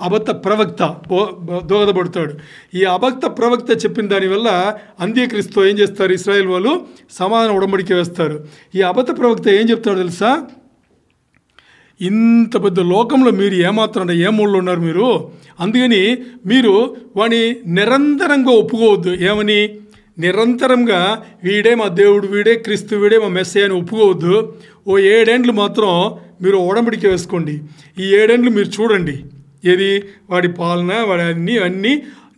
అబద్ధ ప్రవక్త దోహదపడతాడు. ఈ అబద్ధ ప్రవక్త చెప్పిన దానివల్ల అంత్యక్రీస్తు ఏం చేస్తారు, ఇస్రాయేల్ వాళ్ళు సమాధాన ఉడంబడిక వేస్తారు. ఈ అబద్ధ ప్రవక్త ఏం చెప్తాడు తెలుసా? ఇంత పెద్ద లోకంలో మీరు ఏమాత్రం ఏ మూలలో ఉన్నారు మీరు? అందుకని మీరు వాడిని నిరంతరంగా ఒప్పుకోవద్దు. ఏమని? నిరంతరంగా వీడే మా దేవుడు, వీడే క్రీస్తు, వీడే మా మెస్సయ్య అని ఒప్పుకోవద్దు. ఓ 7 ఏండ్లు మాత్రం మీరు ఒడంబడిక వేసుకోండి. ఈ 7 ఏండ్లు మీరు చూడండి. ఏది? వాడి పాలన, వాడి అన్నీ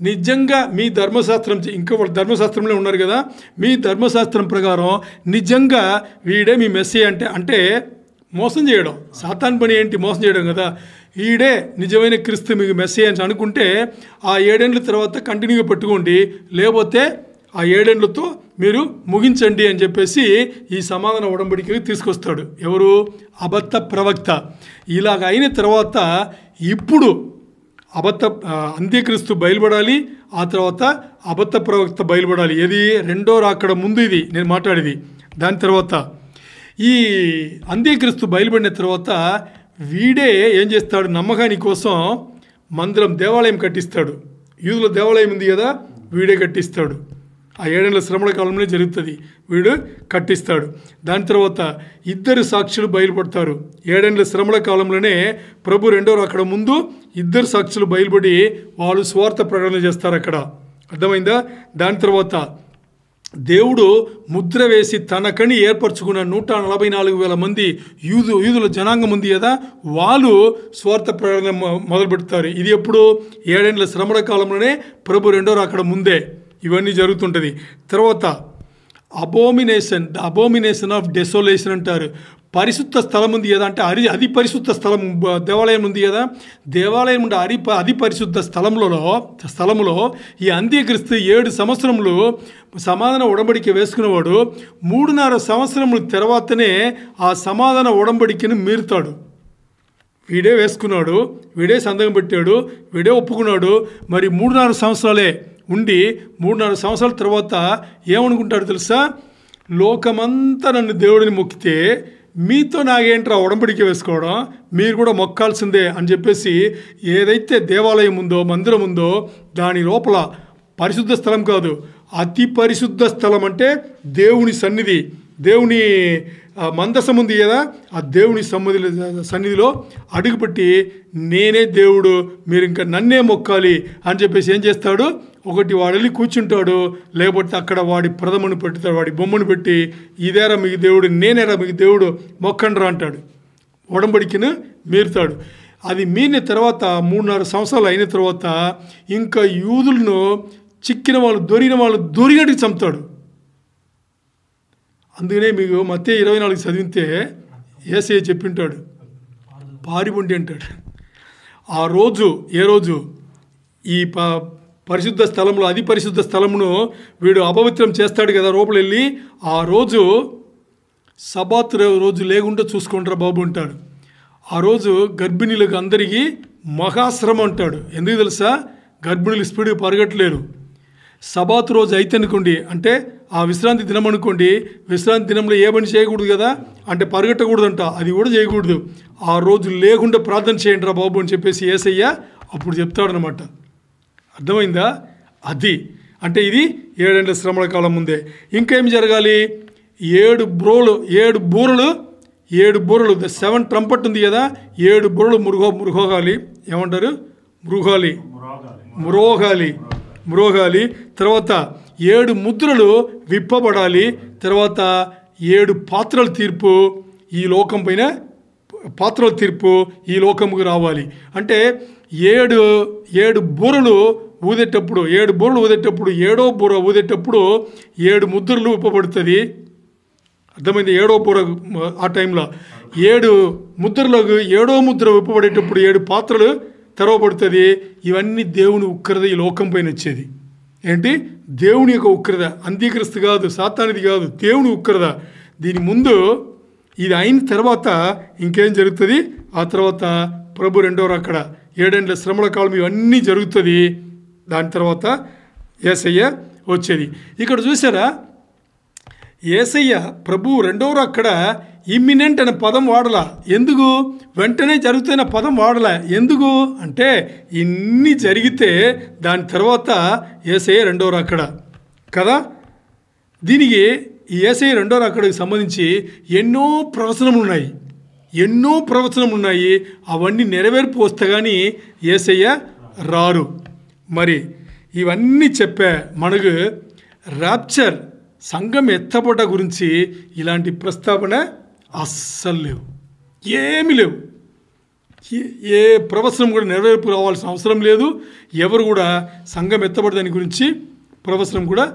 నిజంగా మీ ధర్మశాస్త్రం, ఇంకా వాళ్ళు ధర్మశాస్త్రంలో ఉన్నారు కదా, మీ ధర్మశాస్త్రం ప్రకారం నిజంగా వీడే మీ మెస్సయ్య అంటే మోసం చేయడం. సాతాను పని ఏంటి? మోసం చేయడం కదా. ఈడే నిజమైన క్రీస్తు మీకు మెస్సయ్య అని అనుకుంటే ఆ 7 ఏండ్ల తర్వాత కంటిన్యూగా పెట్టుకోండి. లేకపోతే ఆ 7 ఏండ్లతో మీరు ముగించండి అని చెప్పేసి ఈ సమాధాన ఉడంబడికకి తీసుకొస్తాడు. ఎవరు? అబద్ధ ప్రవక్త. ఇలాగ అయిన తర్వాత ఇప్పుడు అంత్యక్రీస్తు బయలుపడాలి. ఆ తర్వాత అబద్ధ ప్రవక్త బయలుపడాలి. ఏది? రెండో రాకడ ముందు ఇది నేను మాట్లాడేది. దాని తర్వాత ఈ అంత్యక్రీస్తు బయలుపడిన తర్వాత వీడే ఏం చేస్తాడు? నమ్మకాని కోసం మందిరం, దేవాలయం కట్టిస్తాడు. యూదుల దేవాలయం ఉంది కదా, వీడే కట్టిస్తాడు. ఆ 7 ఏళ్ల శ్రమల కాలంలోనే జరుగుతుంది. వీడు కట్టిస్తాడు. దాని తర్వాత 2 సాక్షులు బయలుపడతారు. 7 ఏళ్ల శ్రమల కాలంలోనే ప్రభు రెండో అక్కడ ముందు 2 సాక్షులు బయలుపడి వాళ్ళు స్వార్థ ప్రకటన చేస్తారు అక్కడ. అర్థమైందా? దాని తర్వాత దేవుడు ముద్ర వేసి తనకని ఏర్పరచుకున్న 144,000 మంది యూదుల జనాంగం ఉంది కదా, వాళ్ళు స్వార్థ ప్రకటన మొదలు పెడతారు. ఇది ఎప్పుడు? 7 ఏళ్ల శ్రమల కాలంలోనే, ప్రభు రెండో అక్కడ ముందే ఇవన్నీ జరుగుతుంటుంది. తర్వాత అబోమినేషన్ ఆఫ్ డెసోలేషన్ అంటారు. పరిశుద్ధ స్థలం ఉంది కదా, అంటే అది పరిశుద్ధ స్థలం, దేవాలయం ఉంది కదా, దేవాలయం ఉండే అది పరిశుద్ధ స్థలంలో ఈ అంత్యక్రీస్తు 7 సంవత్సరములు సమాధాన ఉడంబడిక వేసుకునేవాడు 3.5 సంవత్సరముల తర్వాతనే ఆ సమాధాన ఉడంబడికను మీరుతాడు. వీడే వేసుకున్నాడు, వీడే సంతకం పెట్టాడు, వీడే ఒప్పుకున్నాడు. మరి 3.5 సంవత్సరాలే ఉండి 3.5 సంవత్సరాల తర్వాత ఏమనుకుంటాడు తెలుసా? లోకమంతా నన్ను దేవుడిని మొక్కితే మీతో నాగేంట్రా ఉడంబడిక వేసుకోవడం, మీరు కూడా మొక్కాల్సిందే అని చెప్పేసి ఏదైతే దేవాలయం ఉందో, మందిరం ఉందో, దాని లోపల పరిశుద్ధ స్థలం కాదు, అతి పరిశుద్ధ స్థలం అంటే దేవుని సన్నిధి, దేవుని మందసం ఉంది కదా, ఆ దేవుని సన్నిధిలో అడుగుపెట్టి నేనే దేవుడు, మీరు ఇంకా నన్నే మొక్కాలి అని చెప్పేసి ఏం చేస్తాడు? ఒకటి వాడు వెళ్ళి కూర్చుంటాడు, లేకపోతే అక్కడ వాడి ప్రథమను పెడతాడు, వాడి బొమ్మను పెట్టి ఇదేరా మీకు దేవుడు, నేనేరా మీకు దేవుడు, మొక్కండ్రా అంటాడు. ఉడంబడికను మీరుతాడు. అది మీరిన తర్వాత 3.5 సంవత్సరాలు అయిన తర్వాత ఇంకా యూదులను చిక్కిన వాళ్ళు, దొరికిన వాళ్ళు దొరికినట్టుగా చంపుతాడు. అందుకనే మీకు మత్తయి 24 చదివితే యేసయ్య చెప్పింటాడు, పారిపోండి అంటాడు. ఆ రోజు ఏ రోజు? ఈ పరిశుద్ధ స్థలంలో, అది పరిశుద్ధ స్థలమును వీడు అపవిత్రం చేస్తాడు కదా లోపల వెళ్ళి, ఆ రోజు సబాత్ రోజు లేకుండా చూసుకుంటారా బాబు అంటాడు. ఆ రోజు గర్భిణీలకు అందరికీ మహాశ్రమ అంటాడు. ఎందుకు తెలుసా? గర్భిణీలు స్పీడ్గా పరిగెట్టలేరు. సబాత్ రోజు అయితే అనుకోండి, అంటే ఆ విశ్రాంతి దినం అనుకోండి, విశ్రాంతి దినంలో ఏ పని చేయకూడదు కదా, అంటే పరిగెట్టకూడదంట, అది కూడా చేయకూడదు. ఆ రోజు లేకుండా ప్రార్థన చేయండి రా బాబు అని చెప్పేసి యేసయ్య అప్పుడు చెప్తాడనమాట. అర్థమైందా? అది అంటే ఇది 7 ఏళ్ల శ్రమల కాలం ముందే. ఇంకేం జరగాలి? 7 బూరలు ద 7 ట్రంపట్ ఉంది కదా, 7 బూరలు మృగోగాలి. ఏమంటారు? మ్రోగాలి. తర్వాత 7 ముద్రలు విప్పబడాలి. తర్వాత 7 పాత్రల తీర్పు ఈ లోకం పైన, పాత్రల తీర్పు ఈ లోకముకు రావాలి. అంటే 7 బూరలు ఊదేటప్పుడు, 7 బూరలు ఊదేటప్పుడు, 7వ బూర ఊదేటప్పుడు 7 ముద్రలు విప్పబడుతుంది. అర్థమైంది? 7వ బూర ఆ టైంలో 7 ముద్రలకు 7వ ముద్ర విప్పబడేటప్పుడు 7 పాత్రలు తెరవబడుతుంది. ఇవన్నీ దేవుని ఉగ్రత ఈ లోకం పైన వచ్చేది. ఏంటి? దేవుని యొక్క ఉగ్రత, అంత్యక్రీస్తు కాదు, సాతానిది కాదు, దేవుని ఉగ్రత. దీని ముందు ఇది అయిన తర్వాత ఇంకేం జరుగుతుంది? ఆ తర్వాత ప్రభు రెండో అక్కడ 7 ఏళ్ల శ్రమల కాలం ఇవన్నీ జరుగుతుంది. దాని తర్వాత యేసయ్య వచ్చేది. ఇక్కడ చూసారా, యేసయ్య ప్రభు రెండో అక్కడ ఇమ్మినెంట్ అనే పదం వాడలా. ఎందుకు? వెంటనే జరుగుతున్న పదం వాడలా. ఎందుకు అంటే ఇన్ని జరిగితే దాని తర్వాత యేసయ్య రెండో అక్కడ కదా. దీనికి ఈ యేసయ్య రెండో అక్కడికి సంబంధించి ఎన్నో ప్రవచనములు ఉన్నాయి. ఎన్నో ప్రవచనములు ఉన్నాయి. అవన్నీ నెరవేర్పు వస్తే కానీ యేసయ్య రారు. మరి ఇవన్నీ చెప్పే మనకు ర్యాప్చర్ సంఘం ఎత్తబడ్డ గురించి ఇలాంటి ప్రస్తావన అస్సలు లేవు, ఏమీ లేవు. ఏ ప్రవచనం కూడా నెరవేర్పు రావాల్సిన అవసరం లేదు. ఎవరు కూడా సంఘం ఎత్తబడ్డ గురించి ప్రవచనం కూడా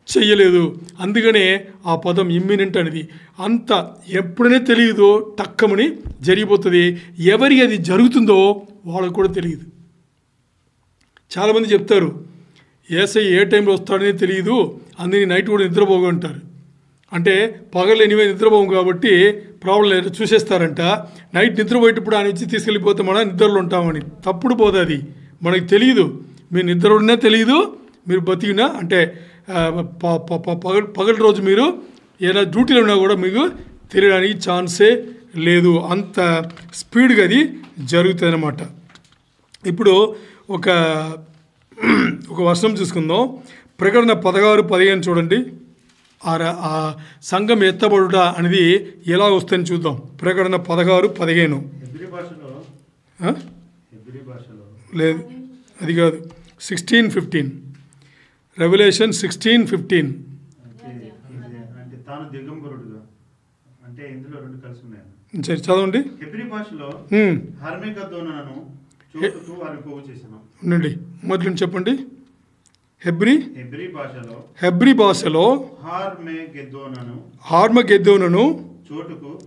చెయ్యలేదు. అందుకనే ఆ పదం ఇమ్మినెంట్ అనేది అంత ఎప్పుడనే తెలియదో టక్కమని జరిగిపోతుంది. ఎవరికి అది జరుగుతుందో వాళ్ళకు కూడా తెలియదు. చాలామంది చెప్తారు యేసయ్య ఏ టైంలో వస్తాడని తెలియదు, అందుకని నైట్ కూడా నిద్రపోగంటారు. అంటే పగలు ఎనివే నిద్రపోం కాబట్టి ప్రాబ్లం లేదు, చూసేస్తారంట. నైట్ నిద్రపోయేటప్పుడు ఆయన వచ్చి తీసుకెళ్ళిపోతే మనం నిద్రలో ఉంటామని. తప్పుడు పోదు, అది మనకు తెలియదు. మీరు నిద్ర ఉన్నా తెలియదు, మీరు బతికినా అంటే పగలు రోజు మీరు ఏదైనా డ్యూటీలో ఉన్నా కూడా మీకు తెలియడానికి ఛాన్సే లేదు. అంత స్పీడ్గా అది జరుగుతుంది అన్నమాట. ఇప్పుడు ఒక వర్షం చూసుకుందాం. ప్రకటన 16:15 చూడండి. ఆ సంఘం ఎత్తబడుట అనేది ఎలా వస్తుందని చూద్దాం. ప్రకటన 16:15 లేదు, అది కాదు, 16:15. రెవల్యూషన్ 16:15. సరే చదవండి. ఉండండి, మొదలు చెప్పండి. హెబ్రీ భాషలో హార్మగెద్దోనును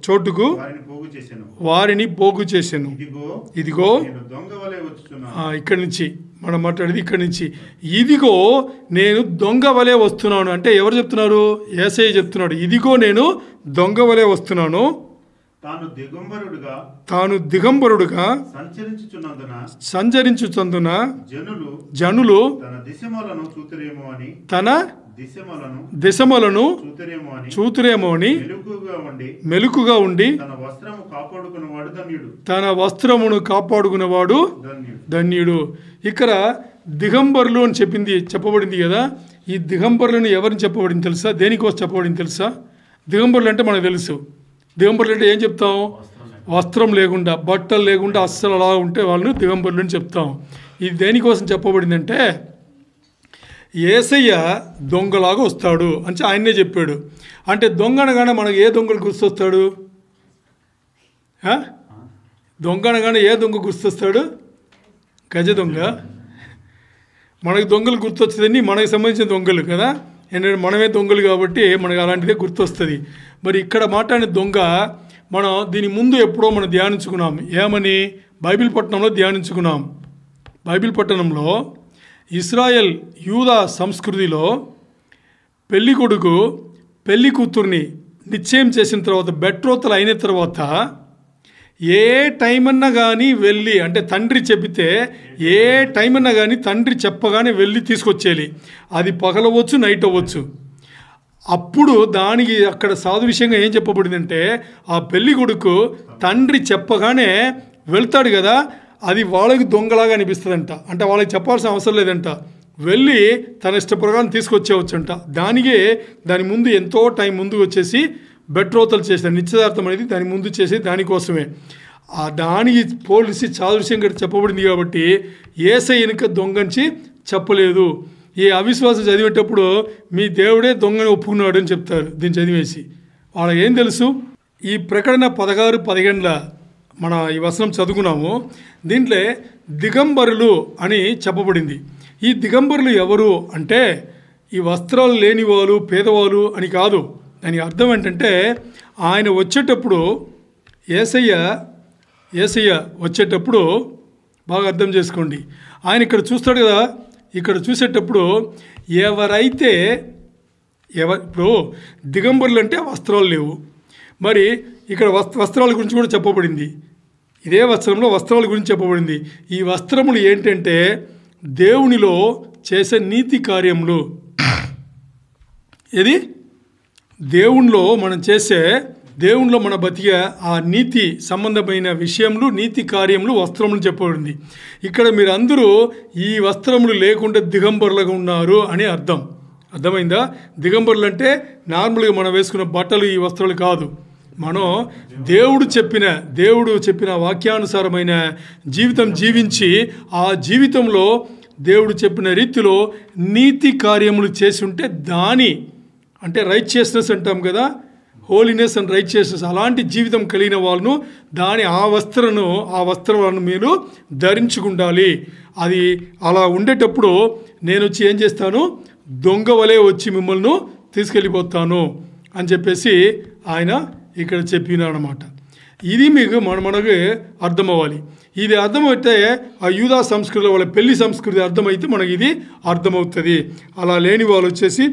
చోటుకు వారిని పోగు చేశాను. ఇదిగో ఇక్కడి నుంచి మనం మాట్లాడేది ఇక్కడి నుంచి. ఇదిగో నేను దొంగ వలె వస్తున్నాను అంటే ఎవరు చెప్తున్నారు? యేసయ్య చెప్తున్నాడు. ఇదిగో నేను దొంగ వలె వస్తున్నాను. తాను దిగంబరుడుగా సంచరించుచున్నందున జనులు తన దిశమలను చూతురేమో అని మెలుకుగా ఉండి తన వస్త్రమును కాపాడుకునేవాడు ధన్యుడు. ఇక్కడ దిగంబరులు అని చెప్పబడింది కదా. ఈ దిగంబరులను ఎవరిని చెప్పబడింది తెలుసా? దేనికోసం చెప్పబడింది తెలుసా? దిగంబరులు అంటే మనకు తెలుసు. దిగంబరులు అంటే ఏం చెప్తాం? వస్త్రం లేకుండా, బట్టలు లేకుండా అస్సలు అలా ఉంటే వాళ్ళని దిగంబరులు అని చెప్తాం. ఇది దేనికోసం చెప్పబడిందంటే యేసయ్య దొంగలాగా వస్తాడు అని ఆయన్నే చెప్పాడు. అంటే దొంగ అనగానే మనకు ఏ దొంగలు గుర్తొస్తాడు? దొంగ అనగానే ఏ దొంగ గుర్తొస్తాడు? గజ దొంగ. మనకు దొంగలు గుర్తొచ్చేదని మనకు సంబంధించిన దొంగలు కదా. ఎందుకంటే మనమే దొంగలు కాబట్టి మనకు అలాంటిదే గుర్తొస్తుంది. మరి ఇక్కడ మాట్లాడిన దొంగ మనం దీని ముందు ఎప్పుడో మనం ధ్యానించుకున్నాం. ఏమని? బైబిల్ పట్టణంలో ధ్యానించుకున్నాం. బైబిల్ పట్టణంలో ఇస్రాయెల్ యూదా సంస్కృతిలో పెళ్లి కొడుకు పెళ్లి కూతుర్ని నిశ్చయం చేసిన తర్వాత బెట్రోతలు అయిన తర్వాత ఏ టైం అన్నా కానీ వెళ్ళి, అంటే తండ్రి చెబితే ఏ టైం అన్నా కానీ తండ్రి చెప్పగానే వెళ్ళి తీసుకొచ్చేయాలి. అది పగలవచ్చు, నైట్ అవ్వచ్చు. అప్పుడు దానికి అక్కడ సాధు విషయంగా ఏం చెప్పబడిందంటే ఆ పెళ్లి కొడుకు తండ్రి చెప్పగానే వెళ్తాడు కదా, అది వాళ్ళకి దొంగలాగా అనిపిస్తుందంట. అంటే వాళ్ళకి చెప్పాల్సిన అవసరం లేదంట, వెళ్ళి తన ఇష్ట ప్రకారం తీసుకొచ్చేవచ్చంట. దాని ముందు ఎంతో టైం ముందు వచ్చేసి బెట్రోతలు చేసిన నిశ్చితార్థం అనేది దాని ముందు చేసి దానికోసమే. దానికి పోలీసు చాలా విషయంగా చెప్పబడింది కాబట్టి యేసయ్య వెనుక దొంగంచి చెప్పలేదు. ఈ అవిశ్వాసం చదివేటప్పుడు మీ దేవుడే దొంగని ఒప్పుకున్నాడు అని చెప్తారు దీన్ని చదివేసి. వాళ్ళకి ఏం తెలుసు? ఈ ప్రకటన 16:15 మన ఈ వచనం చదువుకున్నాము. దీంట్లో దిగంబరులు అని చెప్పబడింది. ఈ దిగంబరులు ఎవరు అంటే ఈ వస్త్రాలు లేని వాళ్ళు, పేదవాళ్ళు అని కాదు. దానికి అర్థం ఏంటంటే ఆయన వచ్చేటప్పుడు యేసయ్య వచ్చేటప్పుడు బాగా అర్థం చేసుకోండి. ఆయన ఇక్కడ చూస్తాడు కదా, ఇక్కడ చూసేటప్పుడు ఎవరైతే ఇప్పుడు దిగంబరులు అంటే వస్త్రాలు లేవు. మరి ఇక్కడ వస్త్రాల గురించి కూడా చెప్పబడింది. ఇదే వస్త్రంలో వస్త్రాల గురించి చెప్పబడింది. ఈ వస్త్రములు ఏంటంటే దేవునిలో చేసే నీతి కార్యములు. ఇది దేవునిలో మనం చేసే, దేవునిలో మన బతికే ఆ నీతి సంబంధమైన విషయములు, నీతి కార్యములు, వస్త్రములు చెప్పబడింది. ఇక్కడ మీరు అందరూ ఈ వస్త్రములు లేకుండా దిగంబరులుగా ఉన్నారు అని అర్థమైందా? దిగంబరులు అంటే నార్మల్గా మనం వేసుకున్న బట్టలు, ఈ వస్త్రాలు కాదు. మనం దేవుడు చెప్పిన వాక్యానుసారమైన జీవితం జీవించి ఆ జీవితంలో దేవుడు చెప్పిన రీతిలో నీతి కార్యములు చేసి ఉంటే అంటే రైచియస్నెస్ అంటాం కదా, హోలీనెస్ అండ్ రైచియస్నెస్, అలాంటి జీవితం కలిగిన వాళ్ళను ఆ వస్త్రాలను మీరు ధరించుకుండాలి. అది అలా ఉండేటప్పుడు నేను వచ్చి ఏం చేస్తాను, దొంగ వలె వచ్చి మిమ్మల్ని తీసుకెళ్ళిపోతాను అని చెప్పేసి ఆయన ఇక్కడ చెప్పినాడనమాట. ఇది మీకు మనకు అర్థమవ్వాలి. ఇది అర్థమైతే ఆ యూదా సంస్కృతి వాళ్ళ పెళ్లి సంస్కృతి అర్థమైతే మనకి ఇది అర్థమవుతుంది. అలా లేని వాళ్ళు వచ్చేసి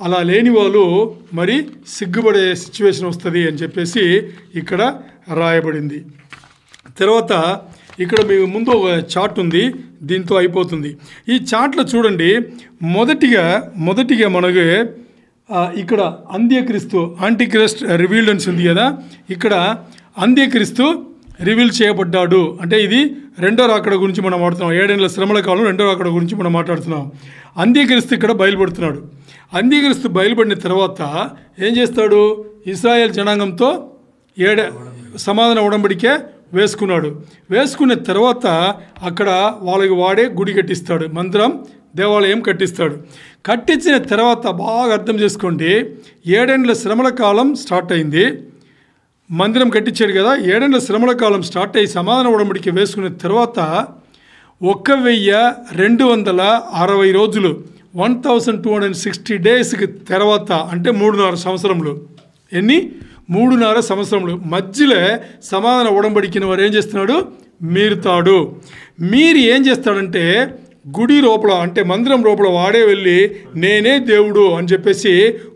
అలా లేని వాళ్ళు మరి సిగ్గుపడే సిచ్యువేషన్ వస్తుంది అని చెప్పేసి ఇక్కడ రాయబడింది. తర్వాత ఇక్కడ మీకు ముందు ఒక చార్ట్ ఉంది, దీంతో అయిపోతుంది. ఈ చార్ట్లో చూడండి, మొదటిగా మనకు ఇక్కడ యాంటిక్రిస్ట్ రివీల్డ్ ఉంది కదా. ఇక్కడ అంత్యక్రీస్తు రివీల్ చేయబడ్డాడు అంటే ఇది రెండో రాకడ గురించి మనం మాట్లాడుతున్నాం. 7 ఏళ్ల శ్రమల కాలం రెండో రాకడ గురించి మనం మాట్లాడుతున్నాం. అంత్యక్రీస్తు ఇక్కడ బయలుపడుతున్నాడు. అంత్యక్రీస్తు బయలుపడిన తర్వాత ఏం చేస్తాడు, ఇశ్రాయేల్ జనాంగంతో సమాధాన ఉడంబడికే వేసుకున్న తర్వాత అక్కడ వాళ్ళకి వాడే గుడి కట్టిస్తాడు, మందిరం దేవాలయం కట్టించిన తర్వాత బాగా అర్థం చేసుకోండి, 7 ఏళ్ల శ్రమల కాలం స్టార్ట్ అయింది. మందిరం కట్టించాడు కదా, 7 ఏళ్ల శ్రమల కాలం స్టార్ట్ అయ్యి సమాధాన ఉడంబడికి వేసుకున్న తర్వాత 1260 రోజులు 1260 డేస్కి తర్వాత అంటే 3.5 సంవత్సరములు. 3.5 సంవత్సరములు మధ్యలో సమాధాన ఉడంబడికిన వారు ఏం చేస్తున్నాడు, మీరు ఏం చేస్తాడంటే గుడి లోపల అంటే మందిరం లోపల వాడే వెళ్ళి నేనే దేవుడు అని చెప్పేసి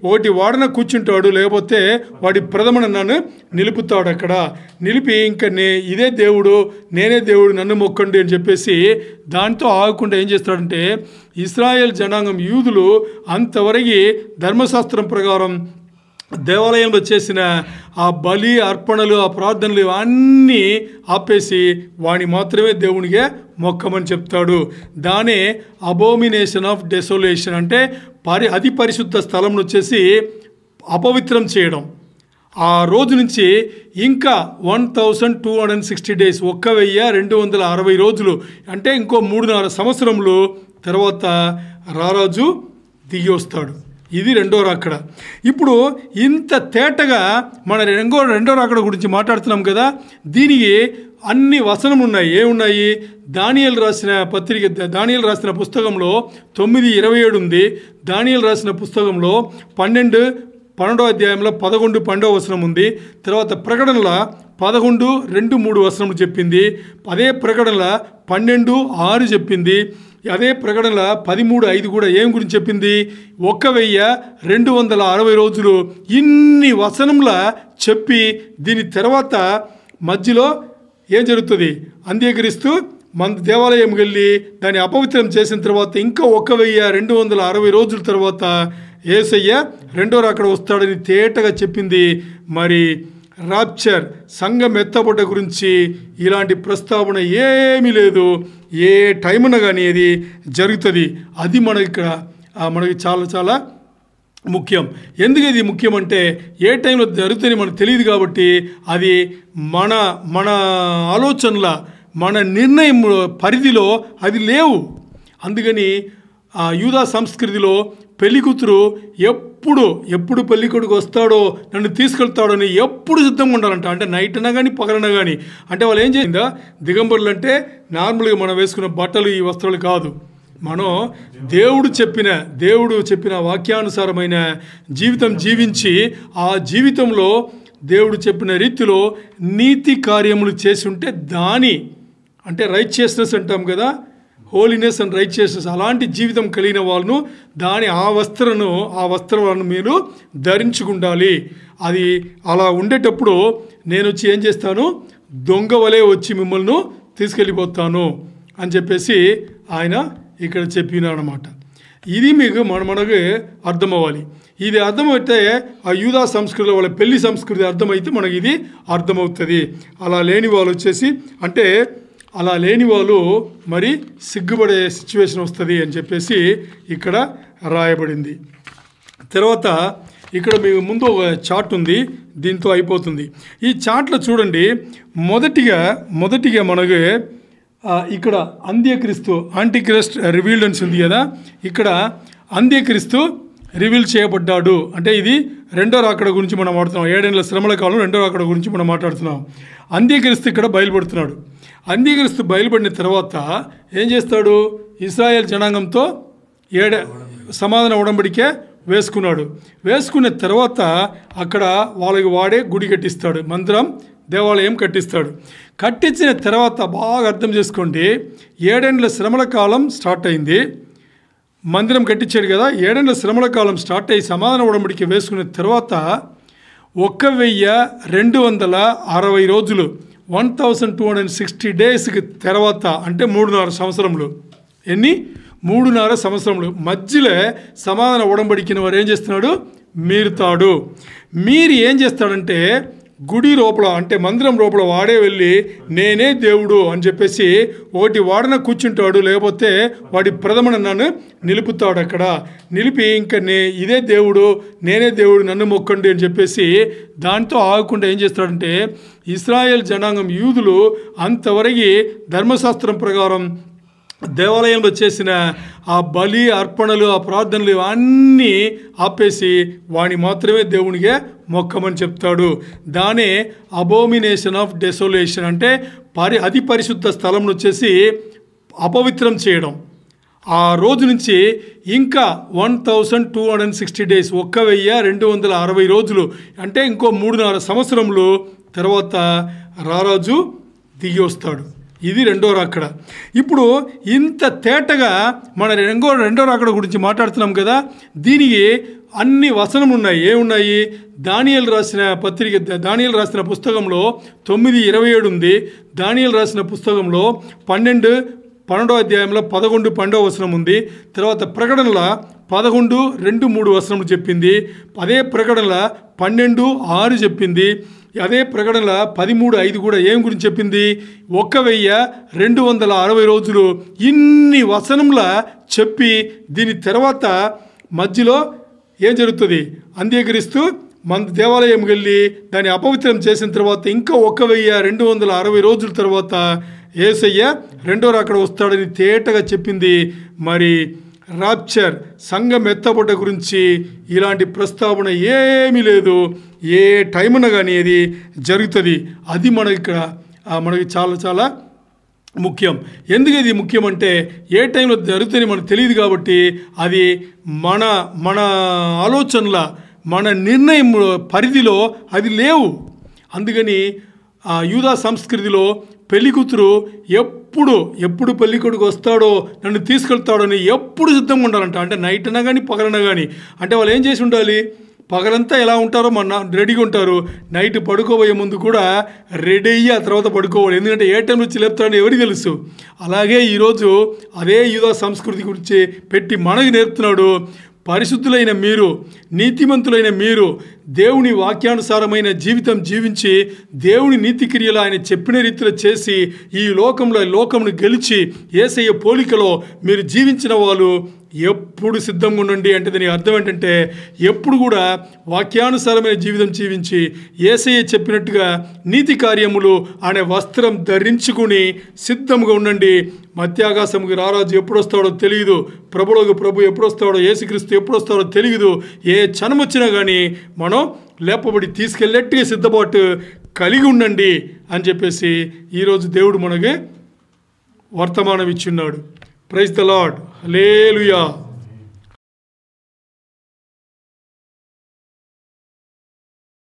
ఒకటి వాడన కూర్చుంటాడు, లేకపోతే వాడి ప్రథమను నన్ను నిలుపుతాడు. అక్కడ నిలిపి ఇంకా ఇదే దేవుడు, నేనే దేవుడు, నన్ను మొక్కండి అని చెప్పేసి దాంతో ఆగకుండా ఏం చేస్తాడంటే ఇశ్రాయేల్ జనాంగం యూదులు అంతవరకు ధర్మశాస్త్రం ప్రకారం దేవాలయంలో చేసిన ఆ బలి అర్పణలు ఆ ప్రార్థనలు అన్నీ ఆపేసి వాణ్ణి మాత్రమే దేవునిగా మొక్కమని చెప్తాడు. దానే అబోమినేషన్ ఆఫ్ డెసోలేషన్ అంటే అతి పరిశుద్ధ స్థలం వచ్చేసి అపవిత్రం చేయడం. ఆ రోజు నుంచి ఇంకా 1260 డేస్ 1260 రోజులు అంటే ఇంకో 3.5 సంవత్సరములు తర్వాత రారాజు దిగి వస్తాడు. ఇది రెండో రాకడ. ఇప్పుడు ఇంత తేటగా మన రెండో రాకడ గురించి మాట్లాడుతున్నాం కదా, దీనికి అన్ని వచనములు ఉన్నాయి. ఏమున్నాయి, దానియేలు రాసిన పుస్తకంలో 9:27 ఉంది. దానియేలు రాసిన పుస్తకంలో 12వ అధ్యాయంలో 11-12 వచనం ఉంది. తర్వాత ప్రకటనలో 11:2-3 వచనములు చెప్పింది. అదే ప్రకటనలో 12:6 చెప్పింది. అదే ప్రకటనల 13:5 కూడా ఏం గురించి చెప్పింది, 1260 రోజులు ఇన్ని వచనంల చెప్పి దీని తర్వాత మధ్యలో ఏం జరుగుతుంది, అంత్యక్రీస్తు మన దేవాలయం వెళ్ళి దాన్ని అపవిత్రం చేసిన తర్వాత ఇంకా 1260 రోజుల తర్వాత యేసయ్య రెండో రాకడ వస్తాడని తేటగా చెప్పింది. మరి రాప్చర్ సంఘం ఎత్తబడ్డ గురించి ఇలాంటి ప్రస్తావన ఏమీ లేదు. ఏ టైమున కానీ అది జరుగుతుంది. అది మనకి చాలా చాలా ముఖ్యం. ఎందుకు ఇది ముఖ్యం అంటే ఏ టైంలో జరుగుతుందని మనకు తెలియదు కాబట్టి అది మన ఆలోచనల మన నిర్ణయం పరిధిలో అది లేవు. అందుకని ఆ యూదా సంస్కృతిలో పెళ్లి కూతురు ఎప్పుడు పెళ్లి కొడుకు వస్తాడో నన్ను తీసుకెళ్తాడని ఎప్పుడు సిద్ధంగా ఉండాలంట. అంటే నైట్ అయినా కానీ పగలనా కానీ. అంటే వాళ్ళు ఏం చేసిందా, దిగంబరులు అంటే నార్మల్గా మనం వేసుకున్న బట్టలు ఈ వస్త్రాలు కాదు. మనం దేవుడు చెప్పిన వాక్యానుసారమైన జీవితం జీవించి ఆ జీవితంలో దేవుడు చెప్పిన రీతిలో నీతి కార్యములు చేసి ఉంటే అంటే రైచియస్నెస్ అంటాం కదా, హోలీనెస్ అండ్ రైచియస్నెస్, అలాంటి జీవితం కలిగిన వాళ్ళను ఆ వస్త్రాలను మీరు ధరించుకుండాలి. అది అలా ఉండేటప్పుడు నేను వచ్చి ఏం చేస్తాను, దొంగ వలె వచ్చి మిమ్మల్ని తీసుకెళ్ళిపోతాను అని చెప్పేసి ఆయన ఇక్కడ చెప్పినాడనమాట. ఇది మీకు మనకు అర్థమవ్వాలి. ఇది అర్థమైతే ఆ యూదా సంస్కృతి వాళ్ళ పెళ్లి సంస్కృతి అర్థమైతే మనకి ఇది అర్థమవుతుంది. అలా లేని వాళ్ళు వచ్చేసి అలా లేని వాళ్ళు మరి సిగ్గుపడే సిచ్యువేషన్ వస్తుంది అని చెప్పేసి ఇక్కడ రాయబడింది. తర్వాత ఇక్కడ మీకు ముందు ఒక చార్ట్ ఉంది, దీంతో అయిపోతుంది. ఈ చార్ట్లో చూడండి, మొదటిగా మనకు ఇక్కడ అంత్యక్రీస్తు యాంటిక్రిస్ట్ రివీల్డ్ అని ఉంది కదా. ఇక్కడ అంత్యక్రీస్తు రివీల్ చేయబడ్డాడు అంటే ఇది రెండో రాకడ గురించి మనం మాట్లాడుతున్నాం. 7 ఏళ్ల శ్రమల కాలం రెండో రాకడ గురించి మనం మాట్లాడుతున్నాం. అంత్యక్రీస్తు ఇక్కడ బయలుపడుతున్నాడు. అంత్యక్రీస్తు బయలుపడిన తర్వాత ఏం చేస్తాడు? ఇశ్రాయేల్ జనాంగంతో సమాధాన ఉడంబడికే వేసుకున్న తర్వాత అక్కడ వాళ్ళకి వాడే గుడి కట్టిస్తాడు, మందిరం దేవాలయం కట్టిస్తాడు. కట్టించిన తర్వాత బాగా అర్థం చేసుకోండి, 7 ఏళ్ల శ్రమల కాలం స్టార్ట్ అయింది. మందిరం కట్టించాడు కదా, 7 ఏళ్ల శ్రమల కాలం స్టార్ట్ అయ్యి సమాధాన ఉడంబడికి వేసుకున్న తర్వాత 1260 రోజులు 1260 డేస్కి తర్వాత అంటే 3.5 సంవత్సరములు. 3.5 సంవత్సరములు మధ్యలో సమాధాన ఉడంబడికిన వారు ఏం చేస్తున్నాడు? మీరు ఏం చేస్తాడంటే గుడి లోపల అంటే మందిరం లోపల వాడే వెళ్ళి నేనే దేవుడు అని చెప్పేసి ఒకటి వాడన కూర్చుంటాడు, లేకపోతే వాడి ప్రథమను నన్ను నిలుపుతాడు. అక్కడ నిలిపి ఇంకా ఇదే దేవుడు, నేనే దేవుడు, నన్ను మొక్కండి అని చెప్పేసి దాంతో ఆగకుండా ఏం చేస్తాడంటే ఇశ్రాయేల్ జనాంగం యూదులు అంతవరకు ధర్మశాస్త్రం ప్రకారం దేవాలయంలో చేసిన ఆ బలి అర్పణలు ఆ ప్రార్థనలు అన్నీ ఆపేసి వాణ్ణి మాత్రమే దేవునిగా మొక్కమని చెప్తాడు. దానే అబోమినేషన్ ఆఫ్ డెసోలేషన్ అంటే అతి పరిశుద్ధ స్థలం వచ్చేసి అపవిత్రం చేయడం. ఆ రోజు నుంచి ఇంకా 1260 డేస్ 1260 రోజులు అంటే ఇంకో 3.5 సంవత్సరములు తర్వాత రారాజు దిగి వస్తాడు. ఇది రెండో రాకడ. ఇప్పుడు ఇంత తేటగా మన రెండో రాకడ గురించి మాట్లాడుతున్నాం కదా, దీనికి అన్ని వచనములు ఉన్నాయి. ఏమున్నాయి? దానియేలు రాసిన పుస్తకంలో 9:27 ఉంది. దానియేలు రాసిన పుస్తకంలో 12వ అధ్యాయంలో 11-12 వచనం ఉంది. తర్వాత ప్రకటనల 11:2-3 వచనములు చెప్పింది. అదే ప్రకటనల 12:6 చెప్పింది. అదే ప్రకటనల 13:5 కూడా ఏం గురించి చెప్పింది? 1260 రోజులు ఇన్ని వచనముల చెప్పి దీని తర్వాత మధ్యలో ఏం జరుగుతుంది? అంత్యక్రీస్తు దేవాలయం వెళ్ళి దాన్ని అపవిత్రం చేసిన తర్వాత ఇంకా 1260 రోజుల తర్వాత యేసయ్య రెండో రాకడ వస్తాడని తేటగా చెప్పింది. మరి రాప్చర్ సంఘం ఎత్తబడ్డ గురించి ఇలాంటి ప్రస్తావన ఏమీ లేదు. ఏ టైమున కానీ అది జరుగుతుంది. అది మనకి చాలా చాలా ముఖ్యం. ఎందుకు ఇది ముఖ్యం అంటే ఏ టైంలో జరుగుతుందని మనకు తెలియదు కాబట్టి అది మన ఆలోచనల మన నిర్ణయం పరిధిలో అది లేవు. అందుకని యూదా సంస్కృతిలో పెళ్ళికూతురు ఎప్పుడు పెళ్ళికొడుకు వస్తాడో నన్ను తీసుకెళ్తాడని ఎప్పుడు సిద్ధంగా ఉండాలంట. అంటే నైట్ అయినా కానీ పగలన్నా కానీ. అంటే వాళ్ళు ఏం చేసి ఉండాలి? పగలంతా ఎలా ఉంటారో రెడీగా ఉంటారు, నైట్ పడుకోబోయే ముందు కూడా రెడీ అయ్యి ఆ తర్వాత పడుకోవాలి. ఎందుకంటే ఏ టైం వచ్చి లేపుతాడని ఎవరికి తెలుసు. అలాగే ఈరోజు అదే యూదా సంస్కృతి గురించి పెట్టి మనకు నేర్పుతున్నాడు. పరిశుద్ధులైన మీరు, నీతిమంతులైన మీరు దేవుని వాక్యానుసారమైన జీవితం జీవించి దేవుని నీతి క్రియలు ఆయన చెప్పిన రీతిలో చేసి ఈ లోకమును గెలిచి యేసయ్య పోలికలో మీరు జీవించిన వాళ్ళు ఎప్పుడు సిద్ధంగా ఉండండి. అంటే దాని అర్థం ఏంటంటే ఎప్పుడు కూడా వాక్యానుసారమైన జీవితం జీవించి యేసయ్య చెప్పినట్టుగా నీతి కార్యములు అనే వస్త్రం ధరించుకుని సిద్ధంగా ఉండండి. మధ్యాకాశముకి రారాజు ఎప్పుడు వస్తాడో తెలియదు, ప్రభు ఎప్పుడు వస్తాడో, యేసుక్రీస్తు ఎప్పుడు వస్తాడో తెలియదు. ఏ క్షణం వచ్చినా కానీ మనం లేపబడి తీసుకెళ్ళేట్టుగా సిద్ధపాటు కలిగి ఉండండి అని చెప్పేసి ఈరోజు దేవుడు మనకి వర్తమానం ఇచ్చున్నాడు. Praise the Lord. హల్లెలూయా.